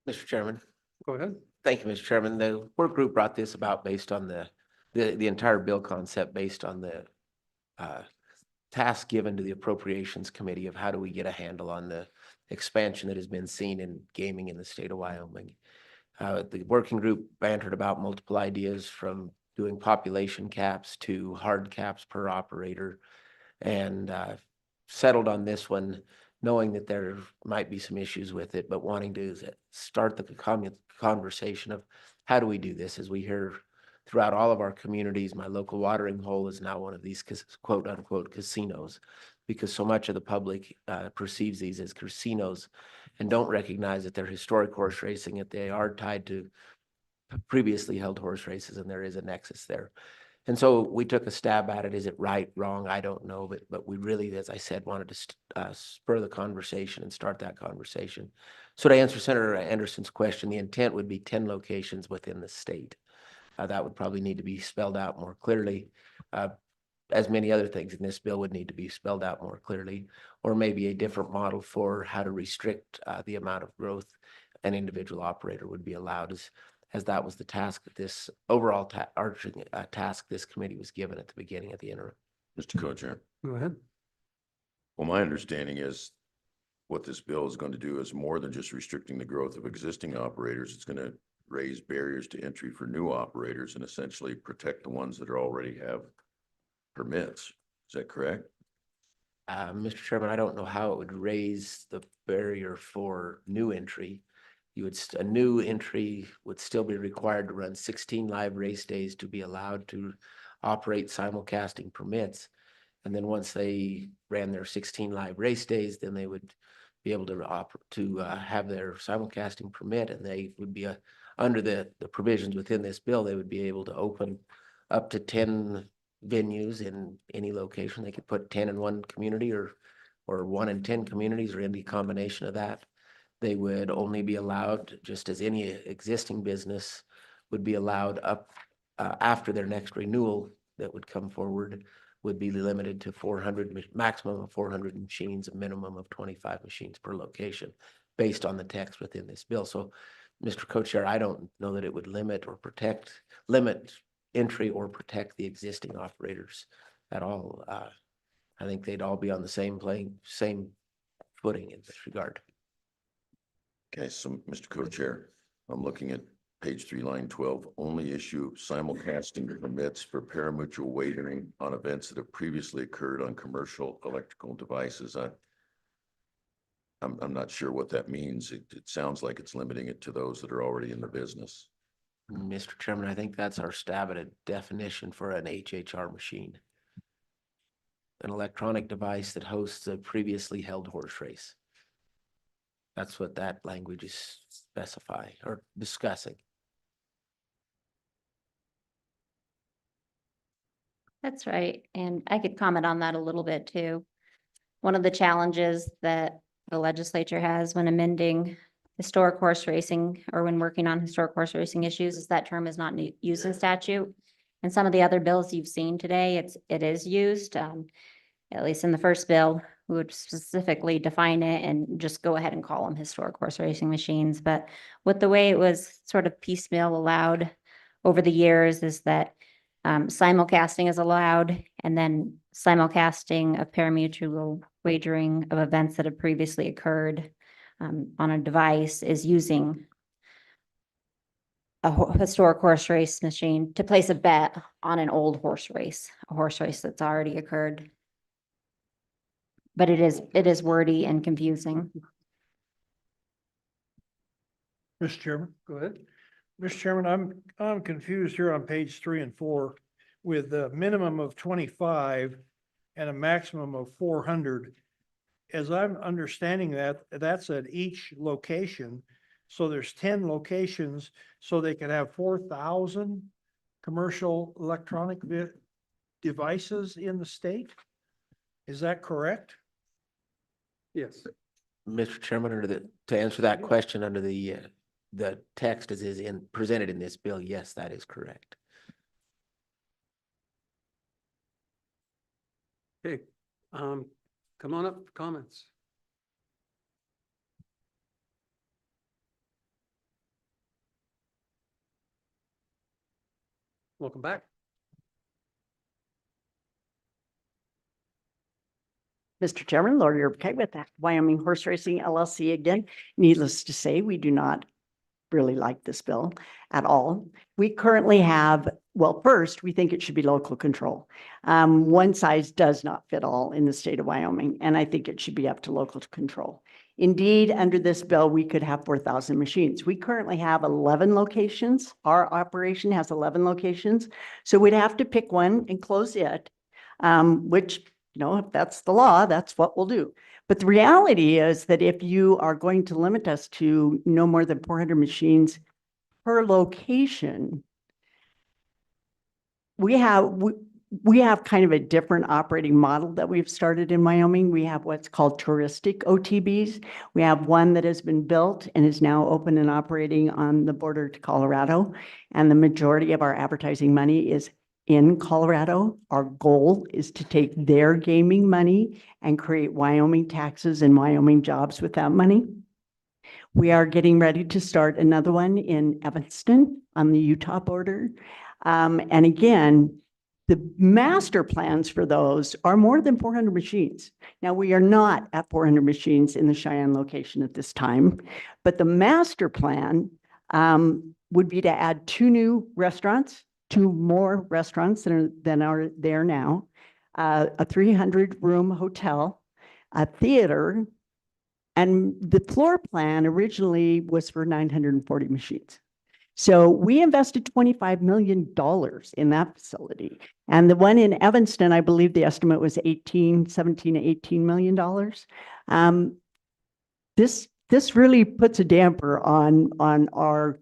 Mr. Chairman. Go ahead. Thank you, Mr. Chairman. The work group brought this about based on the entire bill concept based on the task given to the Appropriations Committee of how do we get a handle on the expansion that has been seen in gaming in the state of Wyoming. The working group bantered about multiple ideas from doing population caps to hard caps per operator, and settled on this one, knowing that there might be some issues with it, but wanting to start the conversation of how do we do this. As we hear throughout all of our communities, my local watering hole is now one of these quote unquote casinos, because so much of the public perceives these as casinos and don't recognize that they're historic horse racing, that they are tied to previously held horse races, and there is a nexus there. And so we took a stab at it. Is it right, wrong? I don't know, but we really, as I said, wanted to spur the conversation and start that conversation. So to answer Senator Anderson's question, the intent would be 10 locations within the state. That would probably need to be spelled out more clearly. As many other things in this bill would need to be spelled out more clearly, or maybe a different model for how to restrict the amount of growth an individual operator would be allowed, as that was the task that this overall task this committee was given at the beginning of the interim. Mr. Co-Chair. Go ahead. Well, my understanding is what this bill is going to do is more than just restricting the growth of existing operators. It's going to raise barriers to entry for new operators and essentially protect the ones that already have permits. Is that correct? Mr. Chairman, I don't know how it would raise the barrier for new entry. A new entry would still be required to run 16 live race days to be allowed to operate simulcasting permits. And then once they ran their 16 live race days, then they would be able to have their simulcasting permit, and they would be under the provisions within this bill, they would be able to open up to 10 venues in any location. They could put 10 in one community or 1 in 10 communities, or any combination of that. They would only be allowed, just as any existing business would be allowed up after their next renewal, that would come forward would be limited to 400, maximum of 400 machines, a minimum of 25 machines per location, based on the text within this bill. So, Mr. Co-Chair, I don't know that it would limit entry or protect the existing operators at all. I think they'd all be on the same footing in this regard. Okay, so Mr. Co-Chair, I'm looking at page 3, line 12, only issue simulcasting permits for parimutuel wagering on events that have previously occurred on commercial electrical devices. I'm not sure what that means. It sounds like it's limiting it to those that are already in the business. Mr. Chairman, I think that's our stab at a definition for an HHR machine. An electronic device that hosts a previously held horse race. That's what that language is specifying or discussing. That's right. And I could comment on that a little bit too. One of the challenges that the legislature has when amending historic horse racing or when working on historic horse racing issues is that term is not used in statute. And some of the other bills you've seen today, it is used, at least in the first bill, we would specifically define it and just go ahead and call them historic horse racing machines. But with the way it was sort of piecemeal allowed over the years is that simulcasting is allowed, and then simulcasting of parimutuel wagering of events that have previously occurred on a device is using a historic horse race machine to place a bet on an old horse race, a horse race that's already occurred. But it is wordy and confusing. Mr. Chairman. Go ahead. Mr. Chairman, I'm confused here on page 3 and 4 with a minimum of 25 and a maximum of 400. As I'm understanding that, that's at each location. So there's 10 locations, so they could have 4,000 commercial electronic devices in the state. Is that correct? Yes. Mr. Chairman, to answer that question under the text as is presented in this bill, yes, that is correct. Okay, come on up for comments. Welcome back. Mr. Chairman, Lori Urbick with Wyoming Horse Racing LLC again. Needless to say, we do not really like this bill at all. We currently have, well, first, we think it should be local control. One size does not fit all in the state of Wyoming, and I think it should be up to local control. Indeed, under this bill, we could have 4,000 machines. We currently have 11 locations. Our operation has 11 locations. So we'd have to pick one and close it, which, you know, if that's the law, that's what we'll do. But the reality is that if you are going to limit us to no more than 400 machines per location, we have kind of a different operating model that we've started in Wyoming. We have what's called touristic OTBs. We have one that has been built and is now open and operating on the border to Colorado. And the majority of our advertising money is in Colorado. Our goal is to take their gaming money and create Wyoming taxes and Wyoming jobs with that money. We are getting ready to start another one in Evanston on the Utah border. And again, the master plans for those are more than 400 machines. Now, we are not at 400 machines in the Cheyenne location at this time, but the master plan would be to add 2 new restaurants, 2 more restaurants than are there now, a 300-room hotel, a theater, and the floor plan originally was for 940 machines. So we invested $25 million in that facility. And the one in Evanston, I believe the estimate was 17 to $18 million. This really puts a damper on our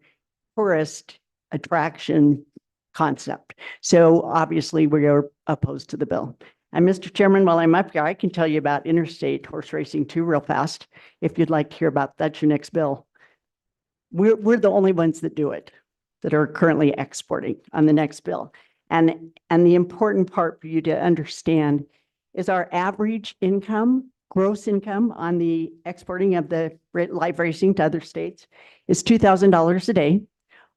tourist attraction concept. So obviously we are opposed to the bill. And Mr. Chairman, while I'm up here, I can tell you about interstate horse racing too real fast. If you'd like to hear about, that's your next bill. We're the only ones that do it, that are currently exporting on the next bill. And the important part for you to understand is our average income, gross income on the exporting of the live racing to other states is $2,000 a day.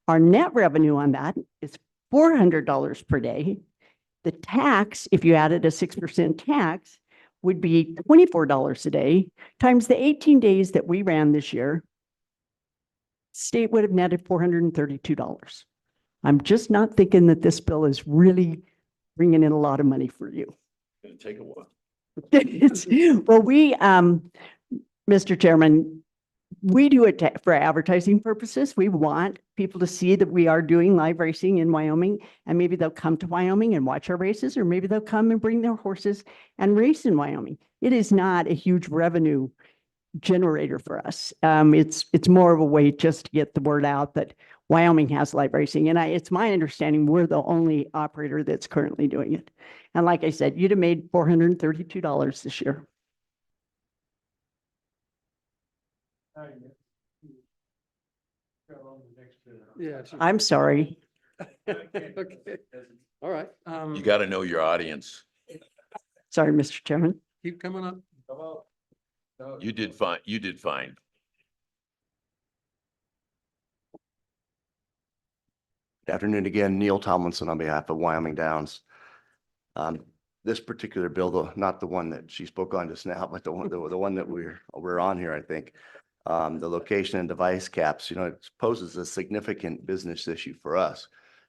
Our net revenue on that is $400 per day. The tax, if you added a 6% tax, would be $24 a day times the 18 days that we ran this year. State would have netted $432. I'm just not thinking that this bill is really bringing in a lot of money for you. It'll take a while. Well, Mr. Chairman, we do it for advertising purposes. We want people to see that we are doing live racing in Wyoming, and maybe they'll come to Wyoming and watch our races, or maybe they'll come and bring their horses and race in Wyoming. It is not a huge revenue generator for us. It's more of a way just to get the word out that Wyoming has live racing. And it's my understanding we're the only operator that's currently doing it. And like I said, you'd have made $432 this year. Yeah. I'm sorry. Okay. All right. You got to know your audience. Sorry, Mr. Chairman. Keep coming up. You did fine. You did fine. Good afternoon again, Neil Tomlinson on behalf of Wyoming Downs. This particular bill, though, not the one that she spoke on just now, but the one that we're on here, I think. The location and device caps, it poses a significant business issue for us.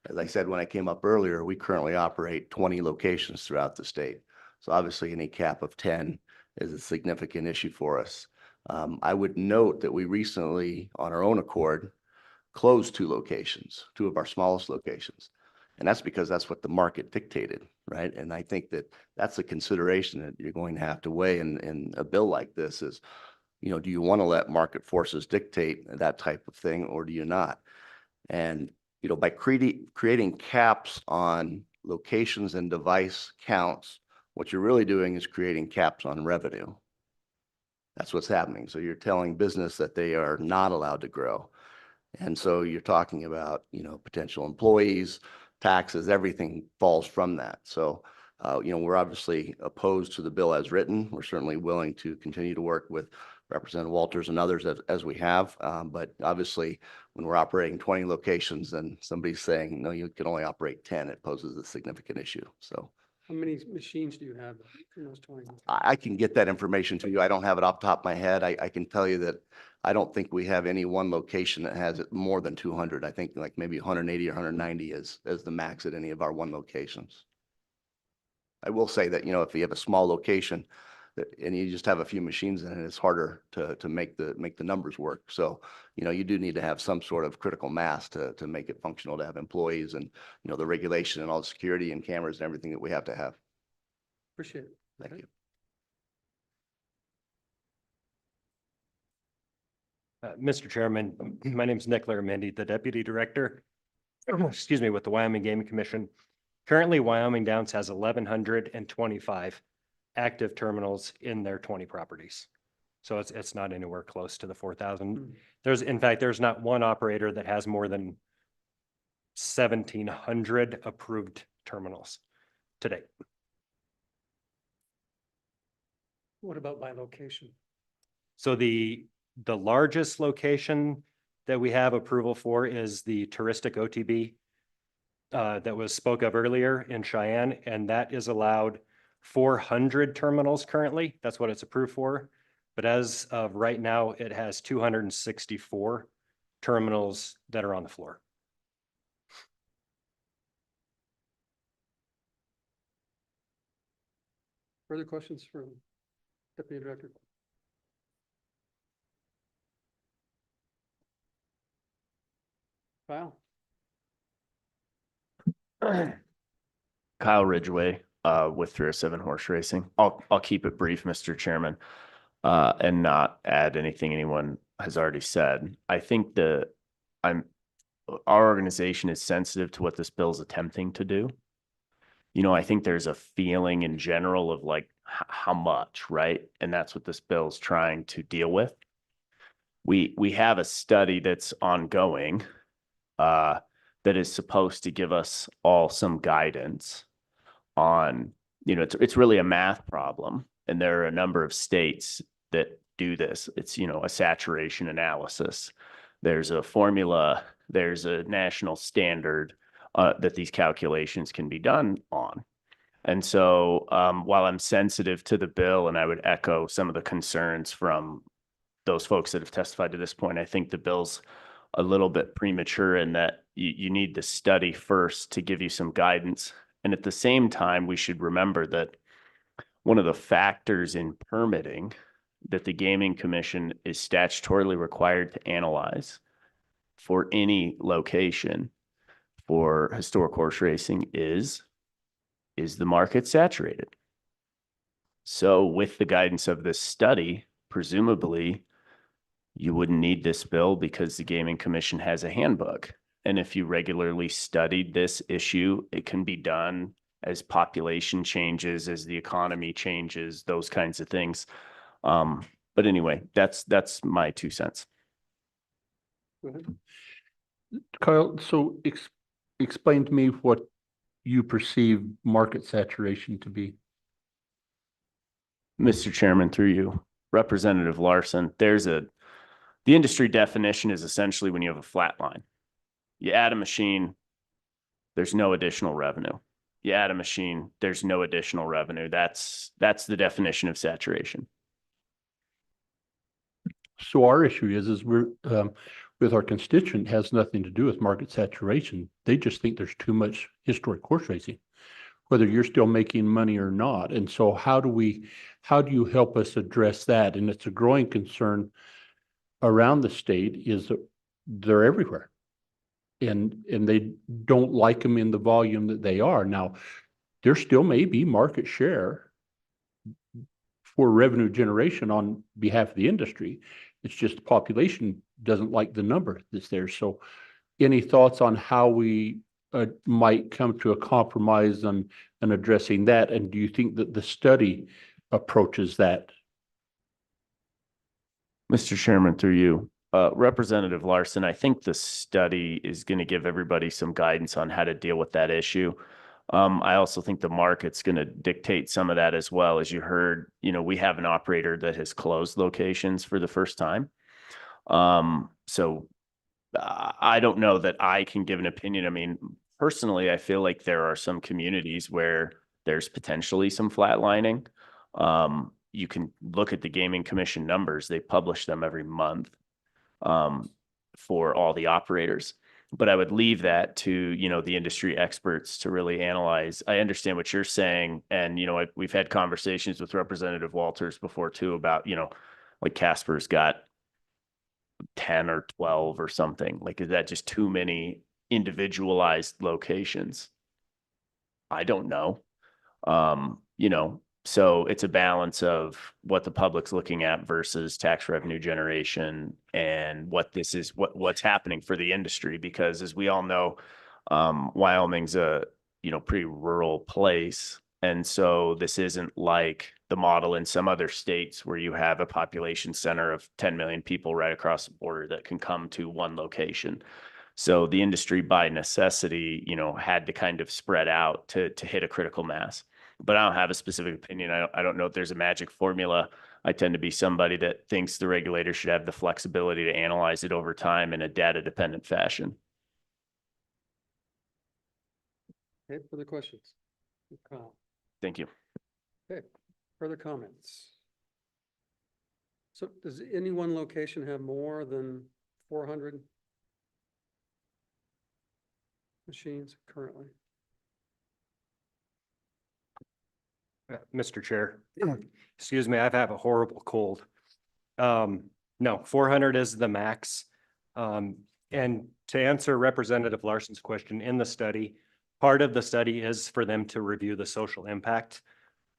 As I said, when I came up earlier, we currently operate 20 locations throughout the state. So obviously any cap of 10 is a significant issue for us. I would note that we recently, on our own accord, closed two of our smallest locations. And that's because that's what the market dictated, right? And I think that that's a consideration that you're going to have to weigh in a bill like this is, do you want to let market forces dictate that type of thing, or do you not? And, by creating caps on locations and device counts, what you're really doing is creating caps on revenue. That's what's happening. So you're telling business that they are not allowed to grow. And so you're talking about, potential employees, taxes, everything falls from that. So, we're obviously opposed to the bill as written. We're certainly willing to continue to work with Representative Walters and others as we have. But obviously, when we're operating 20 locations and somebody's saying, no, you can only operate 10, it poses a significant issue. So How many machines do you have in those 20? I can get that information to you. I don't have it off the top of my head. I can tell you that I don't think we have any one location that has it more than 200. I think like maybe 180 or 190 is the max at any of our one locations. I will say that, if you have a small location and you just have a few machines in it, it's harder to make the numbers work. So, you do need to have some sort of critical mass to make it functional, to have employees and, the regulation and all the security and cameras and everything that we have to have. Appreciate it. Thank you. Mr. Chairman, my name is Nick Laramendi, the Deputy Director, excuse me, with the Wyoming Gaming Commission. Currently, Wyoming Downs has 1,125 active terminals in their 20 properties. So it's not anywhere close to the 4,000. In fact, there's not one operator that has more than 1,700 approved terminals to date. What about by location? So the largest location that we have approval for is the touristic OTB that was spoke of earlier in Cheyenne, and that is allowed 400 terminals currently. That's what it's approved for. But as of right now, it has 264 terminals that are on the floor. Further questions from Deputy Director? Kyle? Kyle Ridgway with 307 Horse Racing. I'll keep it brief, Mr. Chairman, and not add anything anyone has already said. I think our organization is sensitive to what this bill is attempting to do. I think there's a feeling in general of like how much, right? And that's what this bill is trying to deal with. We have a study that's ongoing that that is supposed to give us all some guidance on, it's really a math problem. And there are a number of states that do this. It's, a saturation analysis. There's a formula, there's a national standard that these calculations can be done on. And so while I'm sensitive to the bill, and I would echo some of the concerns from those folks that have testified to this point, I think the bill's a little bit premature in that you need the study first to give you some guidance. And at the same time, we should remember that one of the factors in permitting that the Gaming Commission is statutorily required to analyze for any location for historic horse racing is the market saturated? So with the guidance of this study, presumably you wouldn't need this bill because the Gaming Commission has a handbook. And if you regularly studied this issue, it can be done as population changes, as the economy changes, those kinds of things. But anyway, that's my 2 cents. Go ahead. Kyle, so explain to me what you perceive market saturation to be. Mr. Chairman, through you, Representative Larson, the industry definition is essentially when you have a flat line. You add a machine, there's no additional revenue. You add a machine, there's no additional revenue. That's the definition of saturation. So our issue is we're with our constituent has nothing to do with market saturation. They just think there's too much historic horse racing, whether you're still making money or not. And so how do you help us address that? And it's a growing concern around the state is that they're everywhere. And they don't like them in the volume that they are. Now, there still may be market share for revenue generation on behalf of the industry. It's just the population doesn't like the number that's there. So any thoughts on how we might come to a compromise on addressing that? And do you think that the study approaches that? Mr. Chairman, through you, Representative Larson, I think the study is going to give everybody some guidance on how to deal with that issue. I also think the market's going to dictate some of that as well. As you heard, we have an operator that has closed locations for the first time. So I don't know that I can give an opinion. I mean, personally, I feel like there are some communities where there's potentially some flatlining. You can look at the Gaming Commission numbers. They publish them every month for all the operators. But I would leave that to, the industry experts to really analyze. I understand what you're saying. And, we've had conversations with Representative Walters before too about, like Casper's got 10 or 12 or something. Like, is that just too many individualized locations? I don't know. So it's a balance of what the public's looking at versus tax revenue generation and what's happening for the industry. Because as we all know, Wyoming's a, pretty rural place. And so this isn't like the model in some other states where you have a population center of 10 million people right across the border that can come to one location. So the industry by necessity, had to kind of spread out to hit a critical mass. But I don't have a specific opinion. I don't know if there's a magic formula. I tend to be somebody that thinks the regulator should have the flexibility to analyze it over time in a data-dependent fashion. Okay, further questions? Thank you. Okay, further comments? So does any one location have more than 400 machines currently? Mr. Chair, excuse me, I have a horrible cold. No, 400 is the max. And to answer Representative Larson's question, in the study, part of the study is for them to review the social impact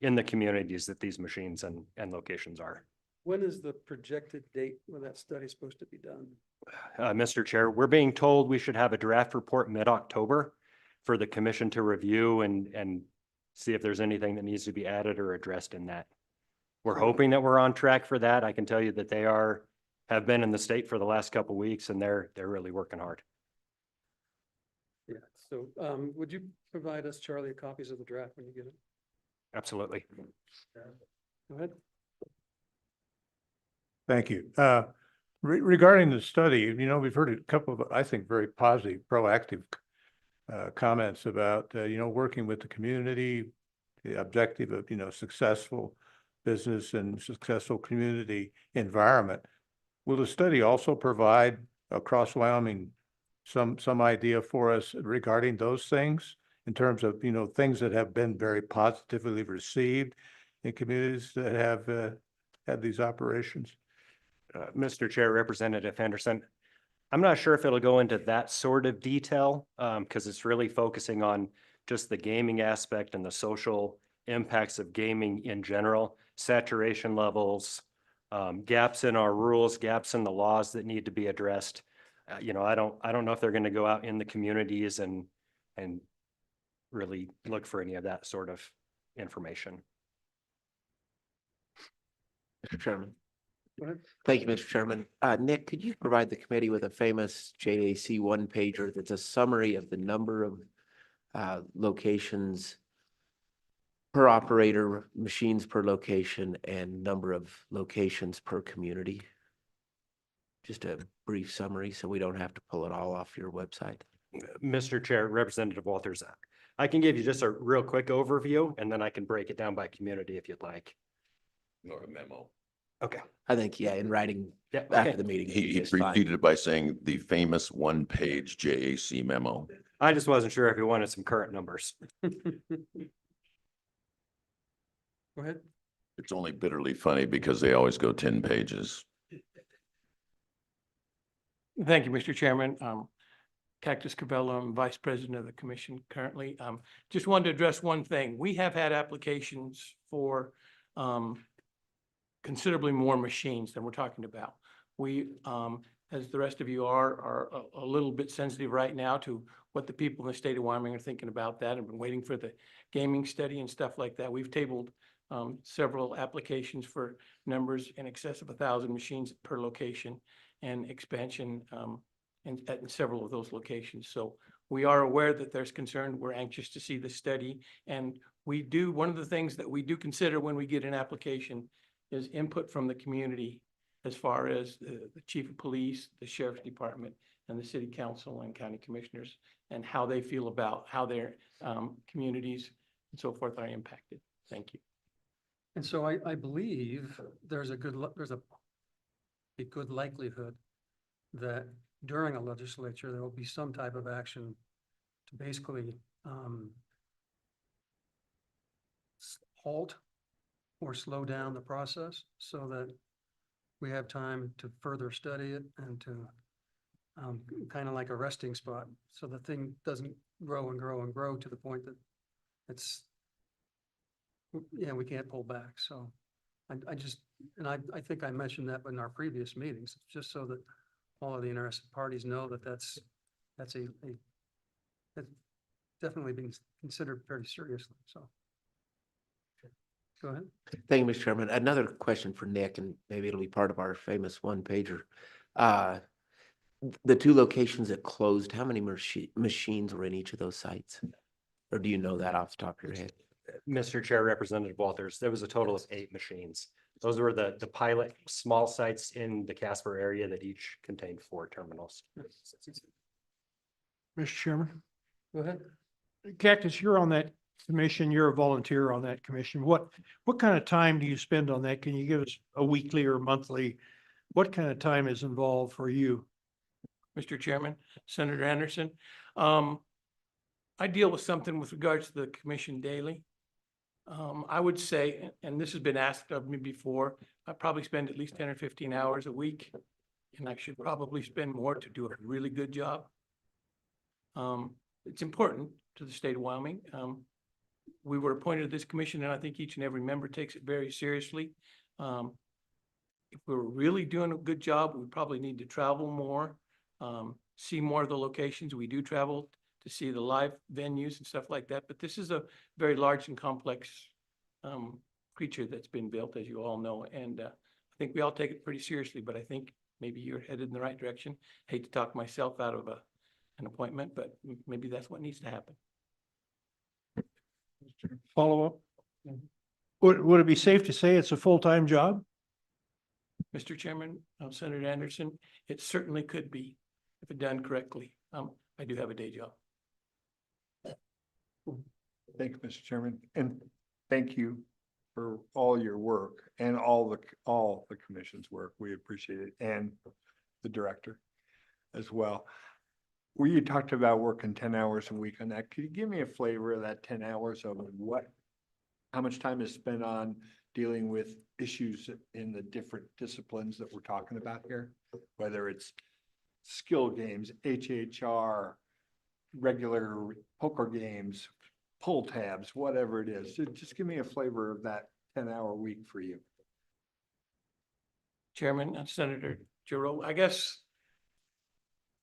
in the communities that these machines and locations are. When is the projected date when that study is supposed to be done? Mr. Chair, we're being told we should have a draft report mid-October for the commission to review and see if there's anything that needs to be added or addressed in that. We're hoping that we're on track for that. I can tell you that they have been in the state for the last couple of weeks and they're really working hard. So, would you provide us, Charlie, copies of the draft when you get it? Absolutely. Go ahead. Thank you. Regarding the study, you know, we've heard a couple of, I think, very positive, proactive comments about, you know, working with the community, the objective of, you know, successful business and successful community environment. Will the study also provide across Wyoming some idea for us regarding those things in terms of, you know, things that have been very positively received in communities that have had these operations? Mr. Chair, Representative Henderson, I'm not sure if it'll go into that sort of detail, because it's really focusing on just the gaming aspect and the social impacts of gaming in general, saturation levels, gaps in our rules, gaps in the laws that need to be addressed. You know, I don't know if they're going to go out in the communities and really look for any of that sort of information. Mr. Chairman. Go ahead. Thank you, Mr. Chairman. Nick, could you provide the committee with a famous JAC one pager that's a summary of the number of locations per operator, machines per location, and number of locations per community? Just a brief summary so we don't have to pull it all off your website. Mr. Chair, Representative Walters, I can give you just a real quick overview and then I can break it down by community if you'd like. Or a memo. Okay. I think, yeah, in writing Yeah, after okay. the meeting. He just fine. repeated it by saying the famous one-page JAC memo. I just wasn't sure if you wanted some current numbers. Go ahead. It's only bitterly funny because they always go 10 pages. Thank you, Mr. Chairman. Cactus Cabello, I'm Vice President of the Commission currently. Just wanted to address one thing. We have had applications for considerably more machines than we're talking about. We, as the rest of you are a little bit sensitive right now to what the people in the state of Wyoming are thinking about that. I've been waiting for the gaming study and stuff like that. We've tabled several applications for numbers in excess of 1,000 machines per location and expansion at several of those locations. So we are aware that there's concern. We're anxious to see the study. And we do, one of the things that we do consider when we get an application is input from the community as far as the chief of police, the sheriff's department, and the city council and county commissioners, and how they feel about how their communities and so forth are impacted. Thank you. And so I believe there's a good likelihood that during a legislature, there will be some type of action to basically halt or slow down the process so that we have time to further study it and to kind of like a resting spot, so the thing doesn't grow and grow and grow to the point that it's, yeah, we can't pull back. So I just, and I think I mentioned that in our previous meetings, just so that all of the interested parties know that that's definitely being considered very seriously. So go ahead. Thank you, Mr. Chairman. Another question for Nick, and maybe it'll be part of our famous one pager. The two locations that closed, how many machines were in each of those sites? Or do you know that off the top of your head? Mr. Chair, Representative Walters, there was a total of 8 machines. Those were the pilot small sites in the Casper area that each contained 4 terminals. Mr. Chairman. Go ahead. Cactus, you're on that commission. You're a volunteer on that commission. What kind of time do you spend on that? Can you give us a weekly or monthly? What kind of time is involved for you? Mr. Chairman, Senator Anderson. I deal with something with regards to the commission daily. I would say, and this has been asked of me before, I probably spend at least 10 or 15 hours a week, and I should probably spend more to do a really good job. It's important to the state of Wyoming. We were appointed to this commission, and I think each and every member takes it very seriously. If we're really doing a good job, we probably need to travel more, see more of the locations. We do travel to see the live venues and stuff like that, but this is a very large and complex creature that's been built, as you all know, and I think we all take it pretty seriously, but I think maybe you're headed in the right direction. Hate to talk myself out of an appointment, but maybe that's what needs to happen. Follow up? Would it be safe to say it's a full-time job? Mr. Chairman, Senator Anderson, it certainly could be if it done correctly. I do have a day job. Thank you, Mr. Chairman, and thank you for all your work and all the commission's work. We appreciate it, and the director as well. Where you talked about working 10 hours a week on that, could you give me a flavor of that 10 hours of how much time is spent on dealing with issues in the different disciplines that we're talking about here? Whether it's skill games, HHR, regular poker games, pull tabs, whatever it is. Just give me a flavor of that 10-hour week for you. Chairman, Senator Giroux, I guess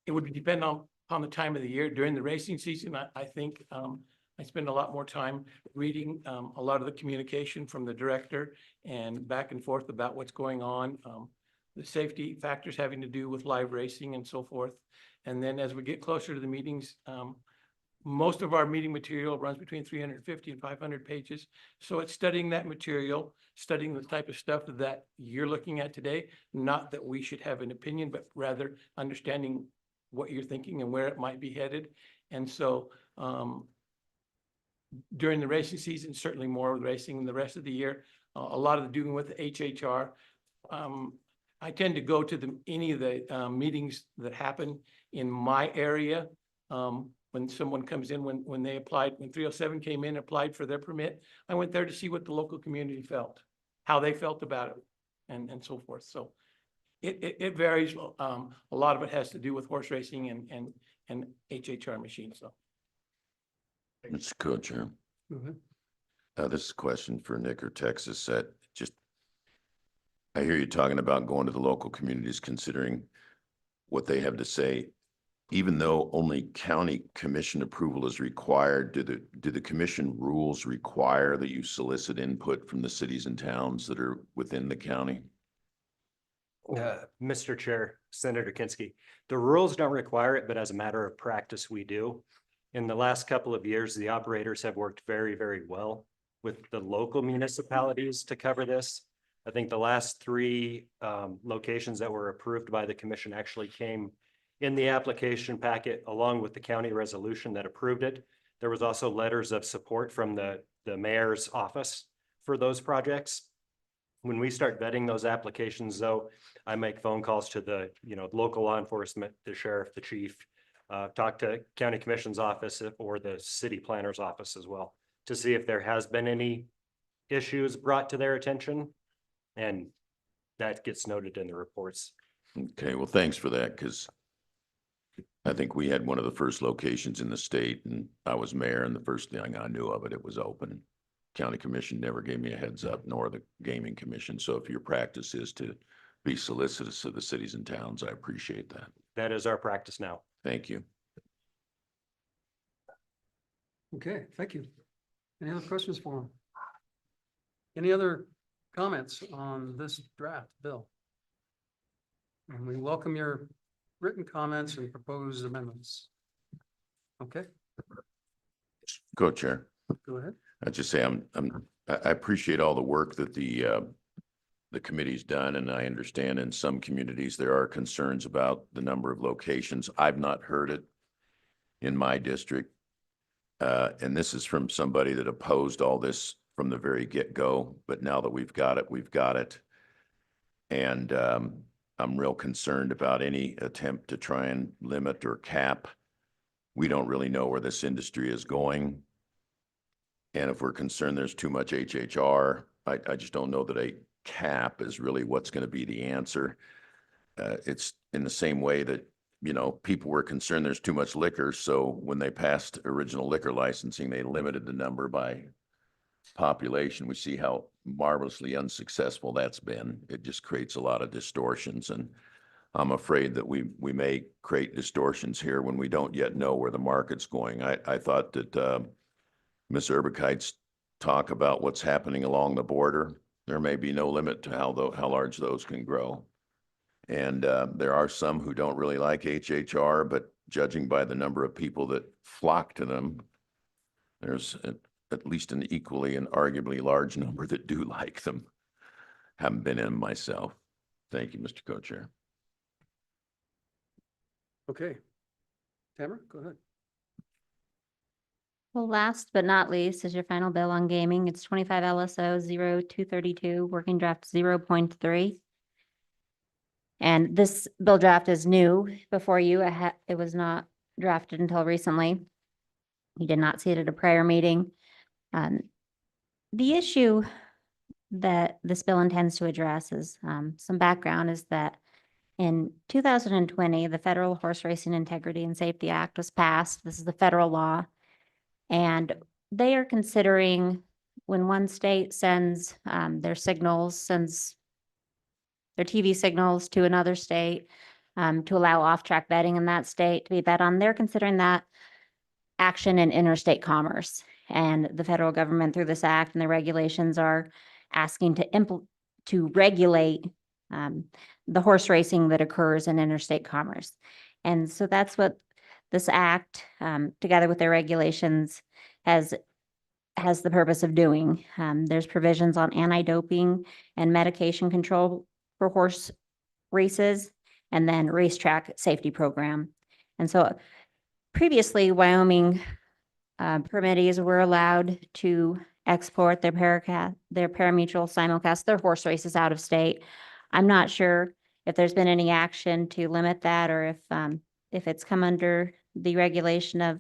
it would depend on the time of the year. During the racing season, I think I spend a lot more time reading a lot of the communication from the director and back and forth about what's going on, the safety factors having to do with live racing and so forth. And then as we get closer to the meetings, most of our meeting material runs between 350 and 500 pages. So it's studying that material, studying the type of stuff that you're looking at today. Not that we should have an opinion, but rather understanding what you're thinking and where it might be headed. And so during the racing season, certainly more of the racing than the rest of the year, a lot of the doing with the HHR. I tend to go to any of the meetings that happen in my area. When someone comes in, when they applied, when 307 came in, applied for their permit, I went there to see what the local community felt, how they felt about it, and so forth. So it varies. A lot of it has to do with horse racing and HHR machines. So. Mr. Co-Chair. This is a question for Nick or Texas. I hear you talking about going to the local communities, considering what they have to say. Even though only county commission approval is required, do the commission rules require that you solicit input from the cities and towns that are within the county? Mr. Chair, Senator Kinski, the rules don't require it, but as a matter of practice, we do. In the last couple of years, the operators have worked very, very well with the local municipalities to cover this. I think the last three locations that were approved by the commission actually came in the application packet along with the county resolution that approved it. There was also letters of support from the mayor's office for those projects. When we start vetting those applications, though, I make phone calls to the local law enforcement, the sheriff, the chief, talk to county commission's office or the city planner's office as well to see if there has been any issues brought to their attention. And that gets noted in the reports. Okay, well, thanks for that, because I think we had one of the first locations in the state, and I was mayor, and the first thing I knew of it, it was open. County commission never gave me a heads up, nor the gaming commission. So if your practice is to be solicitous of the cities and towns, I appreciate that. That is our practice now. Thank you. Okay, thank you. Any other questions for him? Any other comments on this draft bill? And we welcome your written comments and proposed amendments. Okay, Co-Chair. go ahead. I just say I appreciate all the work that the committee's done, and I understand in some communities there are concerns about the number of locations. I've not heard it in my district, and this is from somebody that opposed all this from the very get-go. But now that we've got it, we've got it, and I'm real concerned about any attempt to try and limit or cap. We don't really know where this industry is going. And if we're concerned there's too much HHR, I just don't know that a cap is really what's going to be the answer. It's in the same way that, people were concerned there's too much liquor. So when they passed original liquor licensing, they limited the number by population. We see how marvelously unsuccessful that's been. It just creates a lot of distortions. And I'm afraid that we may create distortions here when we don't yet know where the market's going. I thought that Ms. Urbakite's talk about what's happening along the border, there may be no limit to how large those can grow. And there are some who don't really like HHR, but judging by the number of people that flock to them, there's at least an equally and arguably large number that do like them. Haven't been in myself. Thank you, Mr. Co-Chair. Okay. Tamara, go ahead. Well, last but not least is your final bill on gaming. It's 25 LSO 0232, working draft 0.3. And this bill draft is new before you. It was not drafted until recently. You did not see it at a prior meeting. The issue that this bill intends to address is some background is that in 2020, the Federal Horse Racing Integrity and Safety Act was passed. This is the federal law. And they are considering when one state sends their signals, sends their TV signals to another state to allow off-track betting in that state to be bet on, they're considering that action in interstate commerce. And the federal government through this act and the regulations are asking to regulate the horse racing that occurs in interstate commerce. And so that's what this act, together with their regulations, has the purpose of doing. There's provisions on anti-doping and medication control for horse races, and then racetrack safety program. And so previously, Wyoming permittees were allowed to export their Paramutual simulcast, their horse races out of state. I'm not sure if there's been any action to limit that, or if it's come under the regulation of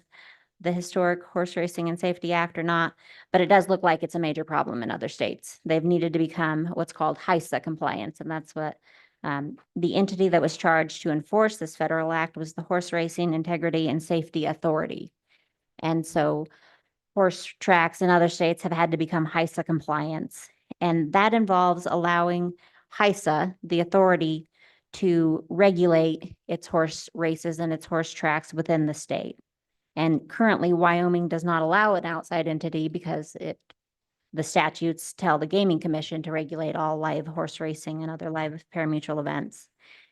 the Historic Horse Racing and Safety Act or not, but it does look like it's a major problem in other states. They've needed to become what's called HISA compliance, and that's what the entity that was charged to enforce this federal act was the Horse Racing Integrity and Safety Authority. And so horse tracks in other states have had to become HISA compliance. And that involves allowing HISA, the authority, to regulate its horse races and its horse tracks within the state. And currently, Wyoming does not allow an outside entity because the statutes tell the Gaming Commission to regulate all live horse racing and other live parimutuel events.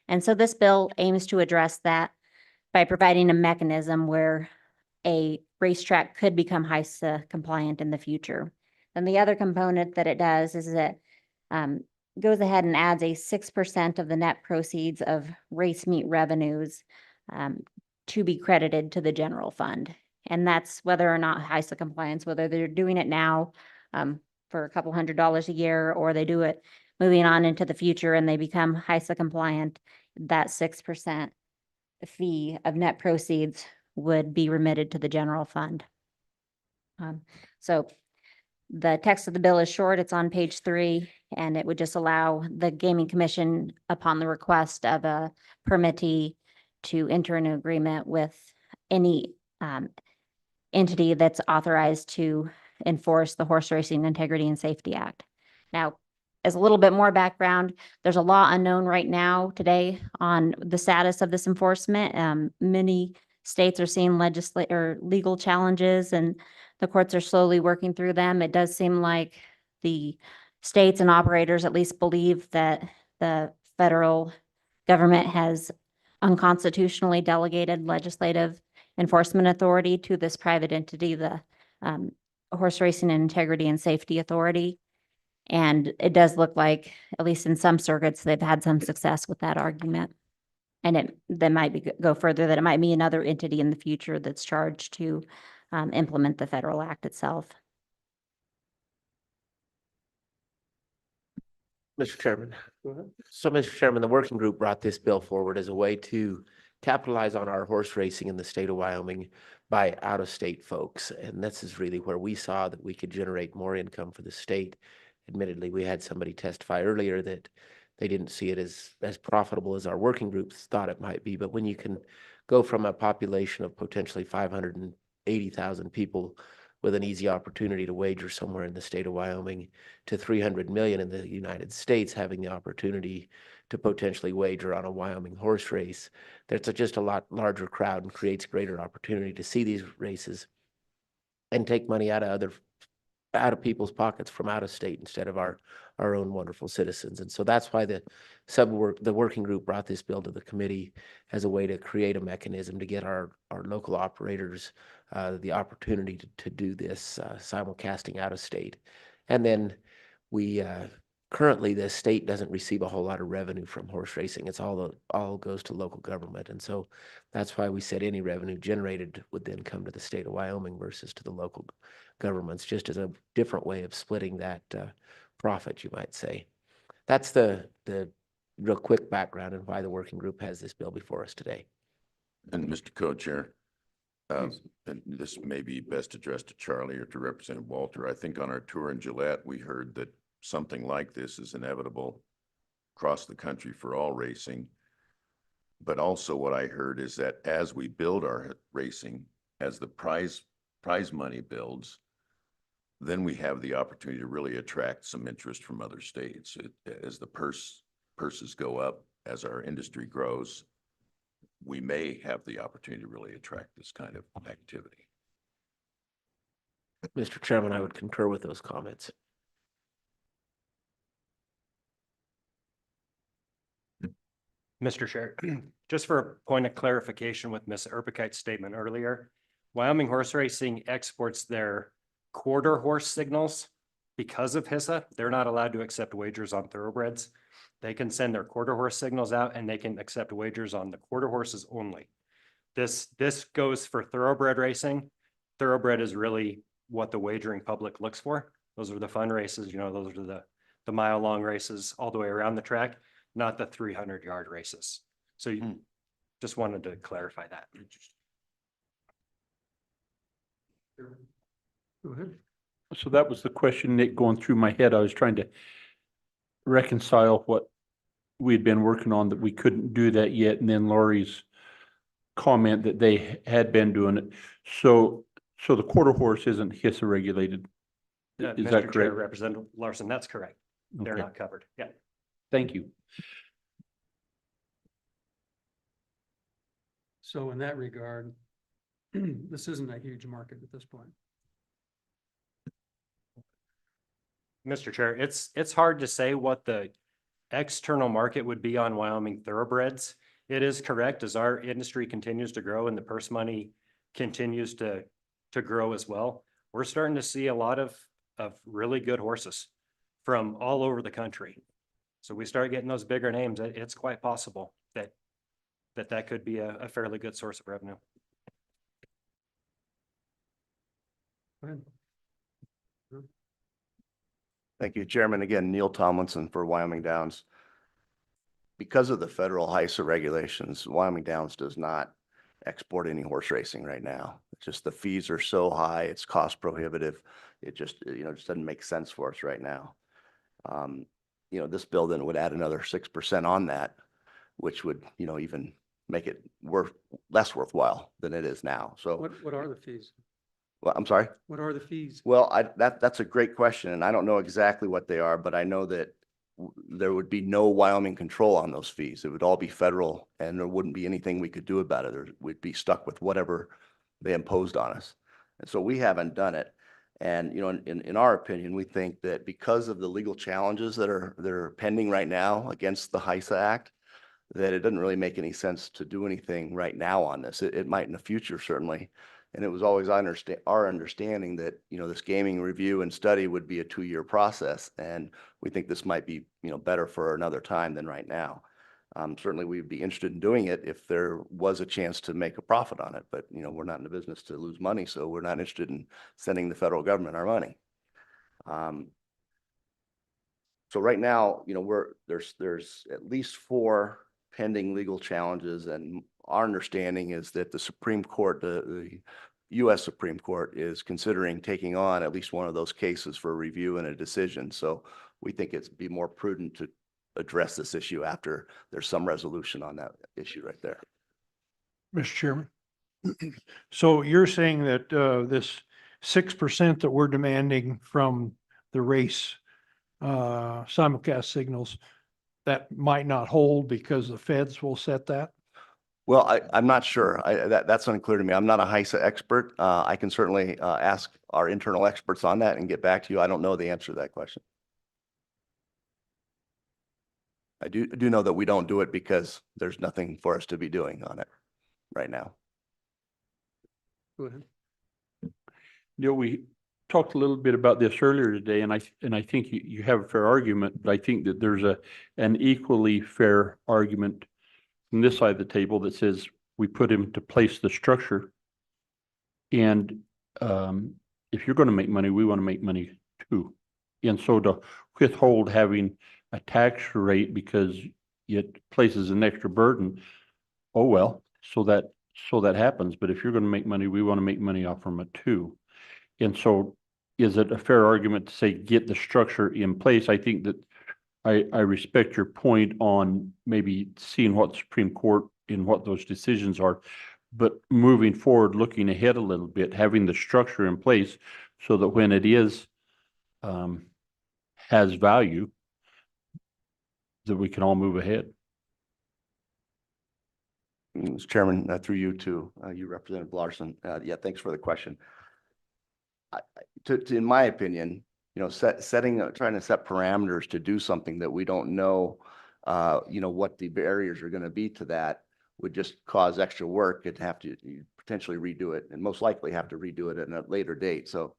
And so this bill aims to address that by providing a mechanism where a racetrack could become HISA compliant in the future. And the other component that it does is that goes ahead and adds a 6% of the net proceeds of race meet revenues to be credited to the general fund. And that's whether or not HISA compliance, whether they're doing it now for a couple $100 a year, or they do it moving on into the future and they become HISA compliant, that 6% fee of net proceeds would be remitted to the general fund. So the text of the bill is short. It's on page 3, and it would just allow the Gaming Commission, upon the request of a permittee, to enter an agreement with any entity that's authorized to enforce the Horse Racing Integrity and Safety Act. Now, as a little bit more background, there's a law unknown right now today on the status of this enforcement. Many states are seeing legal challenges, and the courts are slowly working through them. It does seem like the states and operators at least believe that the federal government has unconstitutionally delegated legislative enforcement authority to this private entity, the Horse Racing Integrity and Safety Authority. And it does look like, at least in some circuits, they've had some success with that argument. And they might go further, that it might be another entity in the future that's charged to implement the federal act itself. Mr. Chairman. So, Mr. Chairman, the working group brought this bill forward as a way to capitalize on our horse racing in the state of Wyoming by out-of-state folks. And this is really where we saw that we could generate more income for the state. Admittedly, we had somebody testify earlier that they didn't see it as profitable as our working groups thought it might be. But when you can go from a population of potentially 580,000 people with an easy opportunity to wager somewhere in the state of Wyoming to 300 million in the United States having the opportunity to potentially wager on a Wyoming horse race, there's just a lot larger crowd and creates greater opportunity to see these races and take money out of other out of people's pockets from out of state instead of our own wonderful citizens. And so that's why the working group brought this bill to the committee as a way to create a mechanism to get our local operators the opportunity to do this simulcasting out of state. And then we currently the state doesn't receive a whole lot of revenue from horse racing. It's all goes to local government. And so that's why we said any revenue generated would then come to the state of Wyoming versus to the local governments, just as a different way of splitting that profit, you might say. That's the real quick background and why the working group has this bill before us today. And Mr. Co-Chair, and this may be best addressed to Charlie or to Representative Walter. I think on our tour in Gillette, we heard that something like this is inevitable across the country for all racing. But also what I heard is that as we build our racing, as the prize money builds, then we have the opportunity to really attract some interest from other states. As the purses go up, as our industry grows, we may have the opportunity to really attract this kind of activity. Mr. Chairman, I would concur with those comments. Mr. Chair, just for a point of clarification with Ms. Erbakite's statement earlier, Wyoming Horse Racing exports their quarter horse signals because of HISA. They're not allowed to accept wagers on thoroughbreds. They can send their quarter horse signals out and they can accept wagers on the quarter horses only. This goes for thoroughbred racing. Thoroughbred is really what the wagering public looks for. Those are the fun races, those are the mile long races all the way around the track, not the 300-yard races. So you just wanted to clarify that. Go ahead. So that was the question, Nick, going through my head. I was trying to reconcile what we'd been working on, that we couldn't do that yet, and then Lori's comment that they had been doing it. So the quarter horse isn't HISA regulated. Is Mr. that Chair, correct? Representative Larson, that's correct. They're Okay. not covered. Yeah. Thank you. So in that regard, this isn't a huge market at this point. Mr. Chair, it's hard to say what the external market would be on Wyoming thoroughbreds. It is correct, as our industry continues to grow and the purse money continues to grow as well, we're starting to see a lot of really good horses from all over the country. So we start getting those bigger names, it's quite possible that could be a fairly good source of revenue. Go ahead. Thank you, Chairman. Again, Neil Tomlinson for Wyoming Downs. Because of the federal HISA regulations, Wyoming Downs does not export any horse racing right now. It's just the fees are so high, it's cost prohibitive. It just, just doesn't make sense for us right now. This bill then would add another 6% on that, which would, even make it less worthwhile than it is now. So What are the fees? well, I'm sorry? What are the fees? Well, that's a great question, and I don't know exactly what they are, but I know that there would be no Wyoming control on those fees. It would all be federal, and there wouldn't be anything we could do about it. We'd be stuck with whatever they imposed on us. And so we haven't done it. And, in our opinion, we think that because of the legal challenges that are pending right now against the HISA Act, that it doesn't really make any sense to do anything right now on this. It might in the future, certainly. And it was always our understanding that, this gaming review and study would be a 2-year process. And we think this might be, better for another time than right now. Certainly we'd be interested in doing it if there was a chance to make a profit on it. But, we're not in the business to lose money, so we're not interested in sending the federal government our money. So right now, there's at least 4 pending legal challenges, and our understanding is that the Supreme Court, the U.S. Supreme Court, is considering taking on at least one of those cases for review and a decision. So we think it'd be more prudent to address this issue after there's some resolution on that issue right there. Mr. Chairman. So you're saying that this 6% that we're demanding from the race simulcast signals, that might not hold because the feds will set that? Well, I'm not sure. That's unclear to me. I'm not a HISA expert. I can certainly ask our internal experts on that and get back to you. I don't know the answer to that question. I do know that we don't do it because there's nothing for us to be doing on it right now. Go ahead. We talked a little bit about this earlier today, and I think you have a fair argument, but I think that there's an equally fair argument from this side of the table that says we put him to place the structure. And if you're going to make money, we want to make money too. And so to withhold having a tax rate because it places an extra burden, oh well, so that happens. But if you're going to make money, we want to make money off from it too. And so is it a fair argument to say get the structure in place? I think that I respect your point on maybe seeing what the Supreme Court and what those decisions are, but moving forward, looking ahead a little bit, having the structure in place so that when it is has value, that we can all move ahead. Mr. Chairman, through you to you, Representative Larson. Yeah, thanks for the question. In my opinion, trying to set parameters to do something that we don't know, what the barriers are going to be to that would just cause extra work and have to potentially redo it and most likely have to redo it at a later date. So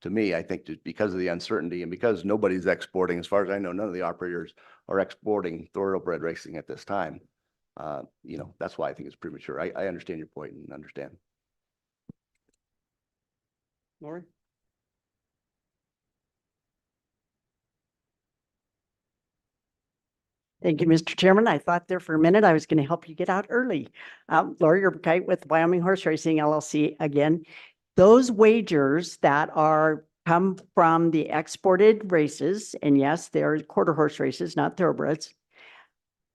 to me, I think just because of the uncertainty and because nobody's exporting, as far as I know, none of the operators are exporting thoroughbred racing at this time. That's why I think it's premature. I understand your point and understand. Lori? Thank you, Mr. Chairman. I thought there for a minute I was going to help you get out early. Lori Erbkite with Wyoming Horse Racing LLC again. Those wagers that come from the exported races, and yes, they're quarter horse races, not thoroughbreds.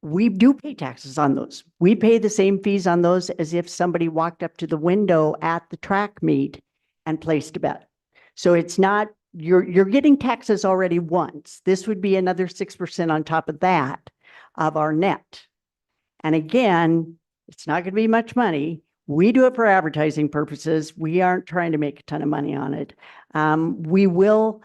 We do pay taxes on those. We pay the same fees on those as if somebody walked up to the window at the track meet and placed a bet. So it's not, you're getting taxes already once. This would be another 6% on top of that of our net. And again, it's not going to be much money. We do it for advertising purposes. We aren't trying to make a ton of money on it. We will,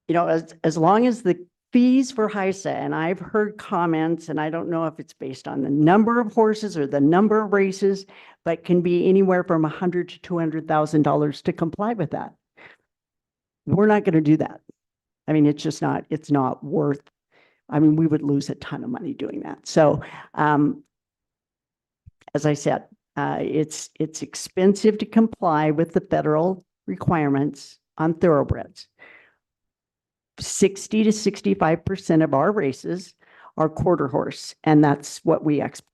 as long as the fees for HISA, and I've heard comments, and I don't know if it's based on the number of horses or the number of races, but can be anywhere from $100,000 to $200,000 to comply with that. We're not going to do that. I mean, it's not worth, we would lose a ton of money doing that. So, as I said, it's expensive to comply with the federal requirements on thoroughbreds. 60 to 65% of our races are quarter horse, and that's what we export.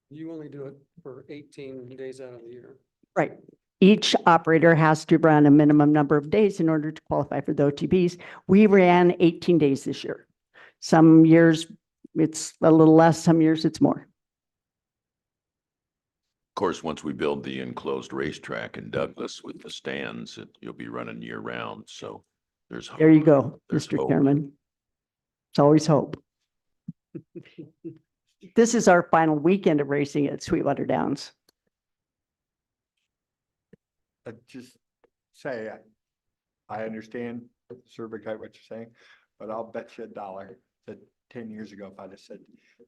You only do it for 18 days out of the year. Right. Each operator has to run a minimum number of days in order to qualify for the OTBs. We ran 18 days this year. Some years it's a little less, some years it's more. Of course, once we build the enclosed racetrack in Douglas with the stands, you'll be running year round. So there's hope. There you go, There's Mr. hope. Chairman. It's always hope. This is our final weekend of racing at Sweetwater Downs. Just say, I understand, Sir Bacai, what you're saying, but I'll bet you $1 that 10 years ago, if I'd have said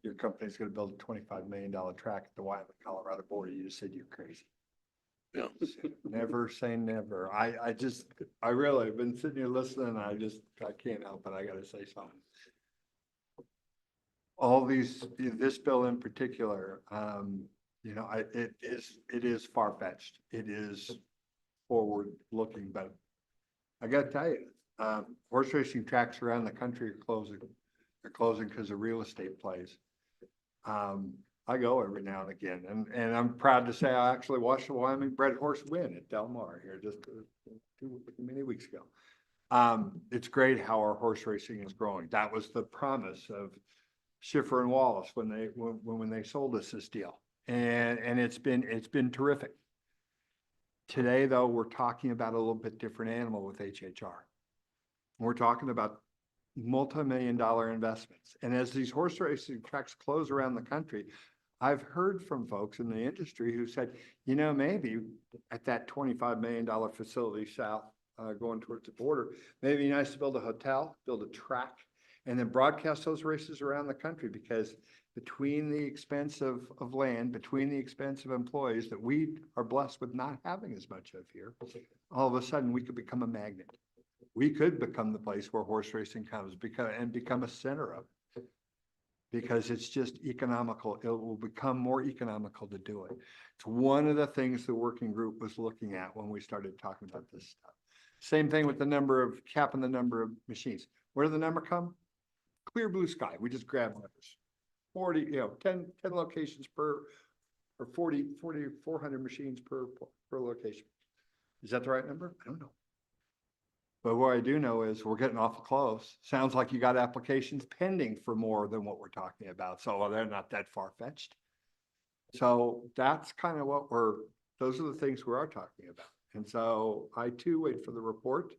your company's going to build a $25 million track at the Wyoming, Colorado border, you just said you're crazy. Yeah. Never say never. I really have been sitting here listening. I can't help it. I got to say something. All this bill in particular, it is far-fetched. It is forward-looking, but I got to tell you, horse racing tracks around the country are closing. They're closing because of real estate plays. I go every now and again, and I'm proud to say I actually watched a Wyoming bred horse win at Del Mar here just many weeks ago. It's great how our horse racing is growing. That was the promise of Schiffer and Wallace when they sold us this deal, and it's been terrific. Today, though, we're talking about a little bit different animal with HHR. We're talking about multi-million-dollar investments. And as these horse racing tracks close around the country, I've heard from folks in the industry who said, you know, maybe at that $25 million facility south, going towards the border, maybe it'd be nice to build a hotel, build a track, and then broadcast those races around the country, because between the expense of land, between the expense of employees that we are blessed with not having as much of here, all of a sudden we could become a magnet. We could become the place where horse racing comes and become a center of it. Because it's just economical. It will become more economical to do it. It's one of the things the working group was looking at when we started talking about this stuff. Same thing with capping the number of machines. Where did the number come? Clear blue sky. We just grab numbers. 10 locations per, or 400 machines per location. Is that the right number? I don't know. But what I do know is we're getting awful close. Sounds like you got applications pending for more than what we're talking about. So they're not that far-fetched. So that's kind of those are the things we are talking about. And so I too wait for the report.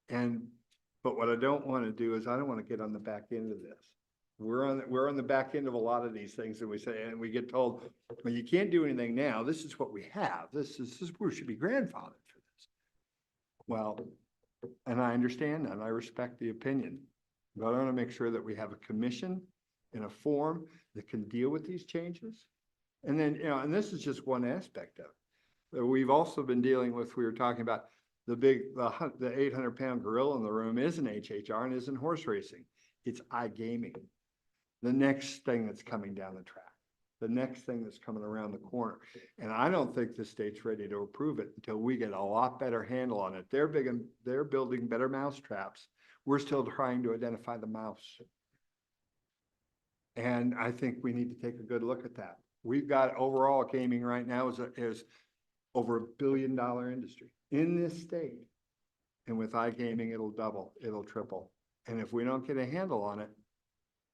But what I don't want to do is I don't want to get on the back end of this. We're on the back end of a lot of these things, and we get told, well, you can't do anything now. This is what we have. This is we should be grandfathered for this. Well, and I understand that, and I respect the opinion, but I want to make sure that we have a commission in a form that can deal with these changes. And then, and this is just one aspect of it. We've also been dealing with, we were talking about the 800-pound gorilla in the room isn't HHR and isn't horse racing. It's iGaming. The next thing that's coming down the track, the next thing that's coming around the corner. And I don't think the state's ready to approve it until we get a lot better handle on it. They're building better mousetraps. We're still trying to identify the mouse. And I think we need to take a good look at that. We've got overall gaming right now is over $1 billion industry in this state. And with iGaming, it'll double, it'll triple. And if we don't get a handle on it,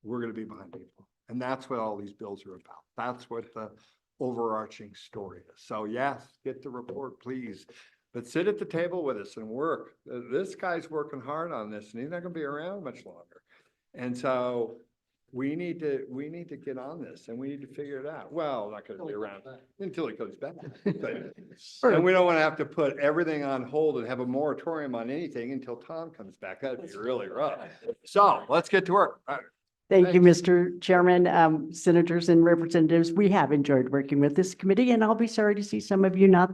we're going to be behind people. And that's what all these bills are about. That's what the overarching story is. So yes, get the report, please. But sit at the table with us and work. This guy's working hard on this, and he's not going to be around much longer. And so we need to get on this, and we need to figure it out. Well, not going to be around until he comes back. And we don't want to have to put everything on hold and have a moratorium on anything until Tom comes back. That'd be really rough. So let's get to work. Thank you, Mr. Chairman, senators and representatives. We have enjoyed working with this committee, and I'll be sorry to see some of you not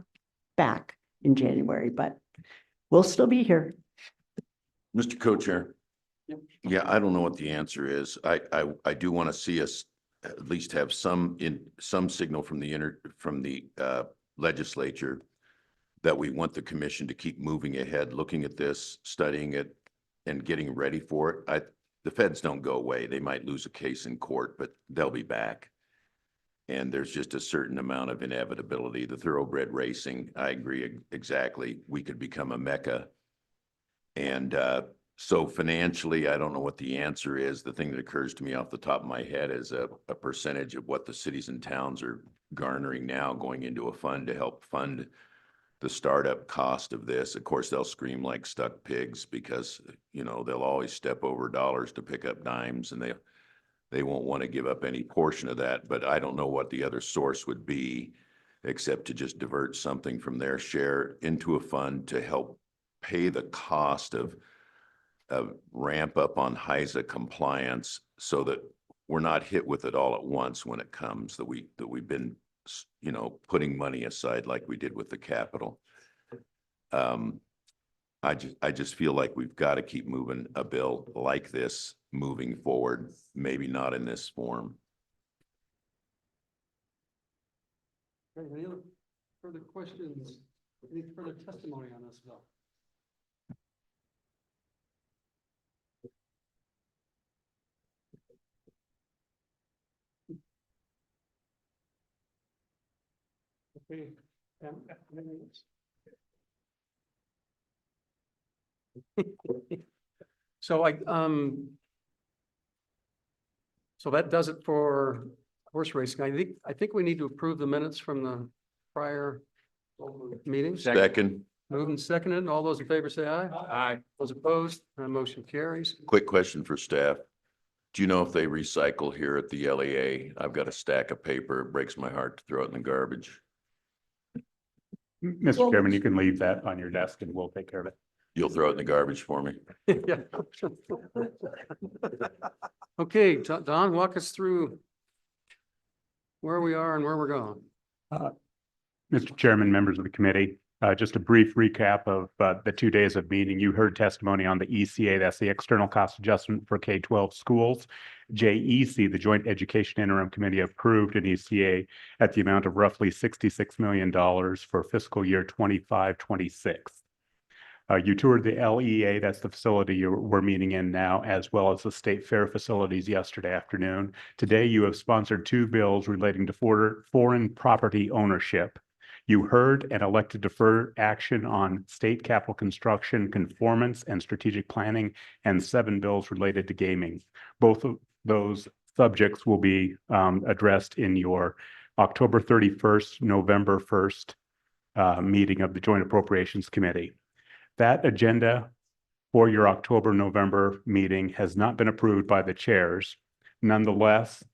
back in January, but we'll still be here. Mr. Co-Chair. Yeah, I don't know what the answer is. I do want to see us at least have some signal from the legislature that we want the commission to keep moving ahead, looking at this, studying it, and getting ready for it. The feds don't go away. They might lose a case in court, but they'll be back. And there's just a certain amount of inevitability. The thoroughbred racing, I agree exactly. We could become a mecca. And so financially, I don't know what the answer is. The thing that occurs to me off the top of my head is a percentage of what the cities and towns are garnering now going into a fund to help fund the startup cost of this. Of course, they'll scream like stuck pigs because, they'll always step over dollars to pick up dimes, and they won't want to give up any portion of that. But I don't know what the other source would be, except to just divert something from their share into a fund to help pay the cost of ramp up on HISA compliance, so that we're not hit with it all at once when it comes, that we've been putting money aside like we did with the capital. I just feel like we've got to keep moving a bill like this moving forward, maybe not in this form. Any other further questions? Any further testimony on this bill? Okay. So so that does it for horse racing. I think we need to approve the minutes from the prior meeting. Second. Moved and seconded. All those in favor say aye. Aye. Those opposed, motion carries. Quick question for staff. Do you know if they recycle here at the LEA? I've got a stack of paper. It breaks my heart to throw it in the garbage. Mr. Chairman, you can leave that on your desk and we'll take care of it. You'll throw it in the garbage for me? Yeah. Okay, Don, walk us through where we are and where we're going. Mr. Chairman, members of the committee, just a brief recap of the 2 days of meeting. You heard testimony on the ECA, that's the External Cost Adjustment for K-12 schools. JEC, the Joint Education Interim Committee, approved an ECA at the amount of roughly $66 million for fiscal year 25-26. You toured the LEA, that's the facility we're meeting in now, as well as the state fair facilities yesterday afternoon. Today, you have sponsored 2 bills relating to foreign property ownership. You heard and elected deferred action on state capital construction, conformance, and strategic planning, and 7 bills related to gaming. Both of those subjects will be addressed in your October 31st, November 1st meeting of the Joint Appropriations Committee. That agenda for your October-November meeting has not been approved by the chairs. Nonetheless,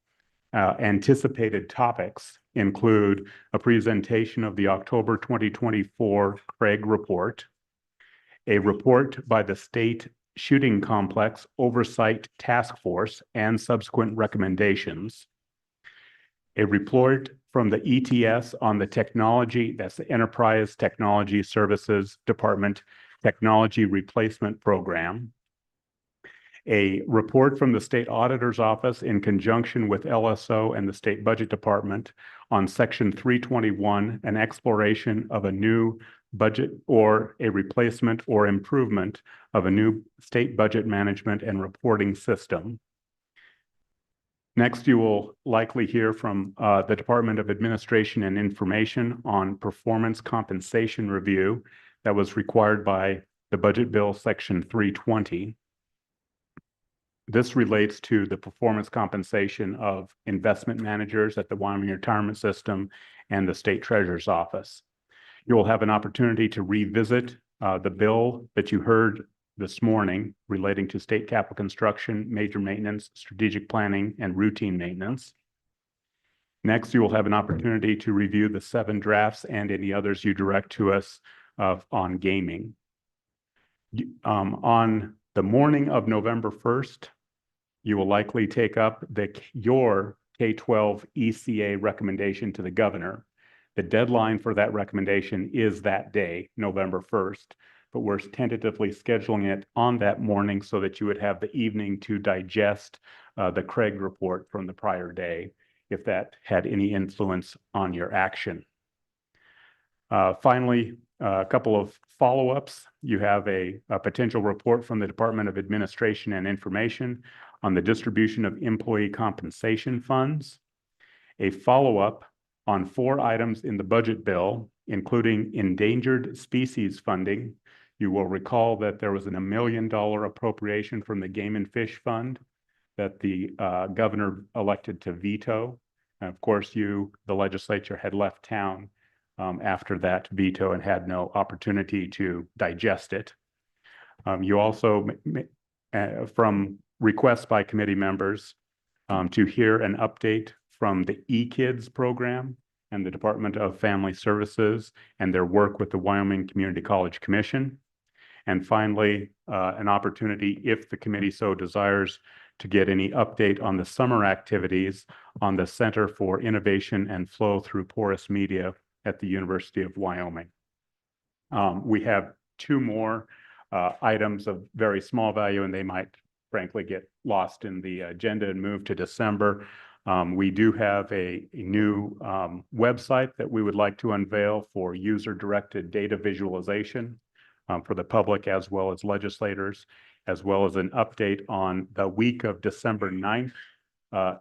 anticipated topics include a presentation of the October 2024 Craig report, a report by the State Shooting Complex Oversight Task Force and subsequent recommendations, a report from the ETS on the technology, that's the Enterprise Technology Services Department Technology Replacement Program, a report from the State Auditor's Office in conjunction with LSO and the State Budget Department on Section 321, an exploration of a new budget or a replacement or improvement of a new state budget management and reporting system. Next, you will likely hear from the Department of Administration and Information on performance compensation review that was required by the Budget Bill Section 320. This relates to the performance compensation of investment managers at the Wyoming Retirement System and the State Treasurer's Office. You will have an opportunity to revisit the bill that you heard this morning relating to state capital construction, major maintenance, strategic planning, and routine maintenance. Next, you will have an opportunity to review the 7 drafts and any others you direct to us on gaming. On the morning of November 1st, you will likely take up your K-12 ECA recommendation to the governor. The deadline for that recommendation is that day, November 1st, but we're tentatively scheduling it on that morning so that you would have the evening to digest the Craig report from the prior day, if that had any influence on your action. Finally, a couple of follow-ups. You have a potential report from the Department of Administration and Information on the distribution of employee compensation funds, a follow-up on 4 items in the budget bill, including endangered species funding. You will recall that there was a $1 million appropriation from the Game and Fish Fund that the governor elected to veto. And of course, the legislature, had left town after that veto and had no opportunity to digest it. You also, from requests by committee members, to hear an update from the eKids program and the Department of Family Services and their work with the Wyoming Community College Commission. And finally, an opportunity, if the committee so desires, to get any update on the summer activities on the Center for Innovation and Flow Through Porous Media at the University of Wyoming. We have 2 more items of very small value, and they might frankly get lost in the agenda and move to December. We do have a new website that we would like to unveil for user-directed data visualization for the public as well as legislators, as well as an update on the week of December 9th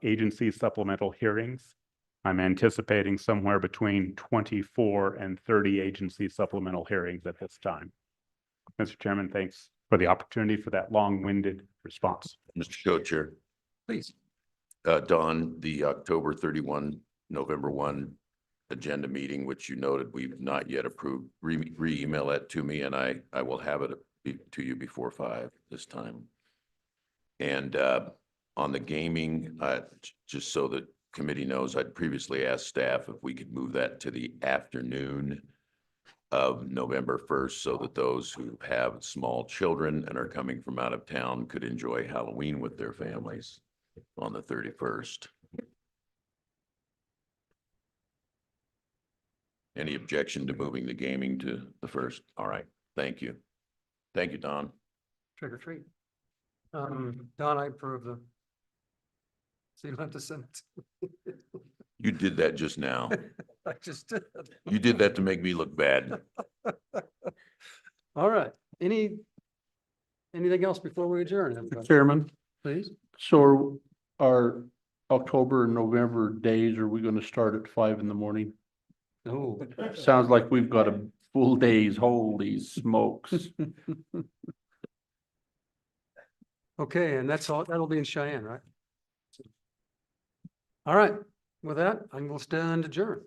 agency supplemental hearings. I'm anticipating somewhere between 24 and 30 agency supplemental hearings at this time. Mr. Chairman, thanks for the opportunity for that long-winded response. Mr. Co-Chair. Please. Don, the October 31, November 1 agenda meeting, which you noted we've not yet approved, re-email that to me, and I will have it to you before 5 this time. And on the gaming, just so that committee knows, I'd previously asked staff if we could move that to the afternoon of November 1st, so that those who have small children and are coming from out of town could enjoy Halloween with their families on the 31st. Any objection to moving the gaming to the 1st? All right, thank you. Thank you, Don. Trick or treat. Don, I approve the. So you don't have to send it. You did that just now. I just did. You did that to make me look bad. All right, anything else before we adjourn? everybody? Chairman, Please. so our October and November days, are we going to start at 5 in the morning? Oh. Sounds like we've got a full days, holy smokes. Okay, and that's all, that'll be in Cheyenne, right? All right, with that, I will stand adjourned.